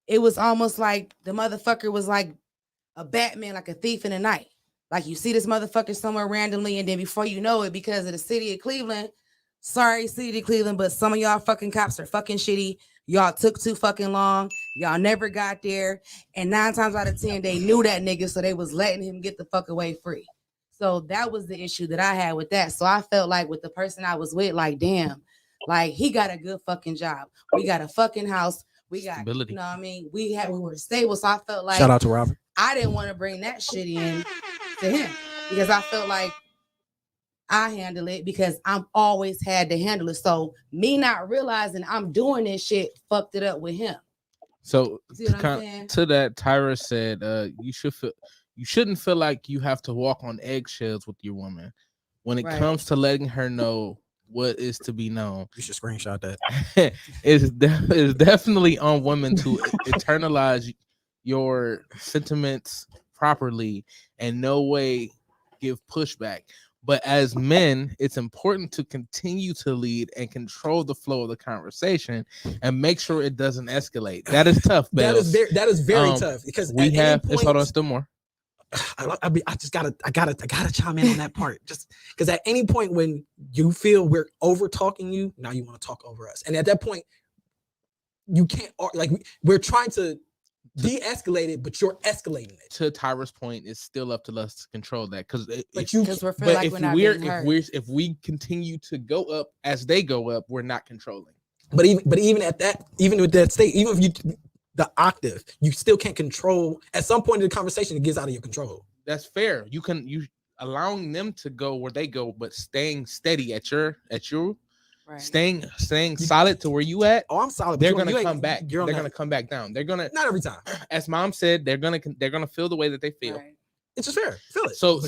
Speaker 7: it was almost like the motherfucker was like a Batman, like a thief in the night. Like you see this motherfucker somewhere randomly, and then before you know it, because of the city of Cleveland, sorry, city of Cleveland, but some of y'all fucking cops are fucking shitty. Y'all took too fucking long. Y'all never got there. And 9 times out of 10, they knew that nigga, so they was letting him get the fuck away free. So that was the issue that I had with that. So I felt like with the person I was with, like, damn, like he got a good fucking job. We got a fucking house. We got stability. You know what I mean? We were stable. So I felt like
Speaker 6: shout out to Robert.
Speaker 7: I didn't want to bring that shit in to him because I felt like I handle it because I'm always had to handle it. So me not realizing I'm doing this shit fucked it up with him.
Speaker 2: So to that, Tyra said, you shouldn't feel like you have to walk on eggshells with your woman when it comes to letting her know what is to be known.
Speaker 6: You should screenshot that.
Speaker 2: It's definitely on women to internalize your sentiments properly and no way give pushback. But as men, it's important to continue to lead and control the flow of the conversation and make sure it doesn't escalate. That is tough, Bells.
Speaker 6: That is very tough because
Speaker 2: we have. Let's hold on still more.
Speaker 6: I gotta chime in on that part just because at any point when you feel we're over talking you, now you want to talk over us, and at that point you can't like we're trying to de-escalate it, but you're escalating it.
Speaker 2: To Tyra's point, it's still up to us to control that because if we continue to go up as they go up, we're not controlling.
Speaker 6: But even at that, even with that state, even if you the octave, you still can't control. At some point in the conversation, it gets out of your control.
Speaker 2: That's fair. You allowing them to go where they go, but staying steady at your right. staying solid to where you at.
Speaker 6: Oh, I'm solid.
Speaker 2: They're gonna come back. They're gonna come back down. They're gonna
Speaker 6: not every time.
Speaker 2: As Mom said, they're gonna feel the way that they feel.
Speaker 7: Right.
Speaker 6: It's just fair. Feel it.
Speaker 2: So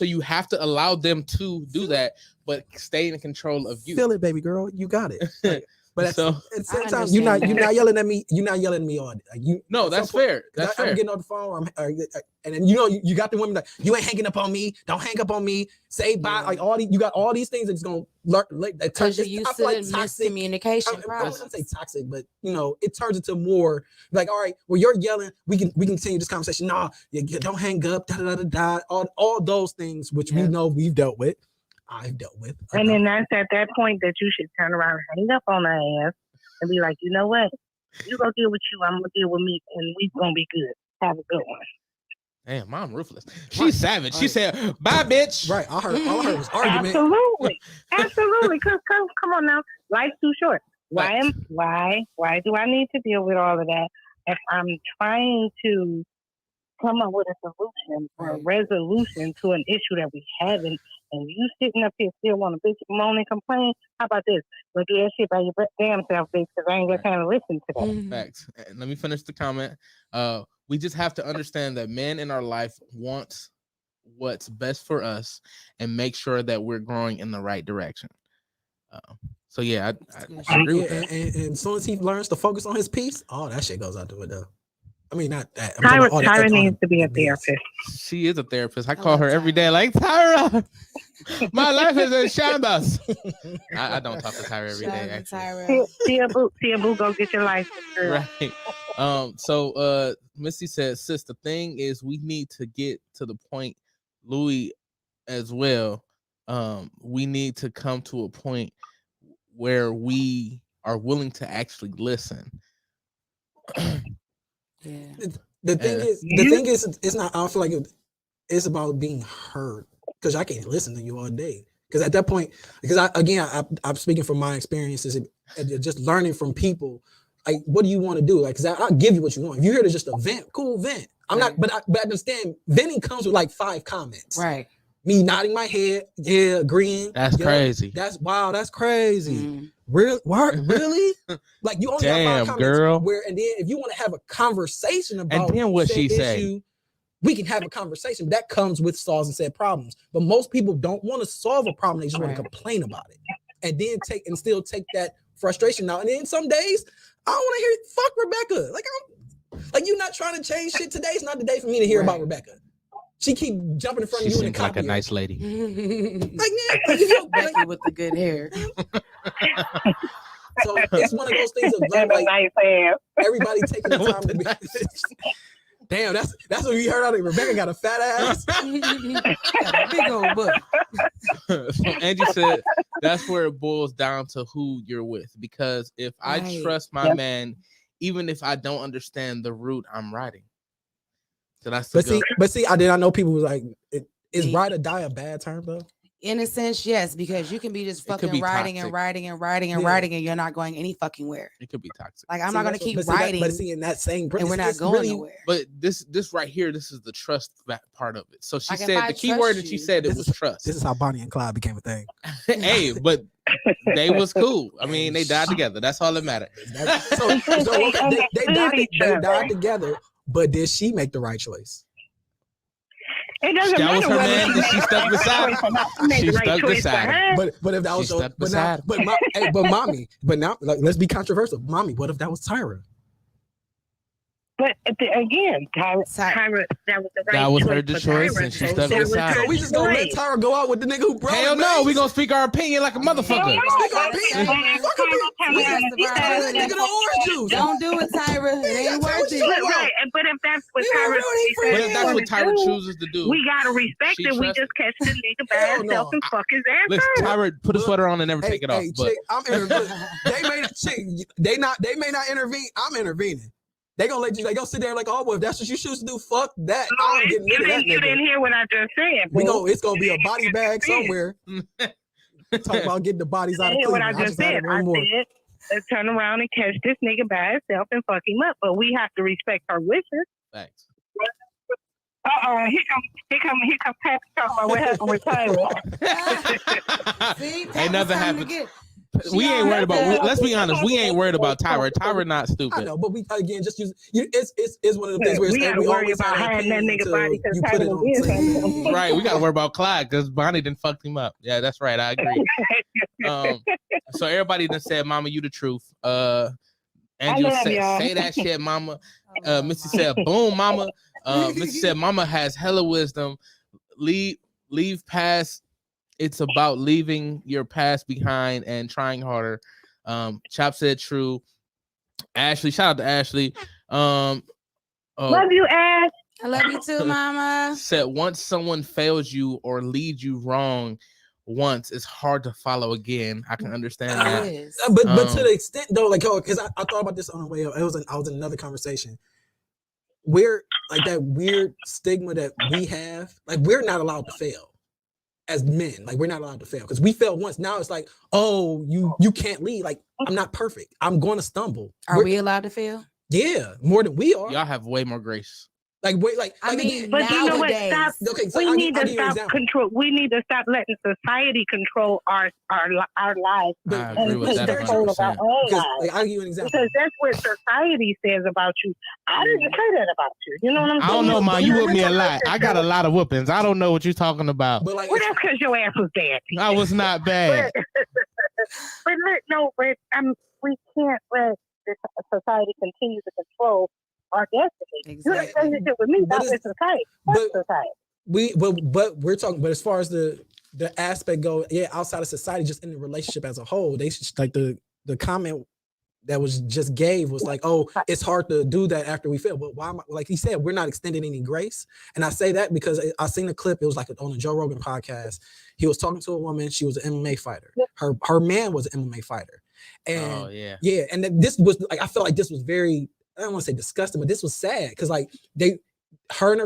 Speaker 2: you have to allow them to do that, but stay in control of you.
Speaker 6: Feel it, baby girl. You got it. Like, but at the same time, you're not yelling at me. You're not yelling at me on like you.
Speaker 2: No, that's fair. That's fair.
Speaker 6: I'm getting on the phone, and then you got the women like you ain't hanging up on me. Don't hang up on me. Say bye. Like all these, you got all these things that's gonna that turns
Speaker 7: you used to like miscommunication.
Speaker 6: I wouldn't say toxic, but it turns into more like, all right, well, you're yelling. We can continue this conversation. Nah, don't hang up. Da da da da. All those things which we know we've dealt with. I've dealt with.
Speaker 9: And then that's at that point that you should turn around and hang up on her ass and be like, you know what? You go deal with you, I'm gonna deal with me, and we gonna be good. Have a good one.
Speaker 2: Damn, Mom ruthless. She's savage. She said, "Bye, bitch."
Speaker 6: Right. All I heard was argument.
Speaker 9: Absolutely. Cause come on now, life's too short. Why do I need to deal with all of that if I'm trying to come up with a solution or a resolution to an issue that we haven't? And you sitting up here still want to bitch, moan, and complain? How about this? Go do that shit by your damn self, bitch, because I ain't got time to listen to that.
Speaker 2: Facts. Let me finish the comment. We just have to understand that men in our life want what's best for us and make sure that we're growing in the right direction. So yeah, I agree with that.
Speaker 6: And as soon as he learns to focus on his peace, that shit goes out the window. I mean, not that.
Speaker 9: Tyra needs to be a therapist.
Speaker 2: She is a therapist. I call her every day, like, Tyra, my life is in shambles. I don't talk to Tyra every day.
Speaker 7: Tyra.
Speaker 9: See a boo, go get your life.
Speaker 2: Right. So Missy says, sis, the thing is we need to get to the point, Louie as well. We need to come to a point where we are willing to actually listen.
Speaker 7: Yeah.
Speaker 6: The thing is, it's not. I feel like it's about being heard because I can't listen to you all day. Because at that point, because I'm speaking from my experiences and just learning from people. Like, what do you want to do? Like, because I'll give you what you want. If you're here to just a vent, cool, vent. I'm not, but I understand venting comes with like 5 comments.
Speaker 7: Right.
Speaker 6: Me nodding my head, yeah, agreeing.
Speaker 2: That's crazy.
Speaker 6: That's wow, that's crazy.
Speaker 7: Mhm.
Speaker 6: Really? Really? Like you only got 5
Speaker 2: Damn,
Speaker 6: comments.
Speaker 2: girl.
Speaker 6: And then if you want to have a conversation about
Speaker 2: And then what
Speaker 6: said
Speaker 2: she say?
Speaker 6: issue, we can have a conversation. But that comes with solves and said problems. But most people don't want to solve a problem; they just want to complain about it, and then still take that frustration out. And then some days I don't want to hear fuck Rebecca. Like you're not trying to change shit. Today's not the day for me to hear about Rebecca. She keep jumping in front
Speaker 2: She
Speaker 6: of you in the
Speaker 2: seems like a
Speaker 6: copier.
Speaker 2: nice lady.
Speaker 6: Like, yeah,
Speaker 7: Becky with the good hair.
Speaker 6: So it's one of those things of like everybody taking the time to be. Damn, that's what we heard out of Rebecca got a fat ass.
Speaker 7: Got a big old butt.
Speaker 2: So Angie said that's where it boils down to who you're with. Because if I
Speaker 7: Right.
Speaker 2: trust my man, even if I don't understand the route I'm riding. So that's the
Speaker 6: But see, I know people was like, is ride or die a bad term though?
Speaker 7: In a sense, yes, because you can be just fucking riding and riding and riding and riding, and you're not going any fucking where.
Speaker 2: It could be toxic.
Speaker 7: Like I'm not gonna keep
Speaker 6: but
Speaker 7: riding.
Speaker 6: But see, in that same,
Speaker 7: and we're not going
Speaker 6: really,
Speaker 7: nowhere.
Speaker 2: But this right here, this is the trust part of it. So she
Speaker 7: Like, if
Speaker 2: said
Speaker 7: I
Speaker 2: the key
Speaker 7: trust
Speaker 2: word that she
Speaker 7: you-
Speaker 2: said it was trust.
Speaker 6: This is how Bonnie and Clyde became a thing.
Speaker 2: Hey, but they was cool. I mean, they died together. That's all that mattered.
Speaker 6: So okay, they died together, but did she make the right choice?
Speaker 9: It doesn't
Speaker 2: That was
Speaker 9: matter
Speaker 2: her
Speaker 9: whether
Speaker 2: man
Speaker 9: she
Speaker 2: that she
Speaker 9: made
Speaker 2: stuck
Speaker 9: the right
Speaker 2: beside.
Speaker 9: choice or not. She made
Speaker 2: She
Speaker 9: the right
Speaker 2: stuck
Speaker 9: choice for
Speaker 2: beside
Speaker 9: her.
Speaker 6: But if that was
Speaker 2: She stuck
Speaker 6: but
Speaker 2: beside
Speaker 6: now, but mommy, but now like, let's be controversial. Mommy, what if that was Tyra?
Speaker 9: But again, Tyra, that was the right
Speaker 2: That was
Speaker 9: choice
Speaker 2: her
Speaker 9: for
Speaker 2: choice,
Speaker 9: Tyra.
Speaker 2: and she
Speaker 9: So
Speaker 2: stuck
Speaker 9: that was
Speaker 2: beside
Speaker 9: her
Speaker 2: her.
Speaker 6: We just gonna let
Speaker 9: choice.
Speaker 6: Tyra go out with the nigga who broke.
Speaker 2: Hell no, we gonna speak our opinion like a motherfucker.
Speaker 6: Speak our opinion. Fuck
Speaker 7: That
Speaker 6: nigga the orange juice.
Speaker 7: Don't do it, Tyra. It ain't worth it.
Speaker 9: Right, but if that's what
Speaker 6: We don't
Speaker 9: Tyra
Speaker 6: really
Speaker 2: But if that's what
Speaker 9: decides
Speaker 2: Tyra
Speaker 9: to do,
Speaker 2: chooses to do,
Speaker 9: we gotta respect
Speaker 2: She
Speaker 9: it. We
Speaker 2: trusts
Speaker 9: just catch the nigga by
Speaker 6: Hell
Speaker 9: himself
Speaker 6: no.
Speaker 9: and fuck his ass
Speaker 2: listen,
Speaker 9: up.
Speaker 2: Tyra put a sweater on and never take it off.
Speaker 6: Hey,
Speaker 2: But
Speaker 6: chick, I'm intervening. They may not intervene. I'm intervening. They gonna let you. They gonna sit there like, oh, well, if that's what you choose to do, fuck that. I'm getting rid of that
Speaker 9: You didn't
Speaker 6: nigga.
Speaker 9: hear what I just said.
Speaker 6: It's gonna be a body bag somewhere. Talk about getting the bodies out of
Speaker 9: Hear what I
Speaker 6: Cleveland.
Speaker 9: just said. I said, let's turn around and catch this nigga by himself and fuck him up. But we have to respect her wishes.
Speaker 2: thanks.
Speaker 9: Here come Pat talking about what happened with Tyra.
Speaker 7: See,
Speaker 2: Ain't nothing happened.
Speaker 7: Again.
Speaker 2: We ain't worried about. Let's be honest. We ain't worried about Tyra. Tyra not
Speaker 6: I
Speaker 2: stupid.
Speaker 6: know, but we again just use. It's one of the things where
Speaker 9: We
Speaker 6: it's,
Speaker 9: gotta
Speaker 6: we
Speaker 9: worry
Speaker 6: always
Speaker 9: about
Speaker 6: have an
Speaker 9: hiding that
Speaker 6: opinion
Speaker 9: nigga
Speaker 6: until
Speaker 9: body 'cause
Speaker 6: you
Speaker 9: Tyra
Speaker 6: put it
Speaker 9: was
Speaker 6: on
Speaker 9: in
Speaker 6: tape.
Speaker 9: something.
Speaker 2: Right, we gotta worry about Clyde because Bonnie didn't fuck him up. Yeah, that's right. I agree. So everybody done said, "Mama, you the truth." Angela
Speaker 9: love
Speaker 2: said,
Speaker 9: y'all.
Speaker 2: "Say that shit, Mama." Missy said, "Boom, Mama." Missy said, "Mama has hella wisdom. Leave past. It's about leaving your past behind and trying harder." Chop said, "True." Ashley, shout out to Ashley.
Speaker 9: Love you, Ash.
Speaker 7: I love you too, Mama.
Speaker 2: Said once someone fails you or leads you wrong once, it's hard to follow again. I can understand that.
Speaker 7: It is.
Speaker 6: But to the extent though, like, because I thought about this on the way up. I was in another conversation. We're like that weird stigma that we have. Like we're not allowed to fail as men. Like we're not allowed to fail because we failed once. Now it's like, oh, you can't lead. Like I'm not perfect. I'm going to stumble.
Speaker 7: Are we allowed to fail?
Speaker 6: Yeah, more than we are.
Speaker 2: Y'all have way more grace.
Speaker 6: Like wait, like
Speaker 7: I mean,
Speaker 6: again,
Speaker 9: But you know what?
Speaker 7: Nowadays.
Speaker 9: Stop.
Speaker 6: okay, so
Speaker 9: We
Speaker 6: I'll
Speaker 9: need
Speaker 6: give
Speaker 9: to
Speaker 6: you an
Speaker 9: stop
Speaker 6: example.
Speaker 9: control. We need to stop letting society control our lives.
Speaker 2: I agree with
Speaker 9: take
Speaker 2: that
Speaker 9: control of our
Speaker 2: 100%.
Speaker 9: own
Speaker 6: Because
Speaker 9: lives.
Speaker 6: like, I'll give you an example.
Speaker 9: Because that's what society says about you. I didn't say that about you. You know what I'm saying?
Speaker 2: I don't know, man. You whooped me a lot. I got a
Speaker 9: But
Speaker 2: lot of whoopings. I don't know what you're talking about.
Speaker 6: But like,
Speaker 9: well, that's because your ass was bad.
Speaker 2: I was not bad.
Speaker 9: We can't let this society continue to control our destiny.
Speaker 7: Exactly.
Speaker 9: You're saying this with me,
Speaker 6: But
Speaker 9: not with society. That's
Speaker 6: but-
Speaker 9: society.
Speaker 6: but we're talking. But as far as the aspect go, yeah, outside of society, just in the relationship as a whole, they should, like the comment that was just gave was like, oh, it's hard to do that after we fail. But why am I, like he said, we're not extending any grace. And I say that because I seen a clip. It was like on a Joe Rogan podcast. He was talking to a woman. She was an MMA fighter. Her man was an MMA fighter. And
Speaker 2: Oh yeah.
Speaker 6: yeah, and then this was like, I felt like this was very, I don't want to say disgusting, but this was sad because like her and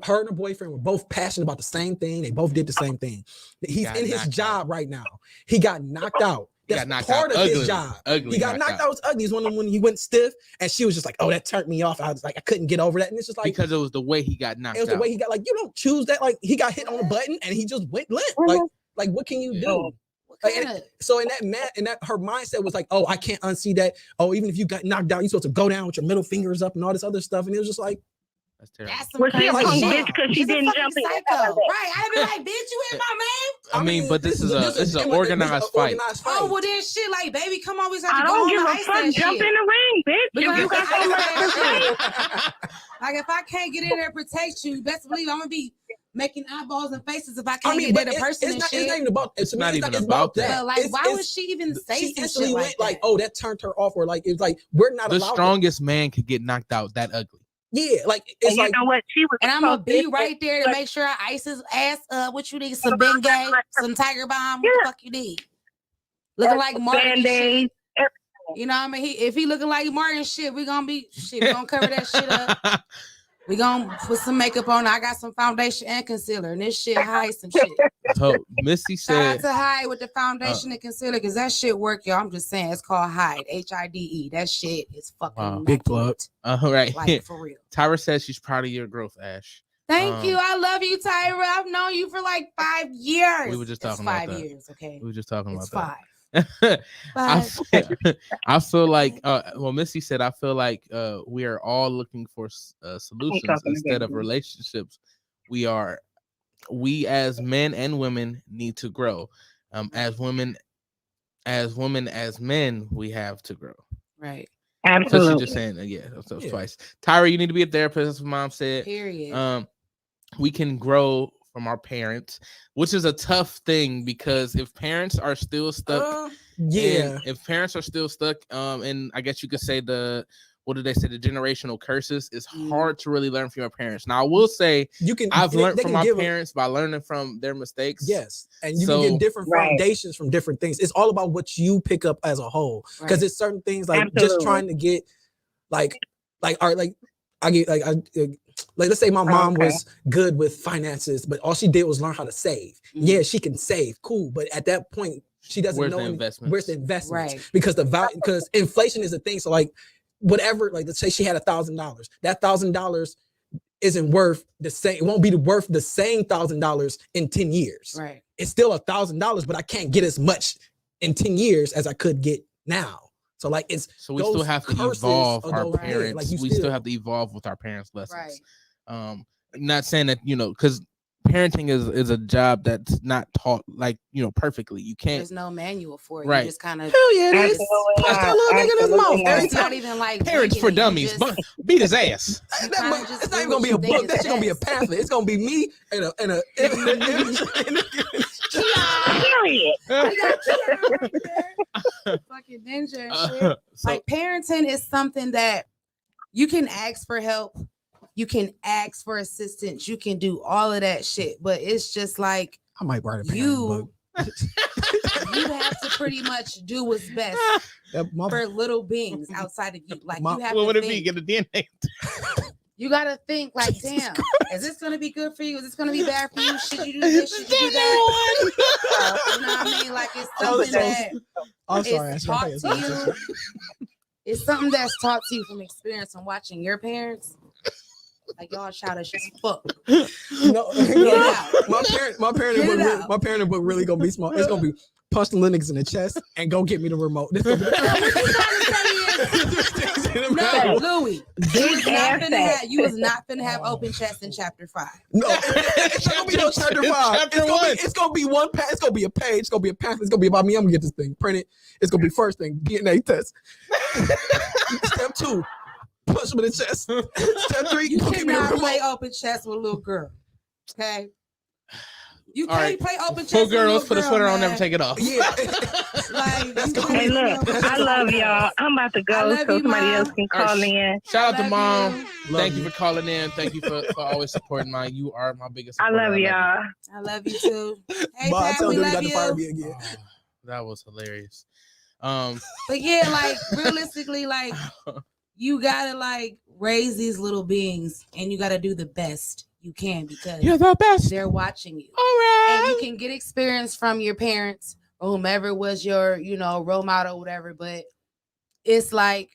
Speaker 6: her boyfriend were both passionate about the same thing. They both did the same thing. He's in his job right now. He got knocked out. That's part of his job. He got knocked out. It was ugly. It's when he went stiff, and she was just like, "Oh, that turned me off." I was like, I couldn't get over that, and it's just like
Speaker 2: because it was the way he got knocked out.
Speaker 6: It was the way he got, like, you don't choose that. Like, he got hit on a button and he just went limp. Like what can you do? So in that her mindset was like, oh, I can't unsee that. Oh, even if you got knocked down, you're supposed to go down with your middle fingers up and all this other stuff. And it was just like,
Speaker 2: that's terrible.
Speaker 9: Was she a punk bitch because she didn't jump in?
Speaker 7: Right. I'd be like, bitch, you hit my man.
Speaker 2: I mean, but this is an organized fight.
Speaker 7: Oh, well then shit, like, baby, come on, we have to
Speaker 9: I
Speaker 7: go
Speaker 9: don't
Speaker 7: on
Speaker 9: give
Speaker 7: the
Speaker 9: a
Speaker 7: ice
Speaker 9: fuck.
Speaker 7: that
Speaker 9: Jump
Speaker 7: shit.
Speaker 9: in the ring, bitch. If you got so much to say.
Speaker 7: Like, if I can't get in there and protect you, best believe I'm gonna be making eyeballs and faces if I can't get there to person and shit.
Speaker 6: It's not even about
Speaker 2: it's not even about that.
Speaker 7: But like, why would she even say some shit like that?
Speaker 6: Like, oh, that turned her off, or like it's like we're not
Speaker 2: the strongest man could get knocked out that ugly.
Speaker 6: Yeah, like it's like,
Speaker 9: you know what, she was,
Speaker 7: and I'm gonna be right there to make sure I ice his ass up. What you need? Some Bengay, some Tiger Bomb. What the fuck you need? Looking like Martin shit. You know what I mean? If he looking like Martin shit, we gonna cover that shit up. We gonna put some makeup on. I got some foundation and concealer, and this shit hide some shit.
Speaker 2: So Missy
Speaker 7: Shout out
Speaker 2: said
Speaker 7: to Hide with the foundation and concealer, because that shit work, y'all. I'm just saying, it's called Hide, HIDE. That shit is fucking
Speaker 6: big plug.
Speaker 2: Right.
Speaker 7: Like, for real.
Speaker 2: Tyra says she's proud of your growth, Ash.
Speaker 7: Thank you. I love you, Tyra. I've known you for like 5 years.
Speaker 2: We were just talking about
Speaker 7: 5 years, okay?
Speaker 2: We were just talking
Speaker 7: it's
Speaker 2: about
Speaker 7: 5.
Speaker 2: I feel like Missy said I feel like we are all looking for solutions instead of relationships. We as men and women need to grow. As men, we have to grow.
Speaker 7: Right.
Speaker 9: Absolutely.
Speaker 2: So she's just saying that twice. Tyra, you need to be a therapist. That's what Mom said.
Speaker 7: Period.
Speaker 2: We can grow from our parents, which is a tough thing because if parents are still stuck, if parents are still stuck, and I guess you could say the generational curses, is hard to really learn from your parents. Now I will say I've learned from my parents by learning from their mistakes.
Speaker 6: Yes, and you can get different foundations from different things. It's all about what you pick up as a whole, because it's certain things like just trying to get like let's say my mom was good with finances, but all she did was learn how to save. Yeah, she can save, cool, but at that point she doesn't know where's the investment, right? Because because inflation is a thing. So like whatever, like let's say she had $1,000, that $1,000 isn't worth the same. It won't be worth the same $1,000 in 10 years.
Speaker 7: Right.
Speaker 6: It's still $1,000, but I can't get as much in 10 years as I could get now. So like we
Speaker 2: still have to evolve our parents.
Speaker 6: Like
Speaker 2: we still have to evolve with our parents' lessons. Right. Not saying that, because parenting is a job that's not taught perfectly. You can't.
Speaker 7: There's no manual for it.
Speaker 2: Right.
Speaker 7: You just kind of.
Speaker 6: Hell yeah, it is. Punch that little nigga in his mouth.
Speaker 7: It's not even like
Speaker 2: parents for dummies. Beat his ass.
Speaker 6: It's not even gonna be a book. That's gonna be a pamphlet. It's gonna be me and a
Speaker 7: fucking ninja and shit. Like parenting is something that you can ask for help, you can ask for assistance, you can do all of that shit, but it's just like
Speaker 6: I might write a
Speaker 7: you have to pretty much do what's best for little beings outside of you. Like you have
Speaker 2: what
Speaker 7: to
Speaker 2: would
Speaker 7: think,
Speaker 2: it be? Get a DNA.
Speaker 7: You gotta think like, damn, is this gonna be good for you? Is this gonna be bad for you? Should you do this? Should you do that? You know what I mean? Like it's something that is taught to you. It's something that's taught to you from experience and watching your parents. Like y'all childish as fuck.
Speaker 6: My parent book really gonna be small. It's gonna be punch the Linux in the chest and go get me the remote. This gonna
Speaker 7: No, Louie, you was not finna have open chest in chapter 5.
Speaker 6: No, it's not gonna be no chapter 5. It's gonna be one page. It's gonna be a page. It's gonna be a pamphlet. It's gonna be about me. I'm gonna get this thing printed. It's gonna be first thing DNA test. Step 2, punch him in the chest. Step 3,
Speaker 7: you cannot play open chest with a little girl. Okay. You can't play open chess.
Speaker 2: Poor girls, put a sweater on, never take it off.
Speaker 6: Yeah.
Speaker 9: Hey, look, I love y'all. I'm about to go so somebody else can call in.
Speaker 2: Shout out to Mom. Thank you for calling in. Thank you for always supporting mine. You are my biggest supporter.
Speaker 9: I love y'all.
Speaker 7: I love you too. Hey,
Speaker 6: Bob,
Speaker 7: Pat, we love you.
Speaker 6: Fire me again.
Speaker 2: That was hilarious.
Speaker 7: But yeah, like realistically, like you gotta like raise these little beings, and you gotta do the best you can because
Speaker 2: You're the best.
Speaker 7: they're watching you.
Speaker 2: All right.
Speaker 7: And you can get experience from your parents or whomever was your, role model, whatever. But it's like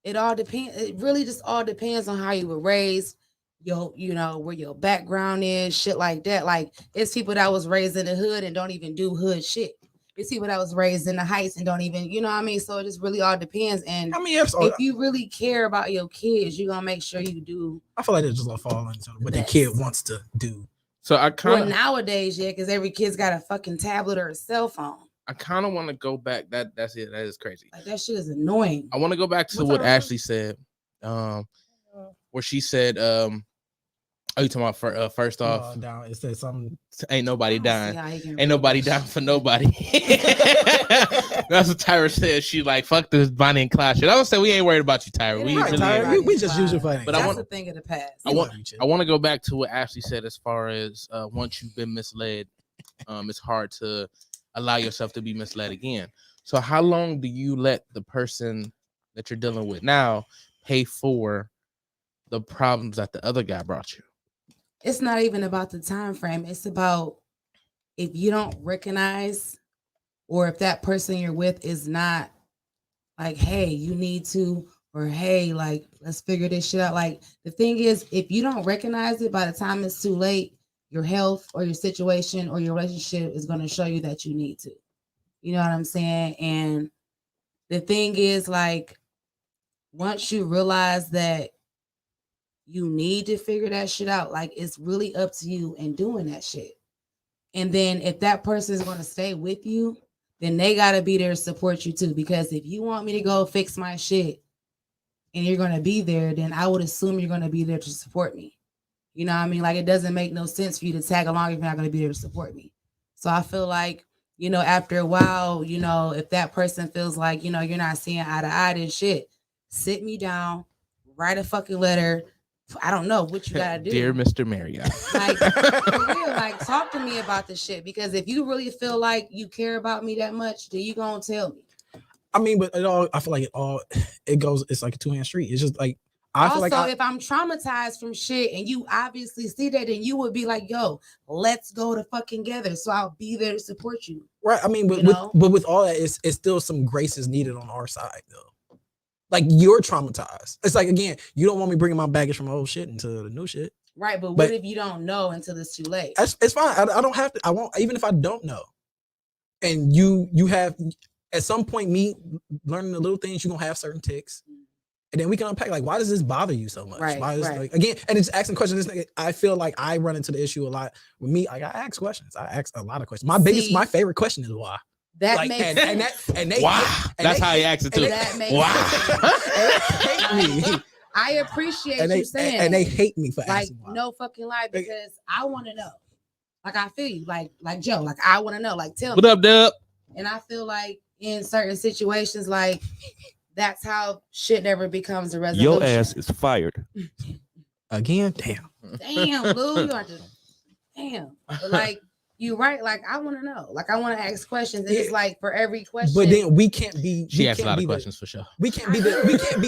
Speaker 7: it all depends. It really just all depends on how you were raised, where your background is, shit like that. Like it's people that was raised in the hood and don't even do hood shit. It's people that was raised in the heights and don't even, you know what I mean? So it just really all depends. And if you really care about your kids, you're gonna make sure you do.
Speaker 6: I feel like they're just gonna fall into what the kid wants to do.
Speaker 2: So I kind of
Speaker 7: nowadays, yeah, because every kid's got a fucking tablet or a cell phone.
Speaker 2: I kind of want to go back. That's it. That is crazy.
Speaker 7: Like that shit is annoying.
Speaker 2: I want to go back to what Ashley said, where she said, "Oh, you talking about first off?
Speaker 6: Down. It said something.
Speaker 2: Ain't nobody dying. Ain't nobody dying for nobody." That's what Tyra said. She like fuck this Bonnie and Clyde shit. I don't say we ain't worried about you, Tyra.
Speaker 6: We just use your funny.
Speaker 2: But
Speaker 7: that's a thing of the past.
Speaker 2: I want to go back to what Ashley said as far as once you've been misled, it's hard to allow yourself to be misled again. So how long do you let the person that you're dealing with now pay for the problems that the other guy brought you?
Speaker 7: It's not even about the time frame. It's about if you don't recognize, or if that person you're with is not like, hey, you need to, or hey, like, let's figure this shit out. Like the thing is, if you don't recognize it by the time it's too late, your health or your situation or your relationship is going to show you that you need to. You know what I'm saying? And the thing is, like, once you realize that you need to figure that shit out, like, it's really up to you in doing that shit. And then if that person is going to stay with you, then they got to be there to support you too. Because if you want me to go fix my shit and you're going to be there, then I would assume you're going to be there to support me. You know what I mean? Like, it doesn't make no sense for you to tag along if you're not going to be there to support me. So I feel like, after a while, if that person feels like, you're not seeing eye to eye, then shit, sit me down, write a fucking letter. I don't know what you got to do.
Speaker 2: Dear Mr. Marriott.
Speaker 7: Like, for real, like, talk to me about this shit. Because if you really feel like you care about me that much, then you going to tell me.
Speaker 6: I mean, but I feel like it's like a two-hand street. It's just like,
Speaker 7: if I'm traumatized from shit and you obviously see that, then you would be like, yo, let's go to fucking together. So I'll be there to support you.
Speaker 6: Right. I mean, but with all that, it's still some grace is needed on our side, though. Like, you're traumatized. It's like, again, you don't want me bringing my baggage from old shit into the new shit.
Speaker 7: Right. But what if you don't know until it's too late?
Speaker 6: It's fine. I don't have to. I won't, even if I don't know. And you have, at some point, me learning the little things, you're going to have certain tics. And then we can unpack, like, why does this bother you so much?
Speaker 7: Right,
Speaker 6: why is like, again, and it's asking questions. I feel like I run into the issue a lot with me. I ask questions. I ask a lot of questions. My favorite question is why.
Speaker 7: That
Speaker 6: like,
Speaker 7: makes
Speaker 6: and they
Speaker 2: wow. That's how he acts it too.
Speaker 7: That makes
Speaker 6: wow. They hate me.
Speaker 7: I appreciate you saying
Speaker 6: and they hate me for
Speaker 7: like
Speaker 6: asking why.
Speaker 7: No fucking lie, because I want to know. Like, I feel you, like Joe, like, I want to know, like, tell me.
Speaker 2: What up, Dub?
Speaker 7: And I feel like in certain situations, like, that's how shit never becomes a resolution.
Speaker 10: Your ass is fired.
Speaker 6: Again? Damn,
Speaker 7: Lou, you are just damn. But like, you're right. Like, I want to know. Like, I want to ask questions. And it's like for every question.
Speaker 6: But then we can't be.
Speaker 2: She asks a lot of questions for sure.
Speaker 6: We can't be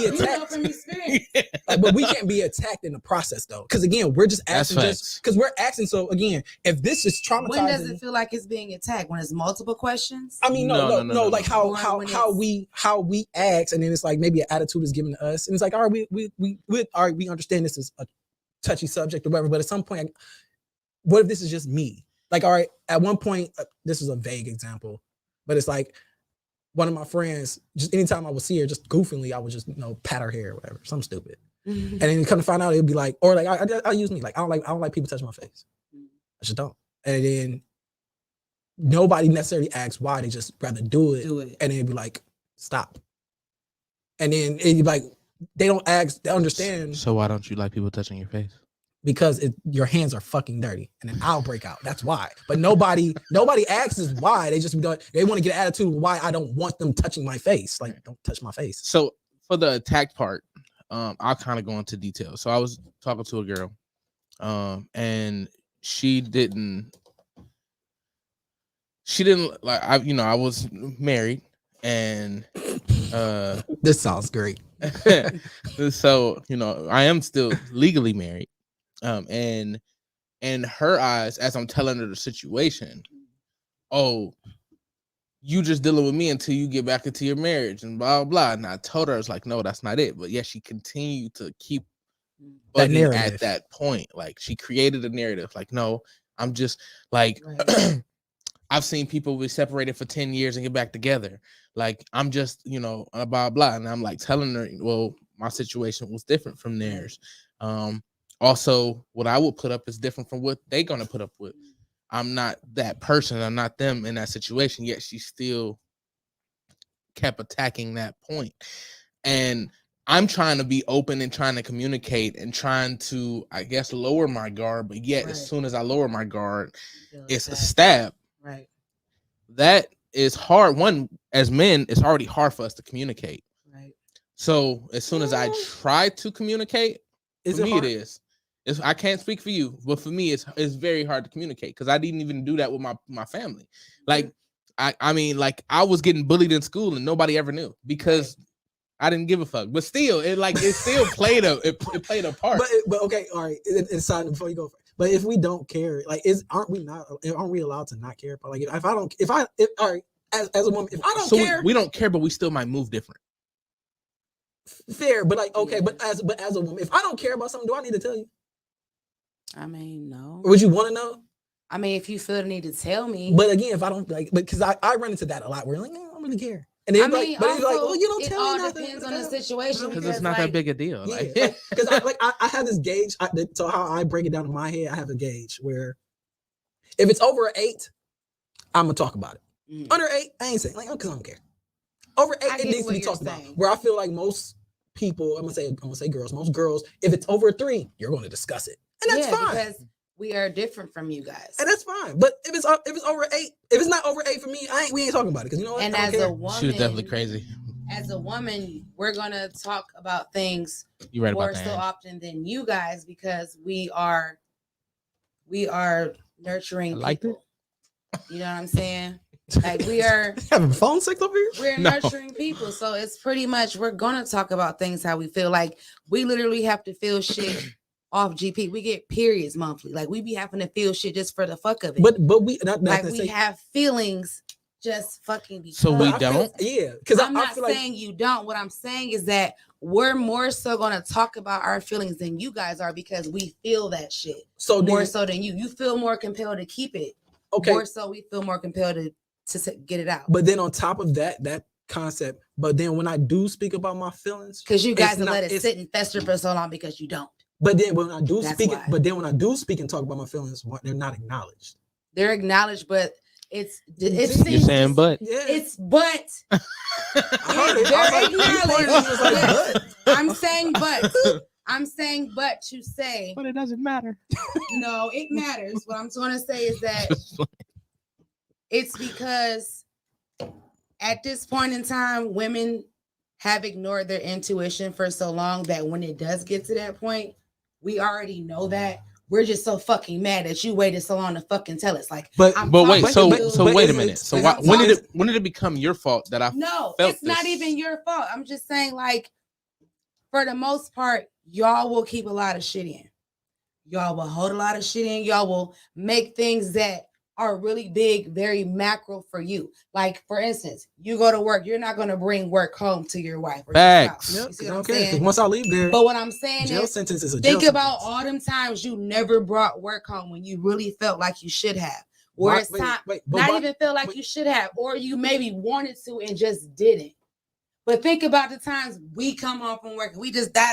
Speaker 6: attacked.
Speaker 7: From experience.
Speaker 6: But we can't be attacked in the process though. Because again, we're just asking because we're asking. So again, if this is traumatizing,
Speaker 7: when does it feel like it's being attacked? When it's multiple questions?
Speaker 6: I mean, no. Like how we ask, and then it's like maybe an attitude is given to us, and it's like, all right, we understand this is a touchy subject or whatever. But at some point, what if this is just me? Like, all right, at one point, this is a vague example, but it's like one of my friends, just anytime I would see her, just goofingly, I would just, pat her hair or whatever, something stupid. And then come to find out, it'd be like, or like, I use me, like, I don't like people touching my face. I just don't. And then nobody necessarily asks why, they just rather do it. And then it'd be like, stop. And then it'd be like, they don't ask, they understand.
Speaker 2: So why don't you like people touching your face?
Speaker 6: Because your hands are fucking dirty, and then I'll break out. That's why. But nobody asks us why. They just they want to get an attitude of why I don't want them touching my face. Like, don't touch my face.
Speaker 2: So for the attack part, I'll kind of go into detail. So I was talking to a girl, and she didn't like I was married, and
Speaker 6: This sounds great.
Speaker 2: so I am still legally married, and in her eyes, as I'm telling her the situation, oh, you just dealing with me until you get back into your marriage and blah blah. And I told her, I was like, no, that's not it. But yeah, she continued to keep
Speaker 6: That
Speaker 2: bugging
Speaker 6: narrative.
Speaker 2: at that point. Like she created a narrative. Like, no, I'm just like
Speaker 7: Right.
Speaker 2: I've seen people be separated for 10 years and get back together. Like I'm just, blah blah. And I'm like telling her, well, my situation was different from theirs. Also, what I would put up is different from what they're gonna put up with. I'm not that person. I'm not them in that situation. Yet she still kept attacking that point. And I'm trying to be open and trying to communicate and trying to, I guess, lower my guard. But yet, as soon as I lower my guard, it's a stab.
Speaker 7: Right.
Speaker 2: That is hard. One, as men, it's already hard for us to communicate.
Speaker 7: Right.
Speaker 2: So as soon as I try to communicate,
Speaker 6: Is
Speaker 2: for
Speaker 6: it
Speaker 2: me
Speaker 6: hard?
Speaker 2: it is. I can't speak for you, but for me, it's very hard to communicate because I didn't even do that with my family. Like, I mean, like I was getting bullied in school and nobody ever knew because I didn't give a fuck. But still, it still played a part.
Speaker 6: But okay, all right. Inside before you go. But if we don't care, like, aren't we allowed to not care? But like, if all right, as a woman, if I don't care,
Speaker 2: we don't care, but we still might move different.
Speaker 6: Fair, but like, okay, but as a woman, if I don't care about something, do I need to tell you?
Speaker 7: I mean, no.
Speaker 6: Or would you want to know?
Speaker 7: I mean, if you feel the need to tell me.
Speaker 6: But again, if I don't like, because I run into that a lot. Where like, I don't really care. And then
Speaker 7: I mean,
Speaker 6: but it's like,
Speaker 7: also,
Speaker 6: well, you don't
Speaker 7: it
Speaker 6: tell
Speaker 7: all
Speaker 6: me nothing.
Speaker 7: depends on the situation
Speaker 2: Because it's not that big a deal.
Speaker 6: Yeah, because I have this gauge. So how I break it down in my head, I have a gauge where if it's over 8, I'm gonna talk about it. Under 8, I ain't saying, like, because I don't care. Over 8, it needs to be talked about. Where I feel like most people, I'm gonna say girls, most girls, if it's over 3, you're going to discuss it, and that's fine.
Speaker 7: Because we are different from you guys,
Speaker 6: and that's fine. But if it's over 8, if it's not over 8 for me, we ain't talking about it because you know what?
Speaker 7: And as a woman,
Speaker 2: she was definitely crazy.
Speaker 7: As a woman, we're gonna talk about things
Speaker 2: You're right
Speaker 7: more
Speaker 2: about that,
Speaker 7: so often than you guys because we are nurturing people. You know what I'm saying? Like we are
Speaker 6: having phone sex over here.
Speaker 7: We're nurturing people, so it's pretty much we're gonna talk about things how we feel. Like we literally have to feel shit off GP. We get periods monthly. Like we be having to feel shit just for the fuck of it.
Speaker 6: But we
Speaker 7: we have feelings just fucking because.
Speaker 2: So we don't.
Speaker 6: Because
Speaker 7: I'm not saying you don't. What I'm saying is that we're more so gonna talk about our feelings than you guys are because we feel that shit.
Speaker 6: So
Speaker 7: more so than you. You feel more compelled to keep it.
Speaker 6: Okay.
Speaker 7: More so we feel more compelled to get it out.
Speaker 6: But then on top of that concept, but then when I do speak about my feelings,
Speaker 7: because you guys have let it sit and fester for so long because you don't.
Speaker 6: But then when I do speak and talk about my feelings, they're not acknowledged.
Speaker 7: They're acknowledged, but it's
Speaker 2: you're saying but.
Speaker 7: It's but. They're acknowledged. I'm saying but. I'm saying but to say.
Speaker 2: But it doesn't matter.
Speaker 7: No, it matters. What I'm trying to say is that it's because at this point in time, women have ignored their intuition for so long that when it does get to that point, we already know that. We're just so fucking mad that you waited so long to fucking tell us. Like,
Speaker 2: but wait, so wait a minute. So when did it become your fault that I
Speaker 7: No,
Speaker 2: felt
Speaker 7: it's not even your fault. I'm just saying, like, for the most part, y'all will keep a lot of shit in. Y'all will hold a lot of shit in. Y'all will make things that are really big, very macro for you. Like, for instance, you go to work, you're not going to bring work home to your wife. Or
Speaker 2: Facts.
Speaker 7: your spouse. You see what I'm saying?
Speaker 6: Because once I leave there,
Speaker 7: but what I'm saying
Speaker 6: jail
Speaker 7: is,
Speaker 6: sentence is a
Speaker 7: think
Speaker 6: jail
Speaker 7: about
Speaker 6: sentence.
Speaker 7: all them times you never brought work home when you really felt like you should have. Or it's time, not even feel like you should have, or you maybe wanted to and just didn't. But think about the times we come home from work and we just da.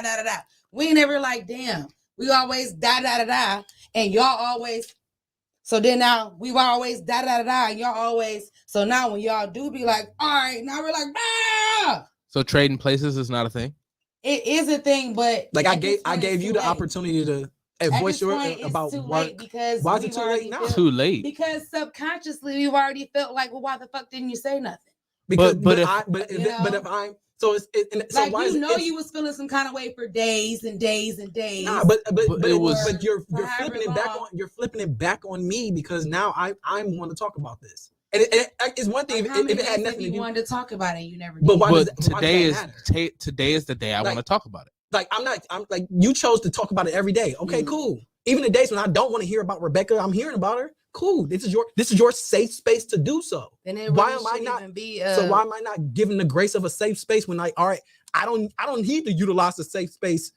Speaker 7: We never like, damn, we always da, and y'all always. So then now we always da, and y'all always. So now when y'all do be like, all right, now we're like, ah.
Speaker 2: So trading places is not a thing.
Speaker 7: It is a thing, but
Speaker 6: like I gave you the opportunity to voice your about work.
Speaker 7: Because
Speaker 6: why is it too late now?
Speaker 2: Too late.
Speaker 7: Because subconsciously we've already felt like, well, why the fuck didn't you say nothing?
Speaker 6: Because
Speaker 7: if
Speaker 6: I'm so it's so
Speaker 7: like,
Speaker 6: why
Speaker 7: you was feeling some kind of way for days and days and days.
Speaker 6: Nah, but you're flipping it back on me because now I'm want to talk about this. And it's one thing
Speaker 7: How many
Speaker 6: if it had
Speaker 7: days
Speaker 6: nothing
Speaker 7: if
Speaker 6: to
Speaker 7: you
Speaker 6: do.
Speaker 7: wanted to talk about it, you never did.
Speaker 6: But why does
Speaker 2: But
Speaker 6: that, why does
Speaker 2: today
Speaker 6: that
Speaker 2: is
Speaker 6: matter?
Speaker 2: today is the day I want to talk about it.
Speaker 6: Like I'm like you chose to talk about it every day. Okay, cool. Even the days when I don't want to hear about Rebecca, I'm hearing about her. Cool. This is your safe space to do so.
Speaker 7: Then it really
Speaker 6: why am I not
Speaker 7: even be
Speaker 6: so why am I not given the grace of a safe space when all right, I don't need to utilize a safe space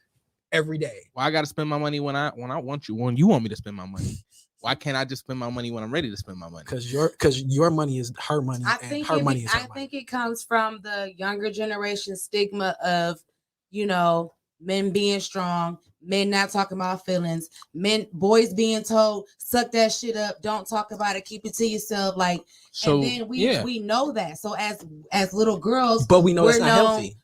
Speaker 6: every day.
Speaker 2: Well, I got to spend my money when you want me to spend my money. Why can't I just spend my money when I'm ready to spend my money?
Speaker 6: Because your money is her money.
Speaker 7: I think it comes from the younger generation stigma of, men being strong, men not talking about feelings, boys being told, suck that shit up, don't talk about it, keep it to yourself.
Speaker 2: So,
Speaker 7: and then we know that. So as little girls,
Speaker 6: but we know it's not healthy.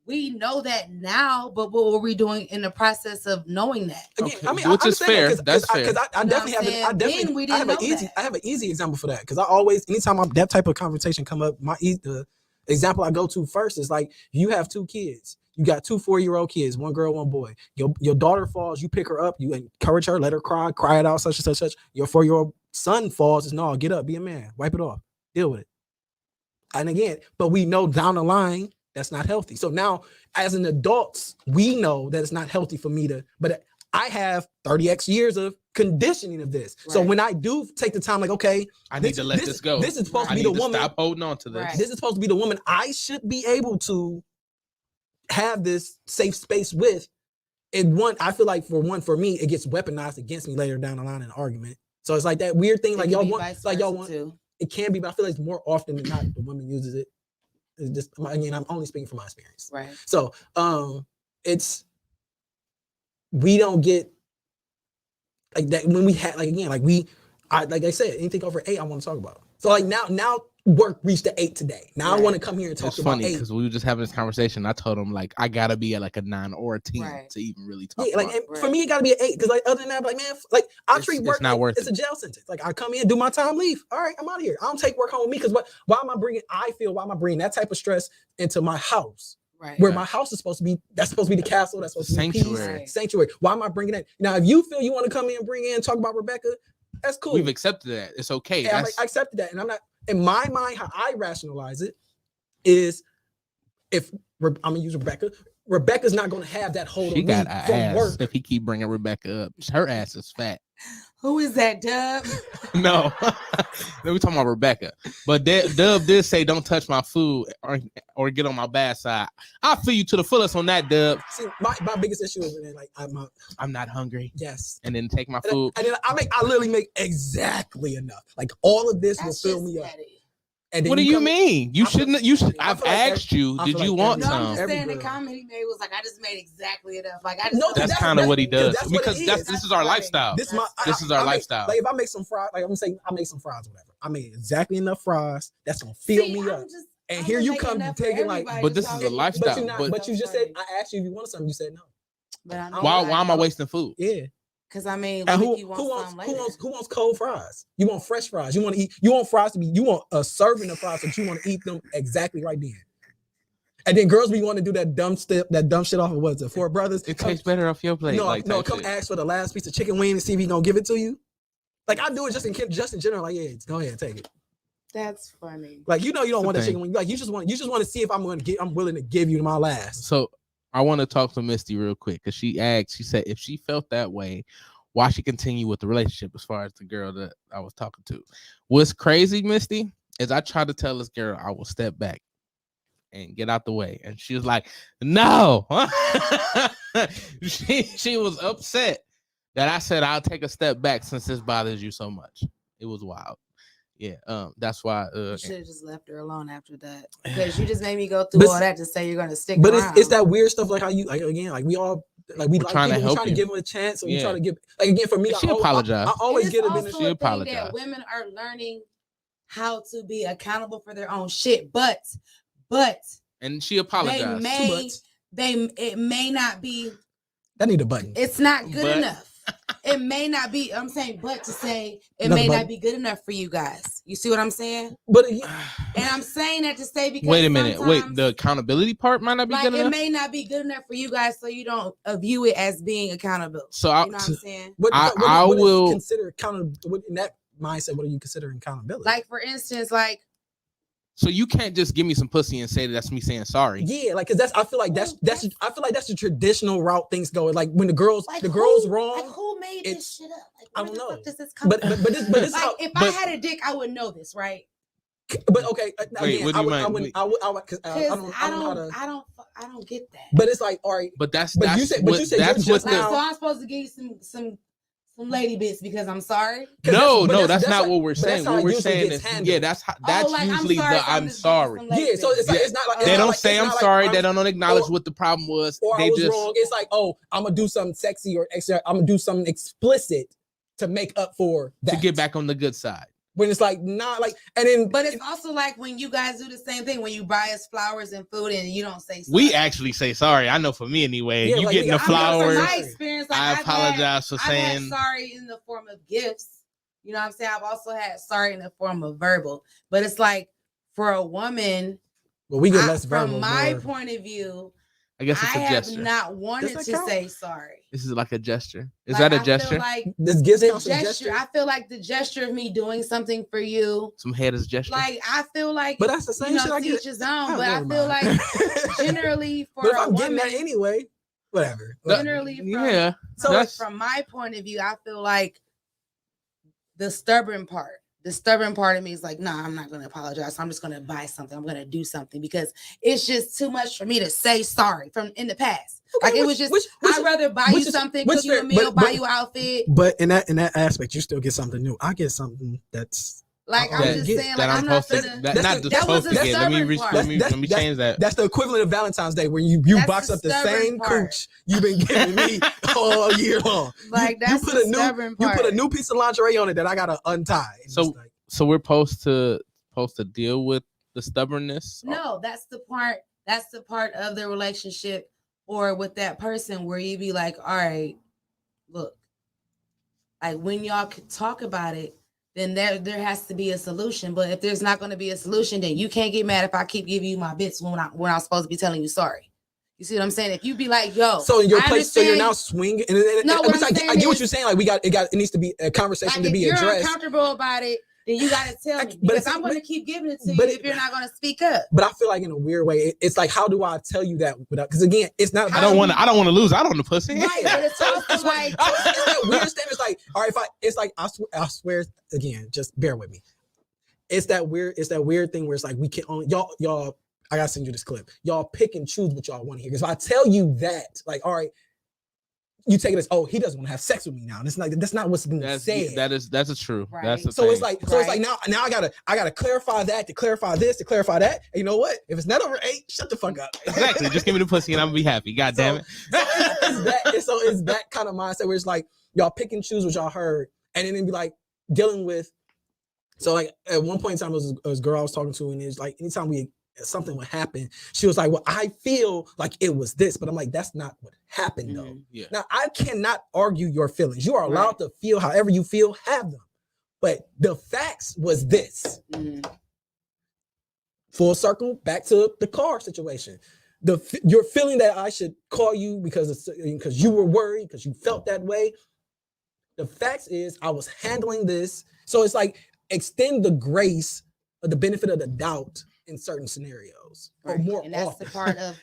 Speaker 7: We know that now, but what were we doing in the process of knowing that?
Speaker 6: Again,
Speaker 2: Okay.
Speaker 6: I mean,
Speaker 2: which is fair. That's fair.
Speaker 6: Because I definitely have an easy example for that. Because I always, anytime that type of conversation come up, the example I go to first is like, you have 2 kids. You got 2 4-year-old kids, 1 girl, 1 boy. Your daughter falls, you pick her up, you encourage her, let her cry it out, such and such. Your 4-year-old son falls, it's no, get up, be a man, wipe it off, deal with it. And again, but we know down the line that's not healthy. So now, as an adult, we know that it's not healthy for me to, but I have 30x years of conditioning of this. Right. So when I do take the time, like, okay,
Speaker 2: I need to let this go.
Speaker 6: This is supposed to be the woman.
Speaker 2: Stop holding on to this.
Speaker 7: Right.
Speaker 6: This is supposed to be the woman I should be able to have this safe space with. And I feel like for me, it gets weaponized against me later down the line in an argument. So it's like that weird thing, y'all want.
Speaker 7: Too.
Speaker 6: It can be, but I feel like it's more often than not the woman uses it. It's just, again, I'm only speaking from my experience.
Speaker 7: Right.
Speaker 6: So we don't get like that when we had like I said, anything over 8 I want to talk about. So like now work reached the 8 today. Now I want to come here and talk about 8.
Speaker 2: It's funny because we were just having this conversation. I told him like I gotta be at like a 9 or a 10 to even really talk.
Speaker 6: Yeah, for me it gotta be an 8 because like other than that, like man, like I treat work
Speaker 2: not worth
Speaker 6: it's a jail sentence. Like I come in, do my time, leave. All right, I'm out of here. I don't take work home with me because why am I bringing that type of stress into my house?
Speaker 7: Right.
Speaker 6: Where my house is supposed to be, that's supposed to be the castle, that's supposed to be peace, sanctuary. Why am I bringing that? Now, if you feel you want to come in and bring in and talk about Rebecca, that's cool.
Speaker 2: We've accepted that. It's okay.
Speaker 6: I accepted that. And I'm not, in my mind, how I rationalize it is if I'm going to use Rebecca's not going to have that hold on me from work.
Speaker 2: If he keep bringing Rebecca up, her ass is fat.
Speaker 7: Who is that, Dub?
Speaker 2: No, we talking about Rebecca. But Dub did say, "Don't touch my food or get on my bad side." I'll feel you to the fullest on that, Dub.
Speaker 6: See, my biggest issue is like
Speaker 2: I'm not hungry.
Speaker 6: Yes,
Speaker 2: and then take my food.
Speaker 6: And then I literally make exactly enough. Like all of this will fill me up. And
Speaker 2: what do you mean? You shouldn't. I've asked you. Did you want some?
Speaker 7: No, I'm just saying the comment he made was like, I just made exactly enough. Like
Speaker 2: that's kind of what he does because this is our lifestyle. This is our lifestyle.
Speaker 6: Like if I make some fries, like I'm saying, I make some fries, whatever. I made exactly enough fries. That's gonna fill me up. And here you come taking like,
Speaker 2: but this is a lifestyle.
Speaker 6: But you just said I asked you if you wanted something. You said no.
Speaker 2: Why am I wasting food?
Speaker 6: Yeah.
Speaker 7: Because I mean,
Speaker 6: who wants cold fries? You want fresh fries? You want fries to be. You want a serving of fries, but you want to eat them exactly right then. And then girls, we want to do that dumb shit off of what's it? 4 Brothers.
Speaker 2: It tastes better off your plate.
Speaker 6: No, come ask for the last piece of chicken wing and see if he gonna give it to you. Like I do it just in general. Like yeah, go ahead and take it.
Speaker 7: That's funny.
Speaker 6: Like you don't want that chicken wing. Like you just want to see if I'm willing to give you my last.
Speaker 2: So I want to talk to Misty real quick because she said if she felt that way, why she continue with the relationship as far as the girl that I was talking to. What's crazy, Misty, is I tried to tell this girl I will step back and get out the way. And she was like, no. she was upset that I said I'll take a step back since this bothers you so much. It was wild. Yeah, that's why
Speaker 7: you should have just left her alone after that because you just made me go through all that to say you're gonna stick around.
Speaker 6: But it's that weird stuff like how you like again like we all like we trying to give them a chance. So you try to give like again for me.
Speaker 2: She apologized.
Speaker 6: I always get it.
Speaker 7: She apologized. That women are learning how to be accountable for their own shit, but
Speaker 2: and she apologized.
Speaker 7: It may not be.
Speaker 6: That need a button.
Speaker 7: It's not good enough. It may not be. I'm saying, but to say it may not be good enough for you guys. You see what I'm saying?
Speaker 6: But
Speaker 7: and I'm saying that to say because
Speaker 2: wait a minute. Wait, the accountability part might not be good enough.
Speaker 7: It may not be good enough for you guys, so you don't view it as being accountable.
Speaker 2: So
Speaker 7: you know what I'm saying?
Speaker 6: I will consider accountable in that mindset, what do you consider accountability?
Speaker 7: Like for instance, like
Speaker 2: So you can't just give me some pussy and say that's me saying sorry.
Speaker 6: Yeah, like because I feel like that's I feel like that's the traditional route things go. Like when the girls
Speaker 7: like
Speaker 6: wrong.
Speaker 7: Like who made this
Speaker 6: it's-
Speaker 7: shit up? Like
Speaker 6: I
Speaker 7: where
Speaker 6: don't
Speaker 7: the
Speaker 6: know.
Speaker 7: fuck does this come
Speaker 6: But
Speaker 7: from?
Speaker 6: this
Speaker 7: Like
Speaker 6: how,
Speaker 7: if I had a dick, I would know this, right?
Speaker 6: but okay.
Speaker 2: Wait,
Speaker 6: Again,
Speaker 2: what do you mean?
Speaker 6: I would because I
Speaker 7: Because
Speaker 6: don't know how to.
Speaker 7: I don't get that.
Speaker 6: But it's like all right.
Speaker 2: But that's
Speaker 6: But
Speaker 2: that's
Speaker 6: you said
Speaker 2: what
Speaker 6: you're
Speaker 2: that's what
Speaker 6: just
Speaker 7: Like,
Speaker 6: now.
Speaker 7: so I'm supposed to give you some lady bits because I'm sorry.
Speaker 2: No,
Speaker 6: that's-
Speaker 2: that's not
Speaker 6: how-
Speaker 2: what we're
Speaker 6: but that's
Speaker 2: saying.
Speaker 6: how
Speaker 2: What
Speaker 6: it
Speaker 2: we're
Speaker 6: usually
Speaker 2: saying
Speaker 6: gets
Speaker 2: is
Speaker 6: handled.
Speaker 2: that's
Speaker 7: Like,
Speaker 2: usually
Speaker 7: I'm sorry,
Speaker 2: the
Speaker 7: so
Speaker 2: I'm
Speaker 7: just
Speaker 2: sorry.
Speaker 7: give you some lady
Speaker 6: Yeah, so it's
Speaker 7: bits.
Speaker 6: like it's not like it's
Speaker 2: They
Speaker 6: not
Speaker 2: don't
Speaker 6: like-
Speaker 2: say
Speaker 6: it's
Speaker 2: I'm
Speaker 6: not like
Speaker 2: sorry. They don't acknowledge
Speaker 6: or-
Speaker 2: what the problem was.
Speaker 6: Or
Speaker 2: They
Speaker 6: I was
Speaker 2: just
Speaker 6: wrong. It's like, oh, I'm gonna do something sexy or extra. I'm gonna do something explicit to make up for that.
Speaker 2: to get back on the good side.
Speaker 6: When it's like not like, and then
Speaker 7: But it's also like when you guys do the same thing when you buy us flowers and food and you don't say sorry.
Speaker 2: We actually say sorry. I know for me anyway.
Speaker 6: Yeah,
Speaker 2: You
Speaker 6: like,
Speaker 2: getting the
Speaker 6: I know from
Speaker 2: flowers.
Speaker 7: From my experience, like
Speaker 2: I apologize for
Speaker 7: I've
Speaker 2: saying.
Speaker 7: had sorry in the form of gifts. You know what I'm saying? I've also had sorry in the form of verbal. But it's like for a woman,
Speaker 6: well, we get less verbal.
Speaker 7: from my
Speaker 6: more.
Speaker 7: point of view,
Speaker 2: I guess it's
Speaker 7: I
Speaker 2: a
Speaker 7: have
Speaker 2: gesture.
Speaker 7: not wanted
Speaker 6: Does
Speaker 7: to
Speaker 6: that count?
Speaker 7: say sorry.
Speaker 2: This is like a gesture. Is
Speaker 7: Like,
Speaker 2: that a
Speaker 7: I feel
Speaker 2: gesture?
Speaker 7: like
Speaker 6: This gifts
Speaker 7: the
Speaker 6: counts as
Speaker 7: gesture, I feel like the gesture of me doing something for you,
Speaker 2: Some head is gesture.
Speaker 7: like I feel like,
Speaker 6: But that's the same
Speaker 7: you know,
Speaker 6: shit I
Speaker 7: to
Speaker 6: get.
Speaker 7: each his own.
Speaker 6: Oh,
Speaker 7: But I
Speaker 6: never
Speaker 7: feel
Speaker 6: mind.
Speaker 7: like generally for
Speaker 6: but if
Speaker 7: a
Speaker 6: I'm getting
Speaker 7: woman,
Speaker 6: that anyway, whatever.
Speaker 7: generally from,
Speaker 2: yeah.
Speaker 7: so
Speaker 2: That's-
Speaker 7: from my point of view, I feel like the stubborn part of me is like, nah, I'm not going to apologize. I'm just going to buy something. I'm going to do something because it's just too much for me to say sorry from in the past.
Speaker 6: Okay,
Speaker 7: Like it was just, I'd rather buy you something, cook you a meal, buy you an outfit.
Speaker 6: But in that aspect, you still get something new. I get something that's
Speaker 7: Like
Speaker 6: I
Speaker 7: I'm
Speaker 6: already
Speaker 7: just
Speaker 6: get
Speaker 7: saying,
Speaker 2: that
Speaker 7: like
Speaker 2: I'm
Speaker 7: I'm not
Speaker 2: supposed to.
Speaker 7: gonna.
Speaker 2: That,
Speaker 6: that's
Speaker 2: not
Speaker 6: the-
Speaker 2: just
Speaker 7: that was
Speaker 2: supposed to
Speaker 7: the
Speaker 2: get. Let me
Speaker 7: stubborn part.
Speaker 2: let me change that.
Speaker 6: That's the equivalent of Valentine's Day when you
Speaker 7: That's
Speaker 6: box
Speaker 7: the
Speaker 6: up the
Speaker 7: stubborn
Speaker 6: same
Speaker 7: part.
Speaker 6: cooch you've been giving me all year long.
Speaker 7: Like
Speaker 6: you
Speaker 7: that's
Speaker 6: put
Speaker 7: the
Speaker 6: a new
Speaker 7: stubborn
Speaker 6: you
Speaker 7: part.
Speaker 6: put a new piece of lingerie on it that I gotta untie. It's
Speaker 2: So-
Speaker 6: like,
Speaker 2: So we're supposed to deal with the stubbornness.
Speaker 7: No, that's the part. That's the part of the relationship or with that person where you be like, all right, look, like when y'all could talk about it, then there has to be a solution. But if there's not going to be a solution, then you can't get mad if I keep giving you my bits when I'm supposed to be telling you sorry. You see what I'm saying? If you be like, yo,
Speaker 6: so in your
Speaker 7: I
Speaker 6: place, so you're
Speaker 7: understand-
Speaker 6: now swinging.
Speaker 7: No, what
Speaker 6: because
Speaker 7: I'm
Speaker 6: I
Speaker 7: saying
Speaker 6: get what
Speaker 7: is-
Speaker 6: you're saying. Like it needs to be a conversation
Speaker 7: like
Speaker 6: to
Speaker 7: if
Speaker 6: be
Speaker 7: you're
Speaker 6: addressed.
Speaker 7: uncomfortable about it, then you got to tell me
Speaker 6: But
Speaker 7: because
Speaker 6: it's-
Speaker 7: I'm going to keep giving it to you
Speaker 6: but
Speaker 7: if you're not going to speak up.
Speaker 6: But I feel like in a weird way, it's like, how do I tell you that without? Because again, it's not.
Speaker 2: I don't want to lose out on the pussy.
Speaker 7: Right, but it's also like
Speaker 6: it's that weird statement. It's like, all right, it's like I swear again, just bear with me. It's that weird thing where it's like we can only y'all. I gotta send you this clip. Y'all pick and choose what y'all want to hear. Because if I tell you that, like, all right, you take it as, oh, he doesn't want to have sex with me now. And it's like that's not what's being said.
Speaker 2: That's a true.
Speaker 7: Right.
Speaker 2: That's the
Speaker 6: So
Speaker 2: thing.
Speaker 6: it's like now I gotta clarify that to clarify this to clarify that. And you know what? If it's not over 8, shut the fuck up.
Speaker 2: Exactly. Just give me the pussy and I'm gonna be happy. God damn it.
Speaker 6: So it's that kind of mindset where it's like y'all pick and choose what y'all heard, and then it'd be like dealing with. So like at one point in time, it was a girl I was talking to, and it's like anytime something would happen, she was like, "Well, I feel like it was this," but I'm like, "That's not what happened, though."
Speaker 2: Yeah.
Speaker 6: Now I cannot argue your feelings. You are allowed to feel however you feel, have them, but the facts was this. Full circle back to the car situation. You're feeling that I should call you because you were worried because you felt that way. The facts is I was handling this, so it's like extend the grace or the benefit of the doubt in certain scenarios, or more
Speaker 7: and that's
Speaker 6: often.
Speaker 7: the part of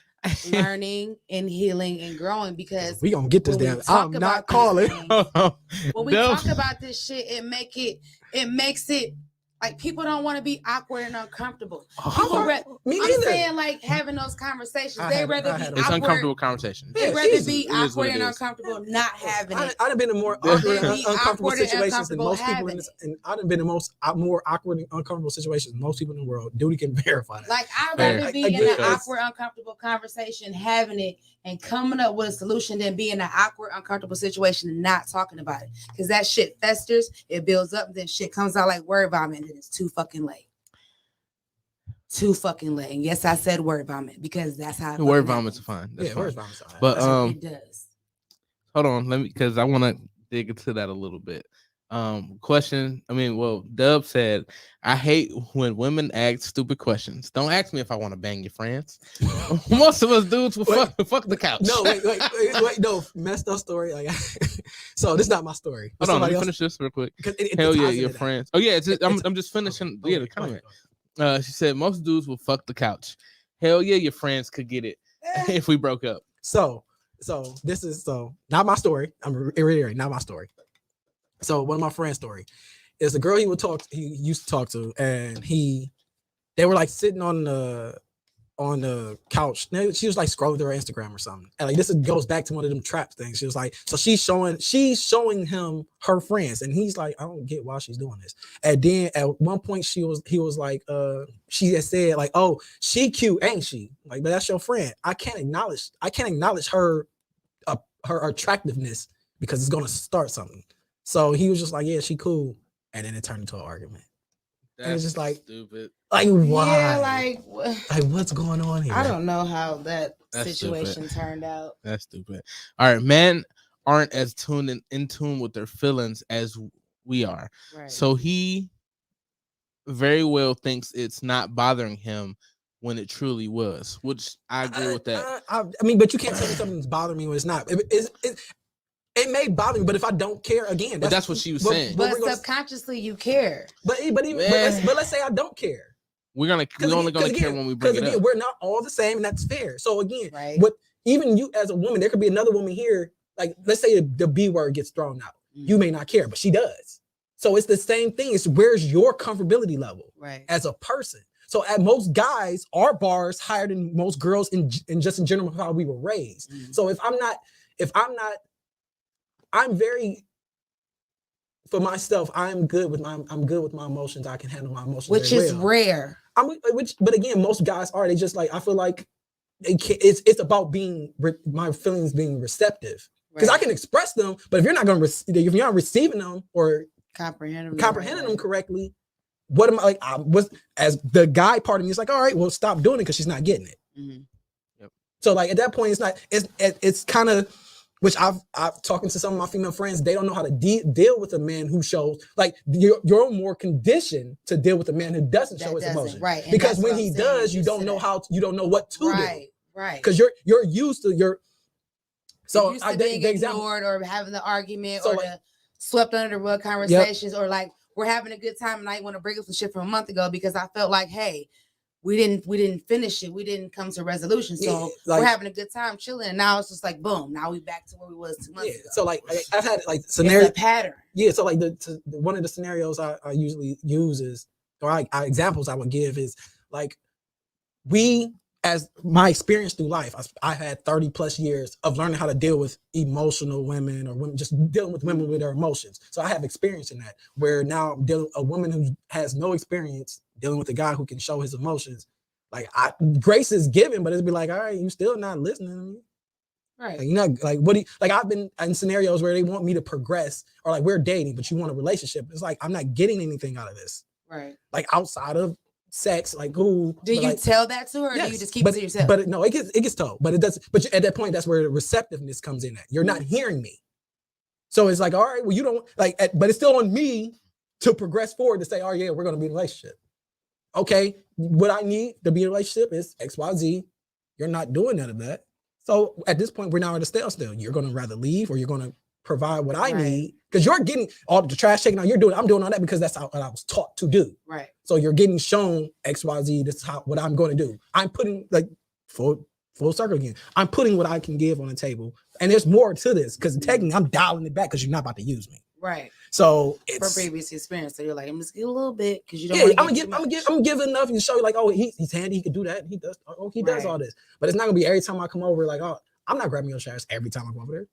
Speaker 7: learning and healing and growing because
Speaker 6: We gonna get this
Speaker 7: when we
Speaker 6: damn.
Speaker 7: talk
Speaker 6: I'm
Speaker 7: about
Speaker 6: not
Speaker 7: these
Speaker 6: calling.
Speaker 7: things, when we
Speaker 2: No.
Speaker 7: talk about this shit, it makes it like people don't want to be awkward and uncomfortable. People
Speaker 6: Me
Speaker 7: I'm
Speaker 6: neither.
Speaker 7: saying like having those conversations. They rather be
Speaker 2: It's
Speaker 7: awkward.
Speaker 2: uncomfortable conversation.
Speaker 7: They
Speaker 6: Yeah,
Speaker 7: rather
Speaker 6: Jesus.
Speaker 7: be
Speaker 2: It is what
Speaker 7: awkward
Speaker 2: it
Speaker 7: and
Speaker 2: is.
Speaker 7: uncomfortable not having
Speaker 6: I
Speaker 7: it.
Speaker 6: done been in more
Speaker 7: Or
Speaker 6: awkward
Speaker 7: then
Speaker 6: and
Speaker 7: be
Speaker 6: uncomfortable
Speaker 7: awkward and
Speaker 6: situations than
Speaker 7: uncomfortable
Speaker 6: most people in
Speaker 7: having
Speaker 6: this, and I done been in more awkward and uncomfortable situations than most people in the world. Duty can verify that.
Speaker 7: Like I'd
Speaker 2: Fair.
Speaker 7: rather be
Speaker 6: Again,
Speaker 7: in an
Speaker 6: it's-
Speaker 7: awkward, uncomfortable conversation, having it and coming up with a solution than be in an awkward, uncomfortable situation and not talking about it. Because that shit festers, it builds up, and then shit comes out like word vomit, and it's too fucking late. Too fucking late. And yes, I said word vomit because that's how it
Speaker 2: Word
Speaker 7: fucking
Speaker 2: vomits are
Speaker 7: happens.
Speaker 2: fine. That's
Speaker 6: Yeah,
Speaker 2: fine.
Speaker 6: where's vomit?
Speaker 2: But
Speaker 7: It does.
Speaker 2: hold on, let me because I want to dig into that a little bit. Question. I mean, well, Dub said, I hate when women ask stupid questions. Don't ask me if I want to bang your friends. Most of us dudes will fuck the couch.
Speaker 6: No, wait, no, messed up story. Like, so this is not my story.
Speaker 2: Hold on, let me finish this real quick. Hell yeah, your friends. Oh yeah, I'm just finishing.
Speaker 6: Okay,
Speaker 2: The comment. She said most dudes will fuck the couch. Hell yeah, your friends could get it if we broke up.
Speaker 6: So this is not my story. I'm reiterating, not my story. So one of my friend's story is a girl he used to talk to, and they were like sitting on the couch. She was like scrolling through her Instagram or something. And like this goes back to one of them trap things. She was like, so she's showing him her friends, and he's like, I don't get why she's doing this. And then at one point he was like, she had said like, oh, she cute, ain't she? Like, but that's your friend. I can't acknowledge her attractiveness because it's gonna start something. So he was just like, yeah, she cool. And then it turned into an argument. And it's just like
Speaker 2: stupid.
Speaker 6: Like why?
Speaker 7: Yeah, like
Speaker 6: what's going on here?
Speaker 7: I don't know how that's situation
Speaker 2: stupid.
Speaker 7: turned out.
Speaker 2: That's stupid. All right, men aren't as in tune with their feelings as we are.
Speaker 7: Right.
Speaker 2: So he very well thinks it's not bothering him when it truly was, which I agree with that.
Speaker 6: I mean, but you can't tell me something's bothering me when it's not. It may bother me, but if I don't care, again,
Speaker 2: that's what she was saying.
Speaker 7: But subconsciously, you care.
Speaker 6: But let's say I don't care.
Speaker 2: We're only gonna care when we bring it up.
Speaker 6: We're not all the same, and that's fair. So again,
Speaker 7: right.
Speaker 6: Even you as a woman, there could be another woman here. Like, let's say the B word gets thrown out. You may not care, but she does. So it's the same thing. It's where's your comfortability level,
Speaker 7: right, as
Speaker 6: a person. So at most guys, our bars higher than most girls in just in general how we were raised. So if I'm not, I'm very, for myself, I'm good with my emotions. I can handle my emotions,
Speaker 7: which is rare.
Speaker 6: But again, most guys are. They just like, I feel like they can't. It's about my feelings being receptive, because I can express them, but if you're not going to, if you're not receiving them or comprehending them correctly, what am I like? As the guy part of me is like, all right, well, stop doing it because she's not getting it.
Speaker 2: Yep.
Speaker 6: So like at that point, it's kind of. Which I've talking to some of my female friends, they don't know how to deal with a man who shows like you're more conditioned to deal with a man who doesn't show his emotion,
Speaker 7: right? And
Speaker 6: because when he does, you don't know what to do,
Speaker 7: right?
Speaker 6: Because you're used to
Speaker 7: So used to being ignored or having the argument or the swept under the rug conversations, or like we're having a good time and I want to bring up some shit from a month ago because I felt like, hey, we didn't finish it. We didn't come to a resolution. So we're having a good time chilling. And now it's just like, boom, now we back to where we was 2 months ago.
Speaker 6: So like I've had like scenario
Speaker 7: pattern.
Speaker 6: Yeah. So like one of the scenarios I usually use is, or examples I would give is like, as my experience through life, I had 30 plus years of learning how to deal with emotional women or women, just dealing with women with their emotions. So I have experience in that, where now I'm dealing with a woman who has no experience dealing with a guy who can show his emotions. Like grace is given, but it'd be like, all right, you still not listening to me.
Speaker 7: Right.
Speaker 6: Like, you know, like I've been in scenarios where they want me to progress, or like we're dating, but you want a relationship. It's like, I'm not getting anything out of this.
Speaker 7: Right.
Speaker 6: Like outside of sex, like who
Speaker 7: do you tell that to her, or do you just keep it to yourself?
Speaker 6: But no, it gets told, but it does. But at that point, that's where the receptiveness comes in. At you're not hearing me, so it's like, all right, well, you don't like, but it's still on me to progress forward to say, oh yeah, we're gonna be in a relationship. Okay, what I need to be in a relationship is XYZ. You're not doing none of that, so at this point, we're now at a standstill. You're gonna rather leave, or you're gonna provide what I need, because you're getting all the trash taken out. I'm doing all that because that's what I was taught to do.
Speaker 7: Right.
Speaker 6: So you're getting shown XYZ. This is what I'm going to do. I'm putting like full circle again. I'm putting what I can give on the table, and there's more to this because technically I'm dialing it back because you're not about to use me.
Speaker 7: Right.
Speaker 6: So
Speaker 7: it's for previous experience. So you're like, I'm just get a little bit because you don't.
Speaker 6: Yeah, I'm gonna give enough and show you like, oh, he's handy. He can do that. He does. Oh, he does all this. But it's not gonna be every time I come over. Like, oh, I'm not grabbing your shares every time I come over there.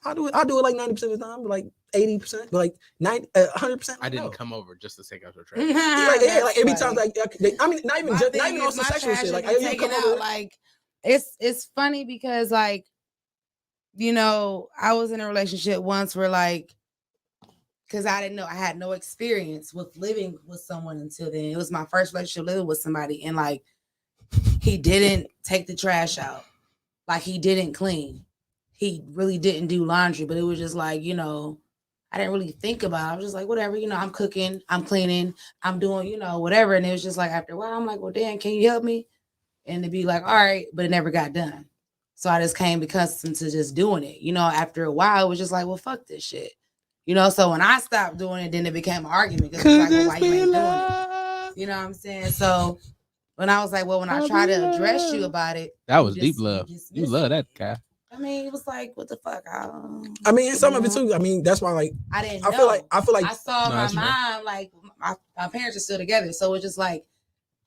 Speaker 6: I do it like 90% of the time, like 80%, but like 100%.
Speaker 2: I didn't come over just to take out your trash.
Speaker 6: like every time, like I mean, not even on some sexual shit. Like I didn't come over.
Speaker 7: Like it's funny because like, you know, I was in a relationship once where like, because I didn't know, I had no experience with living with someone until then. It was my first relationship living with somebody, and like he didn't take the trash out, like he didn't clean. He really didn't do laundry, but it was just like, you know, I didn't really think about it. I was just like, whatever, you know, I'm cooking, I'm cleaning, I'm doing, you know, whatever. And it was just like after a while, I'm like, well, Dan, can you help me? And to be like, all right, but it never got done. So I just came accustomed to just doing it. You know, after a while, it was just like, well, fuck this shit. You know, so when I stopped doing it, then it became an argument because it's like, well, why you ain't doing it? You know what I'm saying? So when I was like, well, when I try to address you about it,
Speaker 2: That was
Speaker 7: you
Speaker 2: deep
Speaker 7: just-
Speaker 2: love.
Speaker 7: dismiss
Speaker 2: You love
Speaker 7: it.
Speaker 2: that guy.
Speaker 7: I mean, it was like, what the fuck?
Speaker 6: I mean, and some of it too. I mean, that's why like
Speaker 7: I didn't.
Speaker 6: I feel like
Speaker 7: I saw
Speaker 2: No,
Speaker 7: my
Speaker 2: that's fair.
Speaker 7: mom, like my parents are still together, so it's just like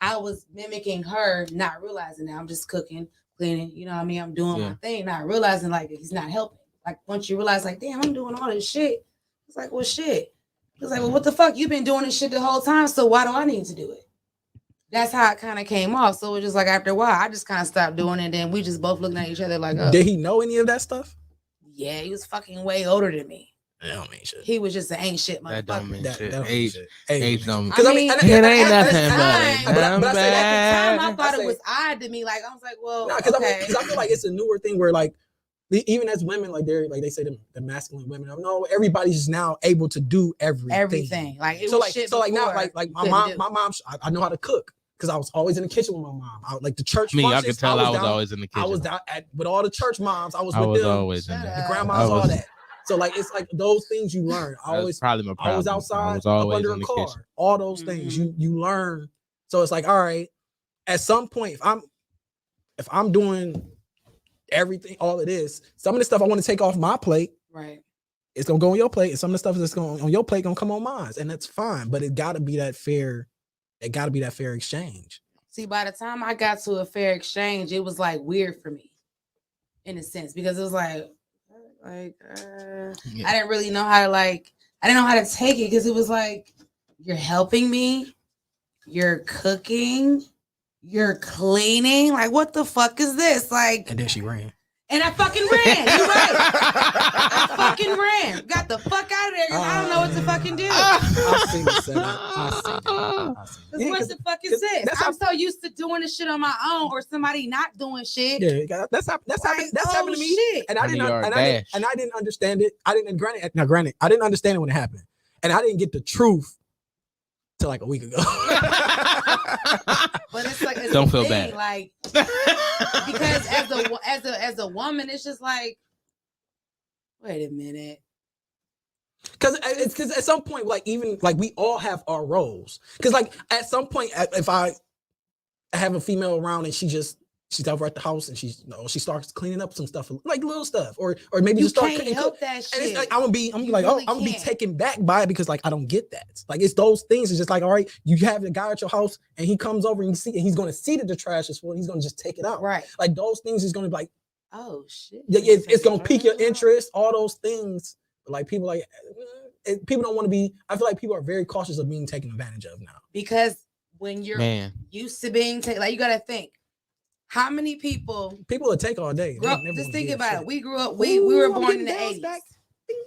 Speaker 7: I was mimicking her, not realizing that I'm just cooking, cleaning. You know what I mean? I'm doing my thing, not realizing like he's not helping. Like once you realize, like, damn, I'm doing all this shit. It's like, well, shit. It's like, well, what the fuck? You've been doing this shit the whole time, so why do I need to do it? That's how it kind of came off. So it was just like after a while, I just kind of stopped doing it. And then we just both looking at each other like, oh.
Speaker 6: Did he know any of that stuff?
Speaker 7: Yeah, he was fucking way older than me.
Speaker 6: That don't mean shit.
Speaker 7: He was just an ain't shit motherfucker.
Speaker 2: That don't mean shit.
Speaker 6: don't mean
Speaker 2: Age,
Speaker 6: shit.
Speaker 2: age don't.
Speaker 6: Because I mean,
Speaker 2: it ain't nothing
Speaker 7: at
Speaker 2: but
Speaker 7: the
Speaker 2: a
Speaker 7: time,
Speaker 2: dumb
Speaker 7: at the time, I
Speaker 2: bag.
Speaker 7: thought it was odd to me. Like I was like, well,
Speaker 6: no, because
Speaker 7: okay.
Speaker 6: I feel like it's a newer thing where like even as women, like they're like they say the masculine women. No, everybody's just now able to do everything.
Speaker 7: Everything. Like it
Speaker 6: so
Speaker 7: was
Speaker 6: like
Speaker 7: shit
Speaker 6: so like now
Speaker 7: before
Speaker 6: like
Speaker 7: you couldn't do.
Speaker 6: my mom, I know how to cook because I was always in the kitchen with my mom. Like the church.
Speaker 2: Me, I
Speaker 6: functions,
Speaker 2: could tell I was
Speaker 6: down-
Speaker 2: always in the kitchen.
Speaker 6: I was down with all the church moms. I was
Speaker 2: I
Speaker 6: with
Speaker 2: was
Speaker 6: them.
Speaker 2: always in
Speaker 7: Shut
Speaker 2: there.
Speaker 7: up.
Speaker 6: The grandmas,
Speaker 2: I
Speaker 6: all
Speaker 2: was-
Speaker 6: that. So like it's like those things you learn. I
Speaker 2: That's
Speaker 6: always
Speaker 2: probably my problem.
Speaker 6: I was outside,
Speaker 2: I was
Speaker 6: up
Speaker 2: always
Speaker 6: under
Speaker 2: in
Speaker 6: a
Speaker 2: the
Speaker 6: car.
Speaker 2: kitchen.
Speaker 6: All those things you learn. So it's like, all right, at some point, if I'm doing everything, all of this, some of the stuff I want to take off my plate,
Speaker 7: Right.
Speaker 6: it's gonna go on your plate, and some of the stuff that's going on your plate gonna come on mine, and that's fine. But it gotta be that fair. It gotta be that fair exchange.
Speaker 7: See, by the time I got to a fair exchange, it was like weird for me, in a sense, because it was like
Speaker 2: Yeah.
Speaker 7: I didn't really know how to I didn't know how to take it because it was like you're helping me, you're cooking, you're cleaning. Like, what the fuck is this? Like,
Speaker 6: And then she ran.
Speaker 7: and I fucking ran. You're right. I fucking ran. Got the fuck out of there because I don't know what to fucking do.
Speaker 6: I've seen it set up. I've seen it.
Speaker 7: Because what the fuck is this?
Speaker 6: that's
Speaker 7: I'm so used to doing this shit on my own or somebody not doing shit.
Speaker 6: Yeah, that's happened. That's happened to me.
Speaker 7: Shit.
Speaker 6: And I didn't,
Speaker 2: Honey, you're a
Speaker 6: and I didn't understand it. I didn't. Granted, I didn't understand it when it happened, and I didn't get the truth till like a week ago.
Speaker 7: But it's like, it's
Speaker 2: Don't
Speaker 7: a
Speaker 2: feel
Speaker 7: thing,
Speaker 2: bad.
Speaker 7: like because as a woman, it's just like, wait a minute.
Speaker 6: Because at some point, like even like we all have our roles. Because like at some point, if I have a female around and she's over at the house and she starts cleaning up some stuff, like little stuff, or maybe
Speaker 7: You
Speaker 6: just start
Speaker 7: can't
Speaker 6: cooking.
Speaker 7: help that
Speaker 6: And
Speaker 7: shit.
Speaker 6: it's like I'm gonna be
Speaker 7: You
Speaker 6: like,
Speaker 7: really
Speaker 6: I'm gonna be
Speaker 7: can't.
Speaker 6: taken back by it because like I don't get that. Like it's those things. It's just like, all right, you have the guy at your house and he comes over and he's gonna see that the trash is full. And he's gonna just take it out.
Speaker 7: Right.
Speaker 6: Like those things is gonna be like,
Speaker 7: Oh shit.
Speaker 6: it's gonna pique your interest. All those things. But like people people don't want to be. I feel like people are very cautious of being taken advantage of now.
Speaker 7: Because when you're
Speaker 2: Man,
Speaker 7: used to being taken, like you gotta think, how many people
Speaker 6: People will take all day.
Speaker 7: grew up,
Speaker 6: They never
Speaker 7: just
Speaker 6: wanna
Speaker 7: think
Speaker 6: give
Speaker 7: about
Speaker 6: shit.
Speaker 7: it. We grew up, we were
Speaker 6: Ooh, I'm
Speaker 7: born in
Speaker 6: getting
Speaker 7: the
Speaker 6: bells
Speaker 7: 80s.
Speaker 6: back.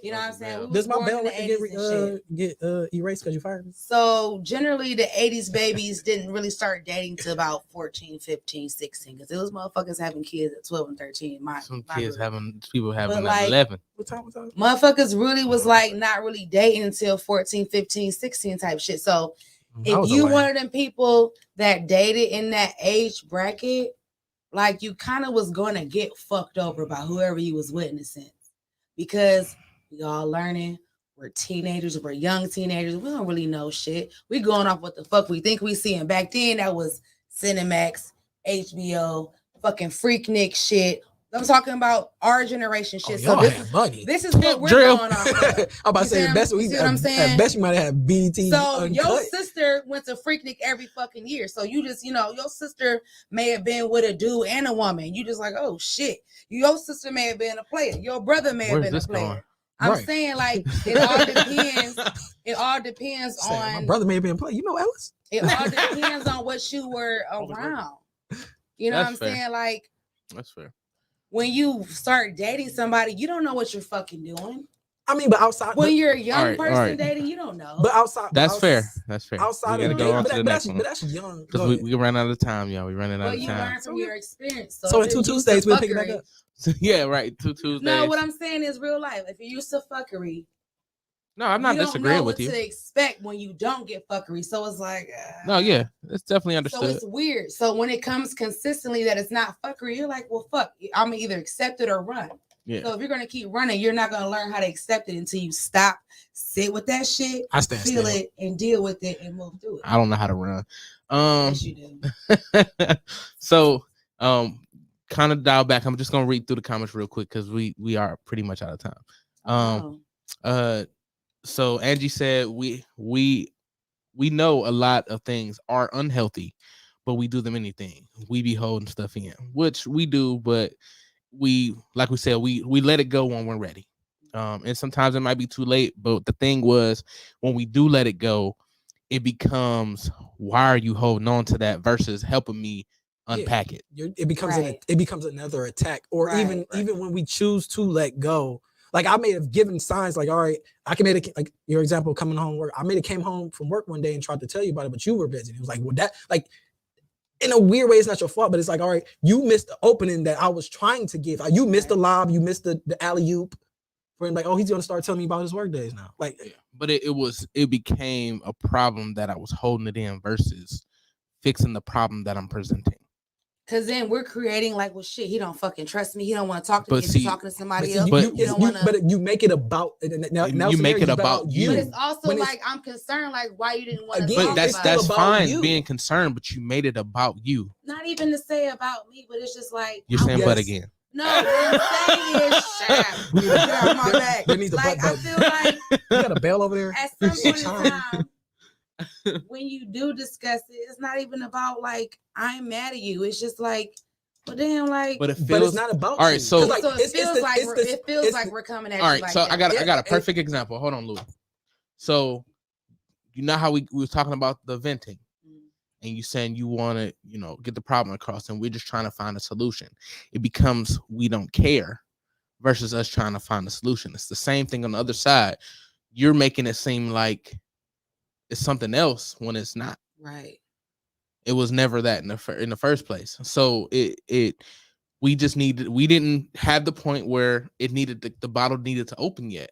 Speaker 7: You know what I'm saying? We was
Speaker 6: Does my
Speaker 7: born
Speaker 6: bell
Speaker 7: in the 80s and shit.
Speaker 6: get erased because you fired me?
Speaker 7: So generally the 80s babies didn't really start dating till about 14, 15, 16. Because it was motherfuckers having kids at 12 and 13.
Speaker 2: some
Speaker 7: my
Speaker 2: kids
Speaker 7: group.
Speaker 2: people having
Speaker 7: But, like,
Speaker 2: 11.
Speaker 6: What time was that?
Speaker 7: Motherfuckers really was like not really dating until 14, 15, 16 type shit. So
Speaker 6: I
Speaker 7: if
Speaker 6: was
Speaker 7: you
Speaker 6: a lame.
Speaker 7: one of them people that dated in that age bracket, like you kind of was gonna get fucked over by whoever you was witnessing, because we all learning. We're teenagers. We're young teenagers. We don't really know shit. We going off what the fuck we think we see. And back then that was Cinemax, HBO, fucking Freaknik shit. I'm talking about our generation shit.
Speaker 6: Y'all
Speaker 7: so
Speaker 6: had money.
Speaker 7: this is what we're
Speaker 2: Drill.
Speaker 7: going off of.
Speaker 6: I'm about to
Speaker 7: You
Speaker 6: say
Speaker 7: see
Speaker 6: best.
Speaker 7: what- you see what I'm saying?
Speaker 6: At best, you might have had BT.
Speaker 7: So your
Speaker 6: uncut.
Speaker 7: sister went to Freaknik every fucking year. So you just, your sister may have been with a dude and a woman. You just like, oh shit. Your sister may have been a player. Your brother may have
Speaker 2: Where's
Speaker 7: been
Speaker 2: this
Speaker 7: a player.
Speaker 2: going?
Speaker 7: I'm
Speaker 6: Right.
Speaker 7: saying like it all depends. It all depends
Speaker 6: Say, my
Speaker 7: on
Speaker 6: brother may have been playing. You know Ellis?
Speaker 7: it all depends on what you were around. You know what I'm
Speaker 2: That's fair.
Speaker 7: saying? Like
Speaker 2: That's fair.
Speaker 7: when you start dating somebody, you don't know what you're fucking doing.
Speaker 6: I mean, but outside.
Speaker 7: When you're a young
Speaker 2: All right,
Speaker 7: person
Speaker 2: all right.
Speaker 7: dating, you don't know.
Speaker 6: but outside.
Speaker 2: That's
Speaker 6: outs-
Speaker 2: fair. That's fair.
Speaker 6: Outside
Speaker 2: we
Speaker 6: of
Speaker 2: gotta
Speaker 6: the
Speaker 2: go on
Speaker 6: but
Speaker 2: to the
Speaker 6: that-
Speaker 2: next
Speaker 6: but
Speaker 2: one.
Speaker 6: that's young.
Speaker 2: Because
Speaker 6: Go ahead.
Speaker 2: we ran out of time, y'all. We running out
Speaker 7: Well,
Speaker 2: of
Speaker 7: you
Speaker 2: time.
Speaker 7: learn from your experience.
Speaker 6: So in
Speaker 7: if
Speaker 6: two
Speaker 7: you're used
Speaker 6: Tuesdays,
Speaker 7: to
Speaker 6: we'll pick it back
Speaker 7: fuckery-
Speaker 6: up.
Speaker 2: So, yeah, right. 2 Tuesdays.
Speaker 7: No, what I'm saying is real life. If you're used to fuckery,
Speaker 2: No, I'm not
Speaker 7: you don't
Speaker 2: disagreeing
Speaker 7: know
Speaker 2: with
Speaker 7: what
Speaker 2: you.
Speaker 7: to expect when you don't get fuckery. So it's like,
Speaker 2: No, yeah, it's definitely
Speaker 7: so
Speaker 2: understood.
Speaker 7: it's weird. So when it comes consistently that it's not fuckery, you're like, well, fuck, I'm gonna either accept it or run.
Speaker 2: Yeah.
Speaker 7: So if you're gonna keep running, you're not gonna learn how to accept it until you stop, sit with that shit,
Speaker 6: I stand
Speaker 7: feel
Speaker 6: still.
Speaker 7: it, and deal with it and move through it.
Speaker 2: I don't know how to run.
Speaker 7: Yes, you do.
Speaker 2: So, kind of dial back. I'm just gonna read through the comments real quick because we are pretty much out of time.
Speaker 7: Oh.
Speaker 2: So Angie said we know a lot of things are unhealthy, but we do them anything. We be holding stuff in, which we do, but we, like we said, we let it go when we're ready. And sometimes it might be too late. But the thing was, when we do let it go, it becomes, why are you holding on to that versus helping me unpack it?
Speaker 6: It becomes
Speaker 7: Right.
Speaker 6: it becomes another attack, or
Speaker 7: Right.
Speaker 6: even when we choose to let go. Like I may have given signs, like, all right, I can make it, like your example coming home work. I may have came home from work one day and tried to tell you about it, but you were busy. It was like, well, that, like, in a weird way, it's not your fault, but it's like, all right, you missed the opening that I was trying to give. You missed the lob, you missed the alley oop. For him, like, oh, he's gonna start telling me about his work days now. Like,
Speaker 2: Yeah. But it became a problem that I was holding it in versus fixing the problem that I'm presenting.
Speaker 7: Cause then we're creating like, well, shit, he don't fucking trust me. He don't want to talk to me.
Speaker 2: But
Speaker 7: He's
Speaker 2: see-
Speaker 7: talking to somebody
Speaker 6: but
Speaker 7: else.
Speaker 6: you, but you make it about now
Speaker 2: You make it about you.
Speaker 7: But it's also
Speaker 6: When it's-
Speaker 7: like, I'm concerned, like, why you didn't want to
Speaker 6: Again,
Speaker 7: talk
Speaker 2: But
Speaker 7: about
Speaker 2: that's
Speaker 7: it.
Speaker 6: about
Speaker 2: fine
Speaker 6: you.
Speaker 2: being concerned, but you made it about you.
Speaker 7: Not even to say about me, but it's just like,
Speaker 2: You're saying
Speaker 6: Yes.
Speaker 2: but again.
Speaker 7: no, what I'm saying is, shut up. Get off my back.
Speaker 6: There needs a
Speaker 7: Like,
Speaker 6: butt
Speaker 7: I feel like
Speaker 6: you got a bell over there.
Speaker 7: at some point in time, when you do discuss it, it's not even about like, I'm mad at you. It's just like, well, damn, like,
Speaker 2: But it
Speaker 6: But
Speaker 2: feels
Speaker 6: it's not about
Speaker 2: all right.
Speaker 6: you.
Speaker 2: So,
Speaker 6: 'Cause, like,
Speaker 7: so it
Speaker 6: it's
Speaker 7: feels
Speaker 6: the-
Speaker 7: like
Speaker 6: it's the-
Speaker 7: it feels
Speaker 6: it's
Speaker 7: like
Speaker 6: the-
Speaker 7: we're coming at
Speaker 2: all
Speaker 7: you
Speaker 2: right.
Speaker 7: like
Speaker 2: So
Speaker 7: that.
Speaker 2: I got a
Speaker 6: Yeah,
Speaker 2: perfect example. Hold on, Louie. So you know how we was talking about the venting, and you saying you want to get the problem across, and we're just trying to find a solution. It becomes we don't care versus us trying to find a solution. It's the same thing on the other side. You're making it seem like it's something else when it's not.
Speaker 7: Right.
Speaker 2: It was never that in the first place. So we didn't have the point where it needed the bottle needed to open yet,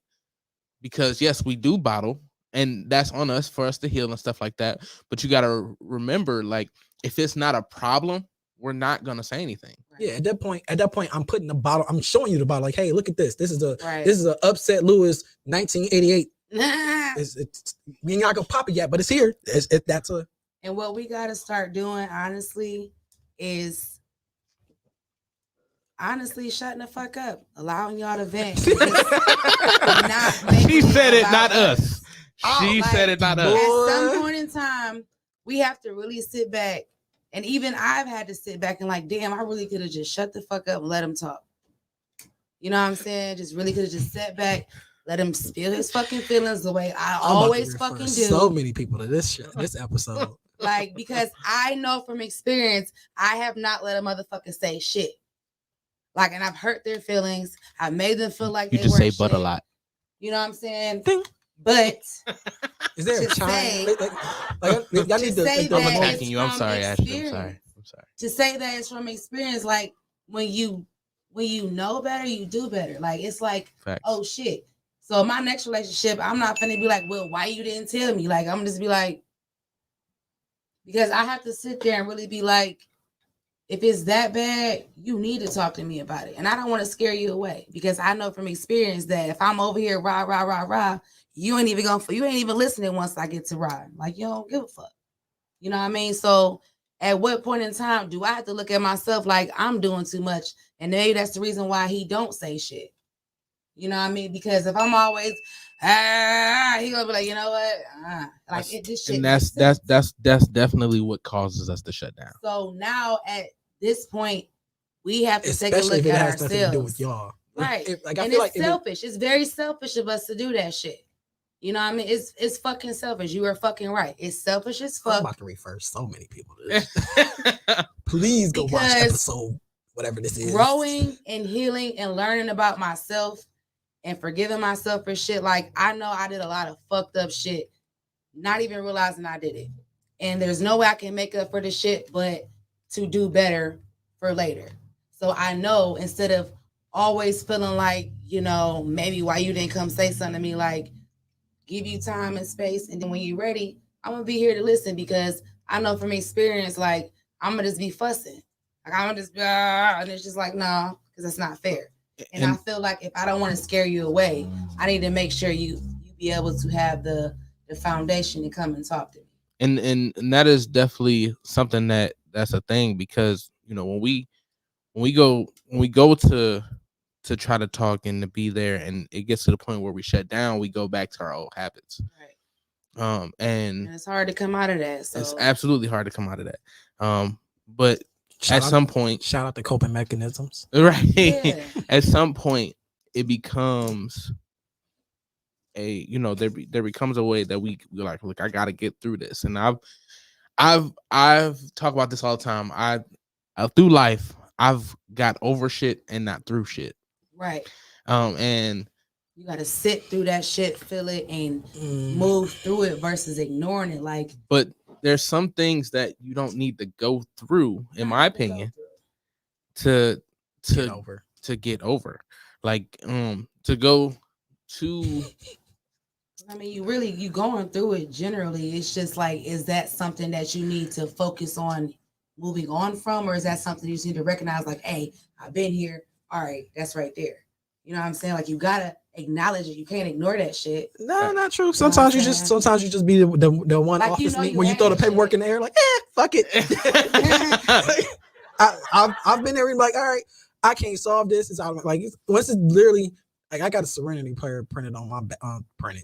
Speaker 2: because yes, we do bottle, and that's on us for us to heal and stuff like that. But you got to remember, like, if it's not a problem, we're not gonna say anything.
Speaker 6: Yeah, at that point, I'm putting the bottle. I'm showing you the bottle. Like, hey, look at this. This is a
Speaker 7: Right.
Speaker 6: this is a upset Lewis 1988.
Speaker 7: And
Speaker 6: It's we ain't not gonna pop it yet, but it's here. That's a
Speaker 7: what we got to start doing, honestly, is shutting the fuck up, allowing y'all to vent. Not making
Speaker 2: She said it,
Speaker 7: about
Speaker 2: not us. She
Speaker 7: like,
Speaker 2: said it, not us.
Speaker 6: boy.
Speaker 7: At some point in time, we have to really sit back. And even I've had to sit back and like, damn, I really could have just shut the fuck up and let him talk. You know what I'm saying? Just really could have just sat back, let him spill his fucking feelings the way I
Speaker 6: I'm about to
Speaker 7: always
Speaker 6: refer
Speaker 7: fucking do.
Speaker 6: So many people to this episode.
Speaker 7: Like, because I know from experience, I have not let a motherfucker say shit. Like, and I've hurt their feelings. I made them feel like
Speaker 2: You
Speaker 7: they
Speaker 2: just say
Speaker 7: weren't
Speaker 2: but a
Speaker 7: shit.
Speaker 2: lot.
Speaker 7: You know what I'm saying?
Speaker 6: Ding.
Speaker 7: But
Speaker 6: Is there a
Speaker 7: To
Speaker 6: chime?
Speaker 7: say-
Speaker 6: Like, y'all need to.
Speaker 7: say
Speaker 6: like,
Speaker 7: that
Speaker 2: I'm
Speaker 7: it's
Speaker 2: attacking you. I'm
Speaker 7: from
Speaker 2: sorry, Ashley. I'm
Speaker 7: experience.
Speaker 2: sorry. I'm sorry.
Speaker 7: to say that it's from experience, like when you know better, you do better. Like, it's like,
Speaker 2: Facts.
Speaker 7: oh shit. So my next relationship, I'm not gonna be like, well, why you didn't tell me? Like, I'm just be like, because I have to sit there and really be like, if it's that bad, you need to talk to me about it. And I don't want to scare you away, because I know from experience that if I'm over here rah, you ain't even listening once I get to rah. Like, you don't give a fuck. You know what I mean? So at what point in time do I have to look at myself like I'm doing too much? And maybe that's the reason why he don't say shit. You know what I mean? Because if I'm always he gonna be like, you know what? Like, this shit.
Speaker 2: And
Speaker 7: makes
Speaker 2: that's
Speaker 7: sense.
Speaker 2: that's definitely what causes us to shut down.
Speaker 7: So now at this point, we have to take a
Speaker 6: Especially
Speaker 7: look
Speaker 6: if it
Speaker 7: at
Speaker 6: has nothing to do with
Speaker 7: ourselves.
Speaker 6: y'all.
Speaker 7: Right.
Speaker 6: Like, I
Speaker 7: And
Speaker 6: feel
Speaker 7: it's
Speaker 6: like
Speaker 7: selfish. It's very selfish of us to do that shit. You know what I mean? It's fucking selfish. You are fucking right. It's selfish as
Speaker 6: I'm
Speaker 7: fuck.
Speaker 6: about to refer so many people to this. Please go watch
Speaker 7: Because
Speaker 6: episode whatever this is.
Speaker 7: Growing and healing and learning about myself and forgiving myself for shit. Like, I know I did a lot of fucked up shit, not even realizing I did it. And there's no way I can make up for the shit but to do better for later. So I know, instead of always feeling like, maybe why you didn't come say something to me, like, give you time and space, and then when you're ready, I'm gonna be here to listen because I know from experience, like I'm gonna just be fussing, like I'm gonna just be, and it's just like no, because that's not fair. And I feel like if I don't want to scare you away, I need to make sure you be able to have the foundation to come and talk to me.
Speaker 2: And that is definitely something that's a thing, because you know when we go to try to talk and to be there, and it gets to the point where we shut down, we go back to our old habits.
Speaker 7: Right.
Speaker 2: And
Speaker 7: it's hard to come out of that. So
Speaker 2: it's absolutely hard to come out of that. But
Speaker 6: Shout
Speaker 2: at some point,
Speaker 6: shout out to coping mechanisms.
Speaker 2: right?
Speaker 7: Yeah.
Speaker 2: At some point, it becomes there becomes a way that we're like, look, I gotta get through this. And I've talked about this all the time. I through life, I've got over shit and not through shit.
Speaker 7: Right.
Speaker 2: And
Speaker 7: you gotta sit through that shit, feel it, and move through it versus ignoring it. Like,
Speaker 2: but there's some things that you don't need to go through, in my opinion, to get over. Like to go to
Speaker 7: I mean, you going through it generally. It's just like, is that something that you need to focus on moving on from, or is that something you just need to recognize, like, hey, I've been here. All right, that's right there. You know what I'm saying? Like, you gotta acknowledge it. You can't ignore that shit.
Speaker 6: No, not true. Sometimes you just be the one
Speaker 7: like,
Speaker 6: office meeting where you throw the paperwork in the air, like, fuck it. I've been there, like, all right, I can't solve this. It's out of like once it's literally like I got a Serenity prayer printed on my back,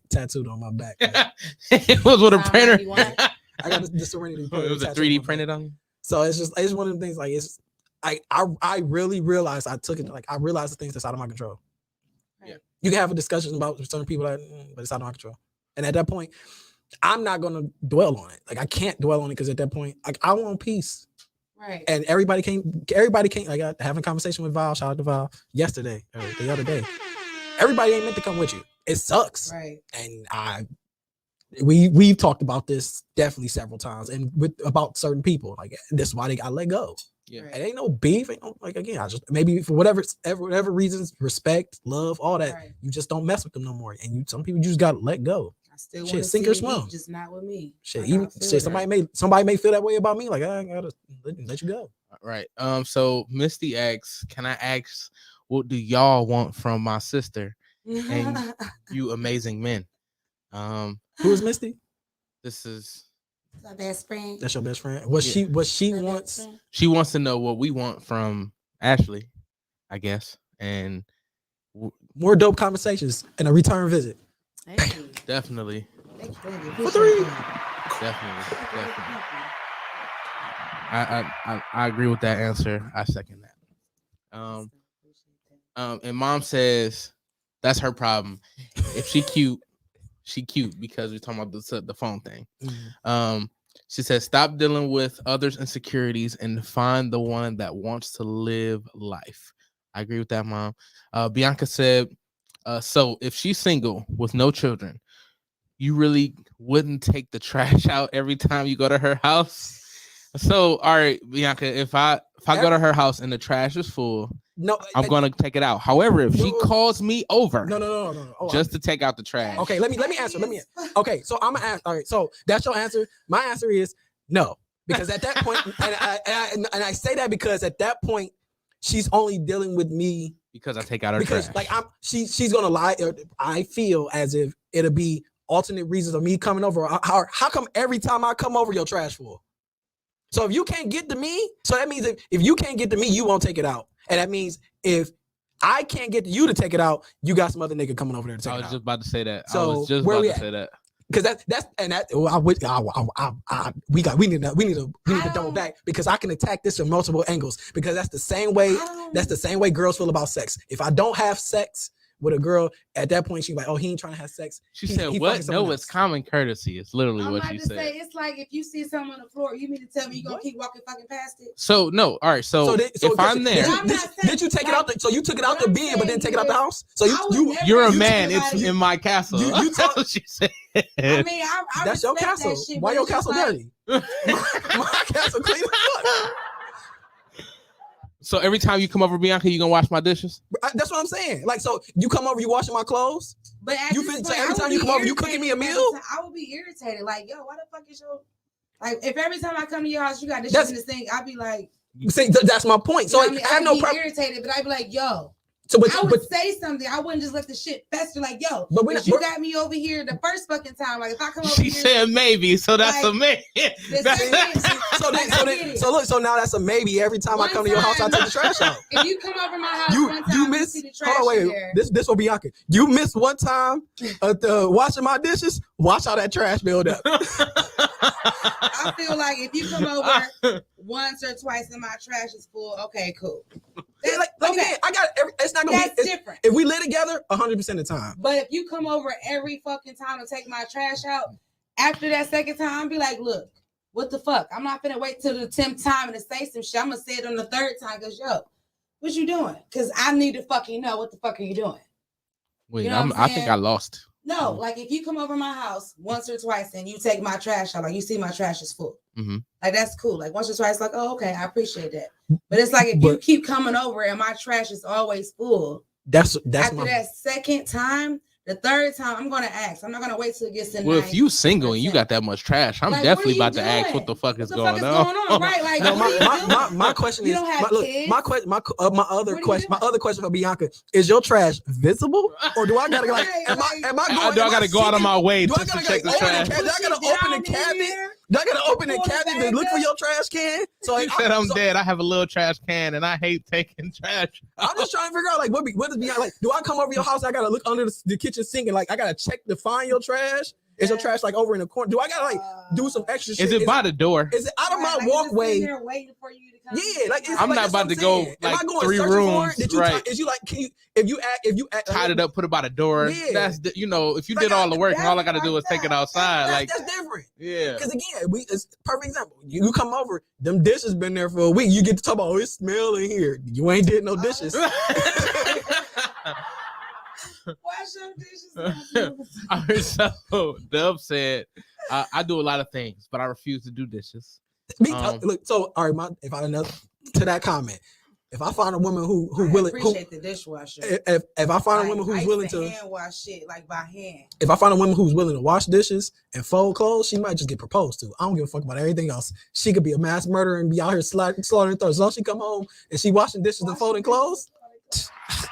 Speaker 6: tattooed on my back.
Speaker 2: It was with a printer.
Speaker 6: I got the Serenity prayer.
Speaker 2: It was a 3D printed on you.
Speaker 6: So it's one of the things, like, it's I really realized I took it, like, I realized the things that's out of my control.
Speaker 2: Yeah.
Speaker 6: You can have a discussion about certain people but it's out of my control. And at that point, I'm not gonna dwell on it. Like, I can't dwell on it because at that point, like, I want peace.
Speaker 7: Right.
Speaker 6: And everybody can't. Like, I having a conversation with Val, shout out to Val, yesterday or the other day. Everybody ain't meant to come with you. It sucks.
Speaker 7: Right.
Speaker 6: And we've talked about this definitely several times, and about certain people. Like, that's why I let go.
Speaker 2: Yeah.
Speaker 6: It ain't no beef. Ain't no, like, again, I just maybe for whatever reasons, respect, love, all that.
Speaker 7: Right.
Speaker 6: You just don't mess with them no more. And some people you just gotta let go.
Speaker 7: I still
Speaker 6: Shit,
Speaker 7: want to
Speaker 6: sink
Speaker 7: see
Speaker 6: or
Speaker 7: the
Speaker 6: swim.
Speaker 7: heat, just not with me.
Speaker 6: Shit, even shit. Somebody may feel that way about me. Like, I gotta let you go.
Speaker 2: Right. So Misty asks, can I ask, what do y'all want from my sister and you amazing men?
Speaker 6: Who is Misty?
Speaker 2: This is
Speaker 7: my best friend.
Speaker 6: That's your best friend. What she wants?
Speaker 2: She wants to know what we want from Ashley, I guess, and
Speaker 6: more dope conversations and a return visit.
Speaker 7: Hey.
Speaker 2: Definitely.
Speaker 6: For 3.
Speaker 2: Definitely. I agree with that answer. I second that. And Mom says that's her problem. If she cute, she cute, because we're talking about the phone thing.
Speaker 6: Mm-hmm.
Speaker 2: She says stop dealing with others' insecurities and find the one that wants to live life. I agree with that, Mom. Bianca said, so if she's single with no children, you really wouldn't take the trash out every time you go to her house? So, all right, Bianca, if I go to her house and the trash is full,
Speaker 6: no,
Speaker 2: I'm gonna take it out. However, if she calls me over,
Speaker 6: no,
Speaker 2: just to take out the trash.
Speaker 6: Okay, let me answer. Okay, so I'm gonna ask. All right, so that's your answer. My answer is no, because at that point, and I say that because at that point, she's only dealing with me
Speaker 2: because I take out her trash.
Speaker 6: Like, she's gonna lie. I feel as if it'll be alternate reasons of me coming over. How come every time I come over, your trash full? So if you can't get to me, so that means if you can't get to me, you won't take it out. And that means if I can't get you to take it out, you got some other nigga coming over there to take it out.
Speaker 2: I was just about to say that.
Speaker 6: So
Speaker 2: I was just
Speaker 6: where
Speaker 2: about
Speaker 6: we
Speaker 2: to
Speaker 6: at?
Speaker 2: say that.
Speaker 6: Because we need to double back, because I can attack this from multiple angles, because that's the same way girls feel about sex. If I don't have sex with a girl, at that point she's like, oh, he ain't trying to have sex.
Speaker 2: She said, what? No, it's common courtesy. It's literally what she said.
Speaker 7: It's like if you see someone on the floor, you mean to tell me you're gonna keep walking fucking past it?
Speaker 2: So no, all right. So if I'm there,
Speaker 6: did you take it out? So you took it out the bin, but then take it out the house. So
Speaker 2: you're a man. It's in my castle.
Speaker 6: You
Speaker 2: That's what she said.
Speaker 7: I mean, I
Speaker 6: that's your castle.
Speaker 7: That shit,
Speaker 6: why your castle dirty? My castle clean as fuck.
Speaker 2: So every time you come over, Bianca, you gonna wash my dishes?
Speaker 6: That's what I'm saying. Like, so you come over, you washing my clothes.
Speaker 7: But at
Speaker 6: You
Speaker 7: this
Speaker 6: fit,
Speaker 7: point,
Speaker 6: so every
Speaker 7: I would
Speaker 6: time you
Speaker 7: be
Speaker 6: come over, you cooking me a
Speaker 7: irritated
Speaker 6: meal.
Speaker 7: I would be irritated. Like, yo, why the fuck is your like? If every time I come to your house, you got this shit in the sink, I'd be like,
Speaker 6: see, that's my point. So
Speaker 7: you know what
Speaker 6: I have no problem.
Speaker 7: irritated, but I'd be like, yo.
Speaker 6: So, but,
Speaker 7: I would say something. I wouldn't just let the shit fester. Like, yo,
Speaker 6: but
Speaker 7: you got me over here the first fucking time. Like, if I come over
Speaker 2: She
Speaker 7: here,
Speaker 2: said maybe, so that's
Speaker 7: like,
Speaker 2: a maybe.
Speaker 6: So look, so now that's a maybe. Every time I come to your house, I take the trash out.
Speaker 7: If you come over my house one time,
Speaker 6: you miss.
Speaker 7: see the trash
Speaker 6: Hold on,
Speaker 7: in
Speaker 6: wait.
Speaker 7: there.
Speaker 6: This will be Bianca. You missed one time washing my dishes. Watch how that trash build up.
Speaker 7: I feel like if you come over once or twice and my trash is full, okay, cool.
Speaker 6: Yeah, like okay, I got it's not gonna
Speaker 7: That's
Speaker 6: be
Speaker 7: different.
Speaker 6: If we live together 100% of the time.
Speaker 7: But if you come over every fucking time to take my trash out, after that second time, I'll be like, look, what the fuck? I'm not gonna wait till the 10th time and to say some shit. I'm gonna say it on the 3rd time because yo, what you doing? Because I need to fucking know what the fuck are you doing.
Speaker 2: Wait,
Speaker 7: You know
Speaker 2: I think I lost.
Speaker 7: No, like if you come over my house once or twice and you take my trash out, like you see my trash is full.
Speaker 2: Mm-hmm.
Speaker 7: Like that's cool. Like once or twice, like, oh, okay, I appreciate that. But it's like if you keep coming over and my trash is always full.
Speaker 6: That's
Speaker 7: after that second time, the 3rd time, I'm gonna ask. I'm not gonna wait till it gets in.
Speaker 2: Well, if you single and you got that much trash, I'm
Speaker 7: like,
Speaker 2: definitely about to ask what the fuck is going on.
Speaker 7: Right? Like,
Speaker 6: no, my question is, my other question for Bianca is: your trash visible, or do I gotta like? Am I going?
Speaker 2: Do I gotta go out of my way to check the trash?
Speaker 6: Do I gotta open the cabinet? Do I gotta open the cabinet to look for your trash can? So
Speaker 2: you said I'm dead. I have a little trash can, and I hate taking trash.
Speaker 6: I'm just trying to figure out like what is Bianca like? Do I come over your house? I gotta look under the kitchen sink and like I gotta check to find your trash. Is your trash like over in the corner? Do I gotta like do some extra shit?
Speaker 2: Is it by the door?
Speaker 6: Is it out of my walkway?
Speaker 7: Waiting for you to come.
Speaker 6: Yeah, like
Speaker 2: I'm not about to go like 3 rooms. Right?
Speaker 6: Is you like? Can you if you act
Speaker 2: tied it up, put it by the door?
Speaker 6: Yeah.
Speaker 2: That's if you did all the work and all I gotta do is take it outside.
Speaker 6: That's different.
Speaker 2: Yeah.
Speaker 6: Because again, it's perfect example. You come over, them dishes been there for a week. You get to talk about it smell in here. You ain't did no dishes.
Speaker 7: Wash your dishes.
Speaker 2: So Dub said, I do a lot of things, but I refuse to do dishes.
Speaker 6: Look, so all right, if I know to that comment, if I find a woman who willing,
Speaker 7: appreciate the dishwasher.
Speaker 6: If I find a woman who's willing to
Speaker 7: hand wash shit like by hand.
Speaker 6: If I find a woman who's willing to wash dishes and fold clothes, she might just get proposed to. I don't give a fuck about everything else. She could be a mass murderer and be out here slaughtering throats. As long as she come home and she washing dishes and folding clothes.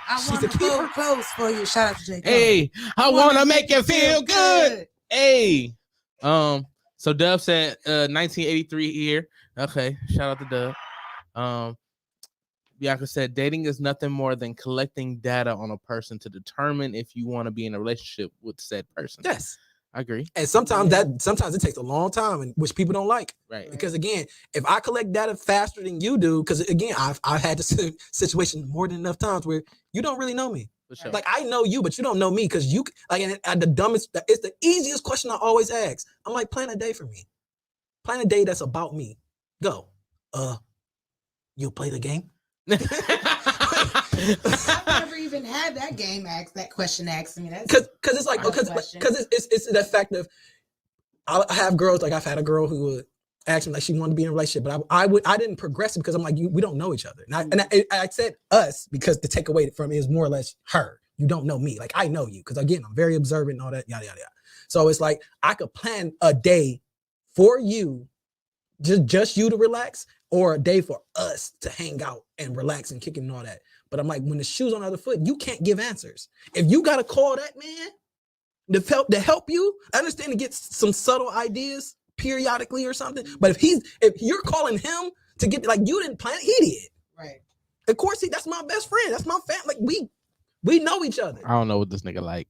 Speaker 7: I want to fold clothes for you. Shout out to Jake.
Speaker 2: Hey, I want to make you feel good. Hey, so Dub said 1983 here. Okay, shout out to Dub. Bianca said dating is nothing more than collecting data on a person to determine if you want to be in a relationship with said person.
Speaker 6: Yes,
Speaker 2: I agree.
Speaker 6: And sometimes it takes a long time, and which people don't like.
Speaker 2: Right.
Speaker 6: Because again, if I collect data faster than you do, because again, I've had this situation more than enough times where you don't really know me.
Speaker 2: For sure.
Speaker 6: Like I know you, but you don't know me because you like it's the easiest question I always ask. I'm like, plan a day for me. Plan a day that's about me. Go. You'll play the game.
Speaker 7: I've never even had that game asked, that question asked me. That's
Speaker 6: because it's like because it's that fact of I have girls, like I've had a girl who would ask me like she wanted to be in a relationship, but I didn't progress it because I'm like we don't know each other. And I said us because the takeaway from it is more or less her. You don't know me, like I know you because again I'm very observant and all that yada yada yada. So it's like I could plan a day for you, just you to relax, or a day for us to hang out and relax and kick it and all that. But I'm like, when the shoe's on the other foot, you can't give answers. If you got to call that man to help you, I understand to get some subtle ideas periodically or something. But if you're calling him to get, like, you didn't plan it, he did.
Speaker 7: Right.
Speaker 6: Of course, that's my best friend. That's my family. Like, we know each other.
Speaker 2: I don't know what this nigga like.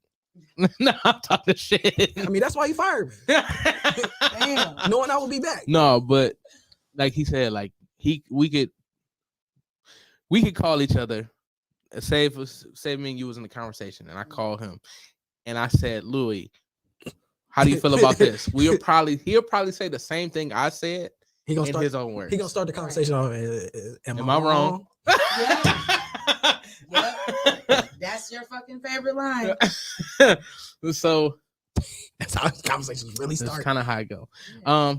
Speaker 2: No, I'm talking shit.
Speaker 6: I mean, that's why he fired me. Damn. Knowing I would be back.
Speaker 2: No, but like he said, like we could call each other. Say me and you was in the conversation, and I called him, and I said, Louie, how do you feel about this? He'll probably say the same thing I said in his own words.
Speaker 6: He gonna start the conversation off. Am
Speaker 2: I wrong?
Speaker 7: Yep. That's your fucking favorite line.
Speaker 2: So
Speaker 6: that's how conversations really start.
Speaker 2: That's kind of how I go.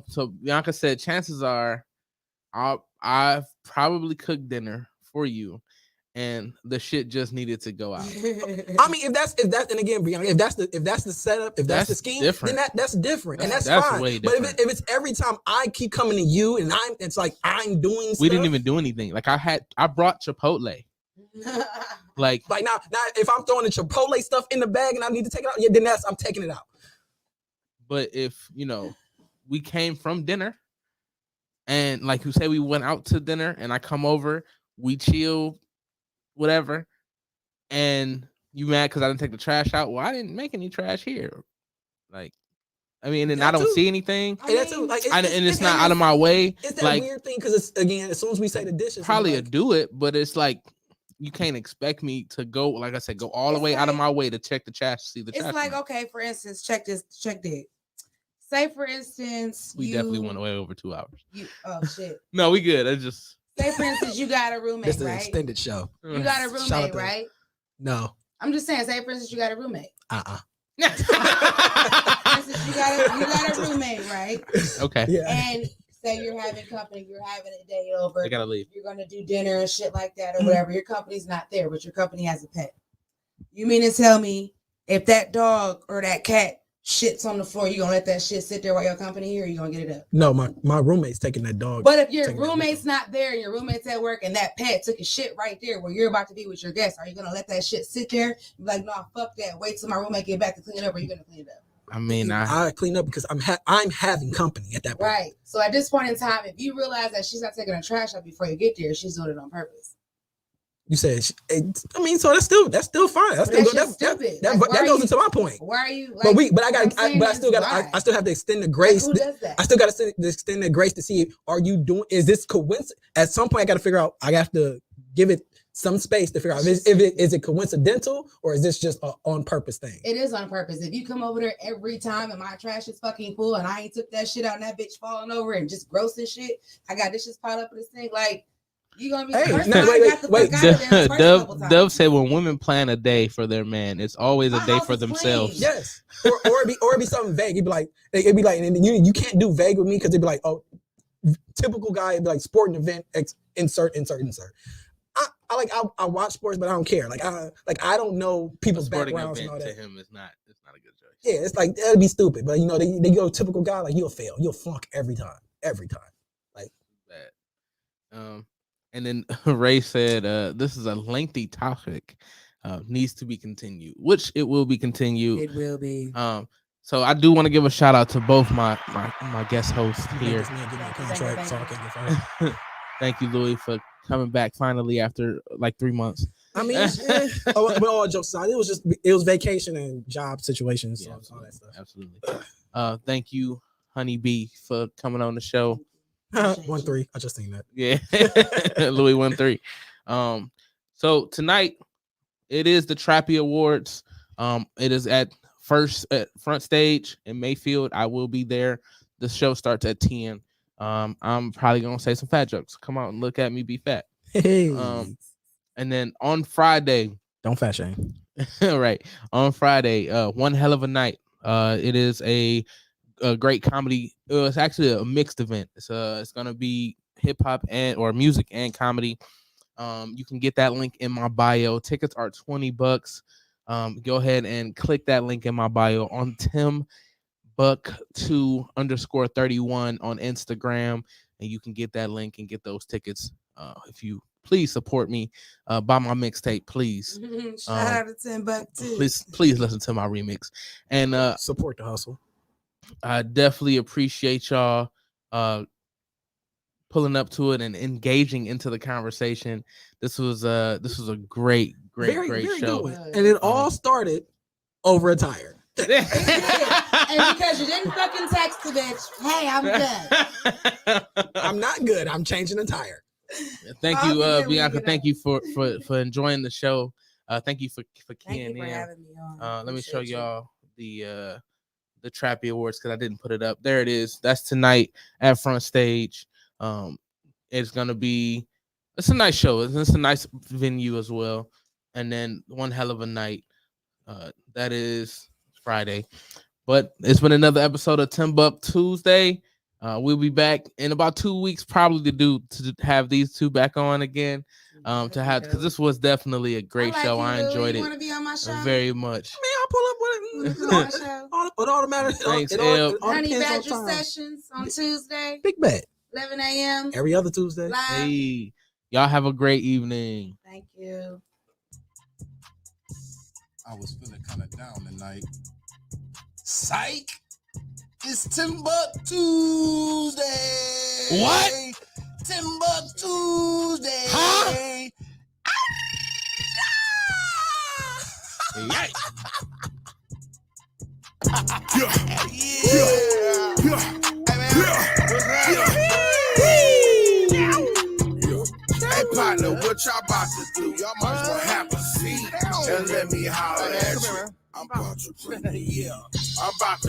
Speaker 2: So Bianca said, chances are, I've probably cooked dinner for you, and the shit just needed to go out.
Speaker 6: I mean, if that's and again, Bianca, if that's the setup, if that's the scheme,
Speaker 2: different.
Speaker 6: then that's different, and that's fine.
Speaker 2: way
Speaker 6: But
Speaker 2: different.
Speaker 6: if it's every time I keep coming to you and it's like I'm doing
Speaker 2: We
Speaker 6: stuff.
Speaker 2: didn't even do anything. Like I brought Chipotle. Like
Speaker 6: now if I'm throwing the Chipotle stuff in the bag and I need to take it out, yeah, then I'm taking it out.
Speaker 2: But if we came from dinner, and like you say, we went out to dinner, and I come over, we chill, whatever, and you mad because I didn't take the trash out? Well, I didn't make any trash here. Like, I mean, and I don't see anything. It's not out of my way.
Speaker 6: It's that
Speaker 2: like,
Speaker 6: weird thing because it's again, as soon as we say the dishes,
Speaker 2: probably a do it, but it's like you can't expect me to go, like I said, go all the way out of my way to check the trash, see the trash.
Speaker 7: It's like, okay, for instance, check that. Say, for instance,
Speaker 2: we definitely went away over 2 hours.
Speaker 7: Oh shit.
Speaker 2: No, we good. I just
Speaker 7: say, for instance, you got a roommate,
Speaker 6: this is
Speaker 7: right?
Speaker 6: an extended show.
Speaker 7: You got a roommate, right?
Speaker 6: No.
Speaker 7: I'm just saying. Say, for instance, you got a roommate.
Speaker 2: you
Speaker 7: got a roommate, right?
Speaker 2: Okay.
Speaker 6: Yeah.
Speaker 7: And say you're having company, you're having a day over.
Speaker 2: I gotta leave.
Speaker 7: You're gonna do dinner and shit like that or whatever. Your company's not there, but your company has a pet. You mean to tell me if that dog or that cat shits on the floor, you gonna let that shit sit there while your company here, or you gonna get it up?
Speaker 6: No, my roommate's taking that dog.
Speaker 7: But if your roommate's not there and your roommate's at work and that pet took a shit right there where you're about to be with your guests, are you gonna let that shit sit there? Be like, no, fuck that. Wait till my roommate get back to clean it up, or you gonna clean it up?
Speaker 2: I mean,
Speaker 6: I clean up because I'm having company at that point.
Speaker 7: Right. So at this point in time, if you realize that she's not taking a trash out before you get there, she's doing it on purpose.
Speaker 6: You said, I mean, so that's still fine. That's still
Speaker 7: just stupid.
Speaker 6: That goes into my point.
Speaker 7: Why are you? Like,
Speaker 6: I still have to extend the grace.
Speaker 7: Like, who does that?
Speaker 6: I still got to extend the grace to see, is this coincidence? At some point, I got to figure out. I have to give it some space to figure out is it coincidental or is this just an on purpose thing?
Speaker 7: It is on purpose. If you come over there every time and my trash is fucking full and I ain't took that shit out and that bitch falling over and just gross and shit, I got dishes piled up in this thing, like. You gonna be
Speaker 2: Dove said when women plan a day for their man, it's always a day for themselves.
Speaker 6: Clean. Yes, or it be something vague. It'd be like, and you can't do vague with me because it'd be like, oh, typical guy. It'd be like sporting event, insert. I watch sports, but I don't care. I don't know people's backgrounds and all that.
Speaker 2: To him, it's not a good choice.
Speaker 6: Yeah, it's like that'd be stupid. But they go typical guy, like you'll fail, you'll flunk every time. Like
Speaker 2: that. And then Ray said, this is a lengthy topic, needs to be continued, which it will be continued.
Speaker 7: It will be.
Speaker 2: So I do want to give a shout out to both my guest hosts here. Thank you, Louie, for coming back finally after like 3 months.
Speaker 6: I mean, but all jokes aside, it was vacation and job situations, all that stuff.
Speaker 2: Absolutely. Thank you, Honey Bee, for coming on the show.
Speaker 6: 1-3. I just seen that.
Speaker 2: Yeah, Louis 1-3. So tonight it is the Trappy Awards. It is at Front Stage in Mayfield. I will be there. The show starts at 10. I'm probably gonna say some fat jokes. Come out and look at me be fat.
Speaker 6: Hey.
Speaker 2: And then on Friday,
Speaker 6: don't fat shame.
Speaker 2: Right. On Friday, One Hell of a Night. It is a great comedy. It's actually a mixed event. It's gonna be hip hop or music and comedy. You can get that link in my bio. Tickets are $20. Go ahead and click that link in my bio on TimbukTuesday_31 on Instagram, and you can get that link and get those tickets. If you please support me, buy my mixtape, please.
Speaker 7: Shout out to Timbuktu.
Speaker 2: Please listen to my remix and
Speaker 6: support the hustle.
Speaker 2: I definitely appreciate y'all pulling up to it and engaging into the conversation. This was a great
Speaker 6: very
Speaker 2: show.
Speaker 6: Good. And it all started over a tire.
Speaker 7: And because you didn't fucking text the bitch, hey, I'm good.
Speaker 6: I'm not good. I'm changing the tire.
Speaker 2: Thank you, Bianca. Thank you for enjoying the show. Thank you for keying in.
Speaker 7: Having me on.
Speaker 2: Let me show y'all the Trappy Awards because I didn't put it up. There it is. That's tonight at Front Stage. It's a nice show. It's a nice venue as well. And then One Hell of a Night. That is Friday. But it's been another episode of TimbukTuesday. We'll be back in about 2 weeks, probably to have these two back on again. to have, because this was definitely a great show. I enjoyed
Speaker 7: You
Speaker 2: it
Speaker 7: want to be on my show?
Speaker 2: very much.
Speaker 6: I'll pull up with it. All the matters.
Speaker 2: Thanks,
Speaker 6: it
Speaker 2: Eb.
Speaker 6: all
Speaker 7: Honey
Speaker 6: depends
Speaker 7: Badger
Speaker 6: on time.
Speaker 7: Sessions on Tuesday,
Speaker 6: Big bet.
Speaker 7: 11 a.m.
Speaker 6: Every other Tuesday.
Speaker 7: live.
Speaker 2: Hey, y'all have a great evening.
Speaker 7: Thank you.
Speaker 5: I was feeling kind of down tonight. Psych! It's TimbukTuesday!
Speaker 2: What?
Speaker 5: TimbukTuesday!
Speaker 2: Huh? Yikes.
Speaker 5: Hey partner, what y'all about to do? Y'all might as well have a seat and let me holler at you. I'm about to bring the I'm about to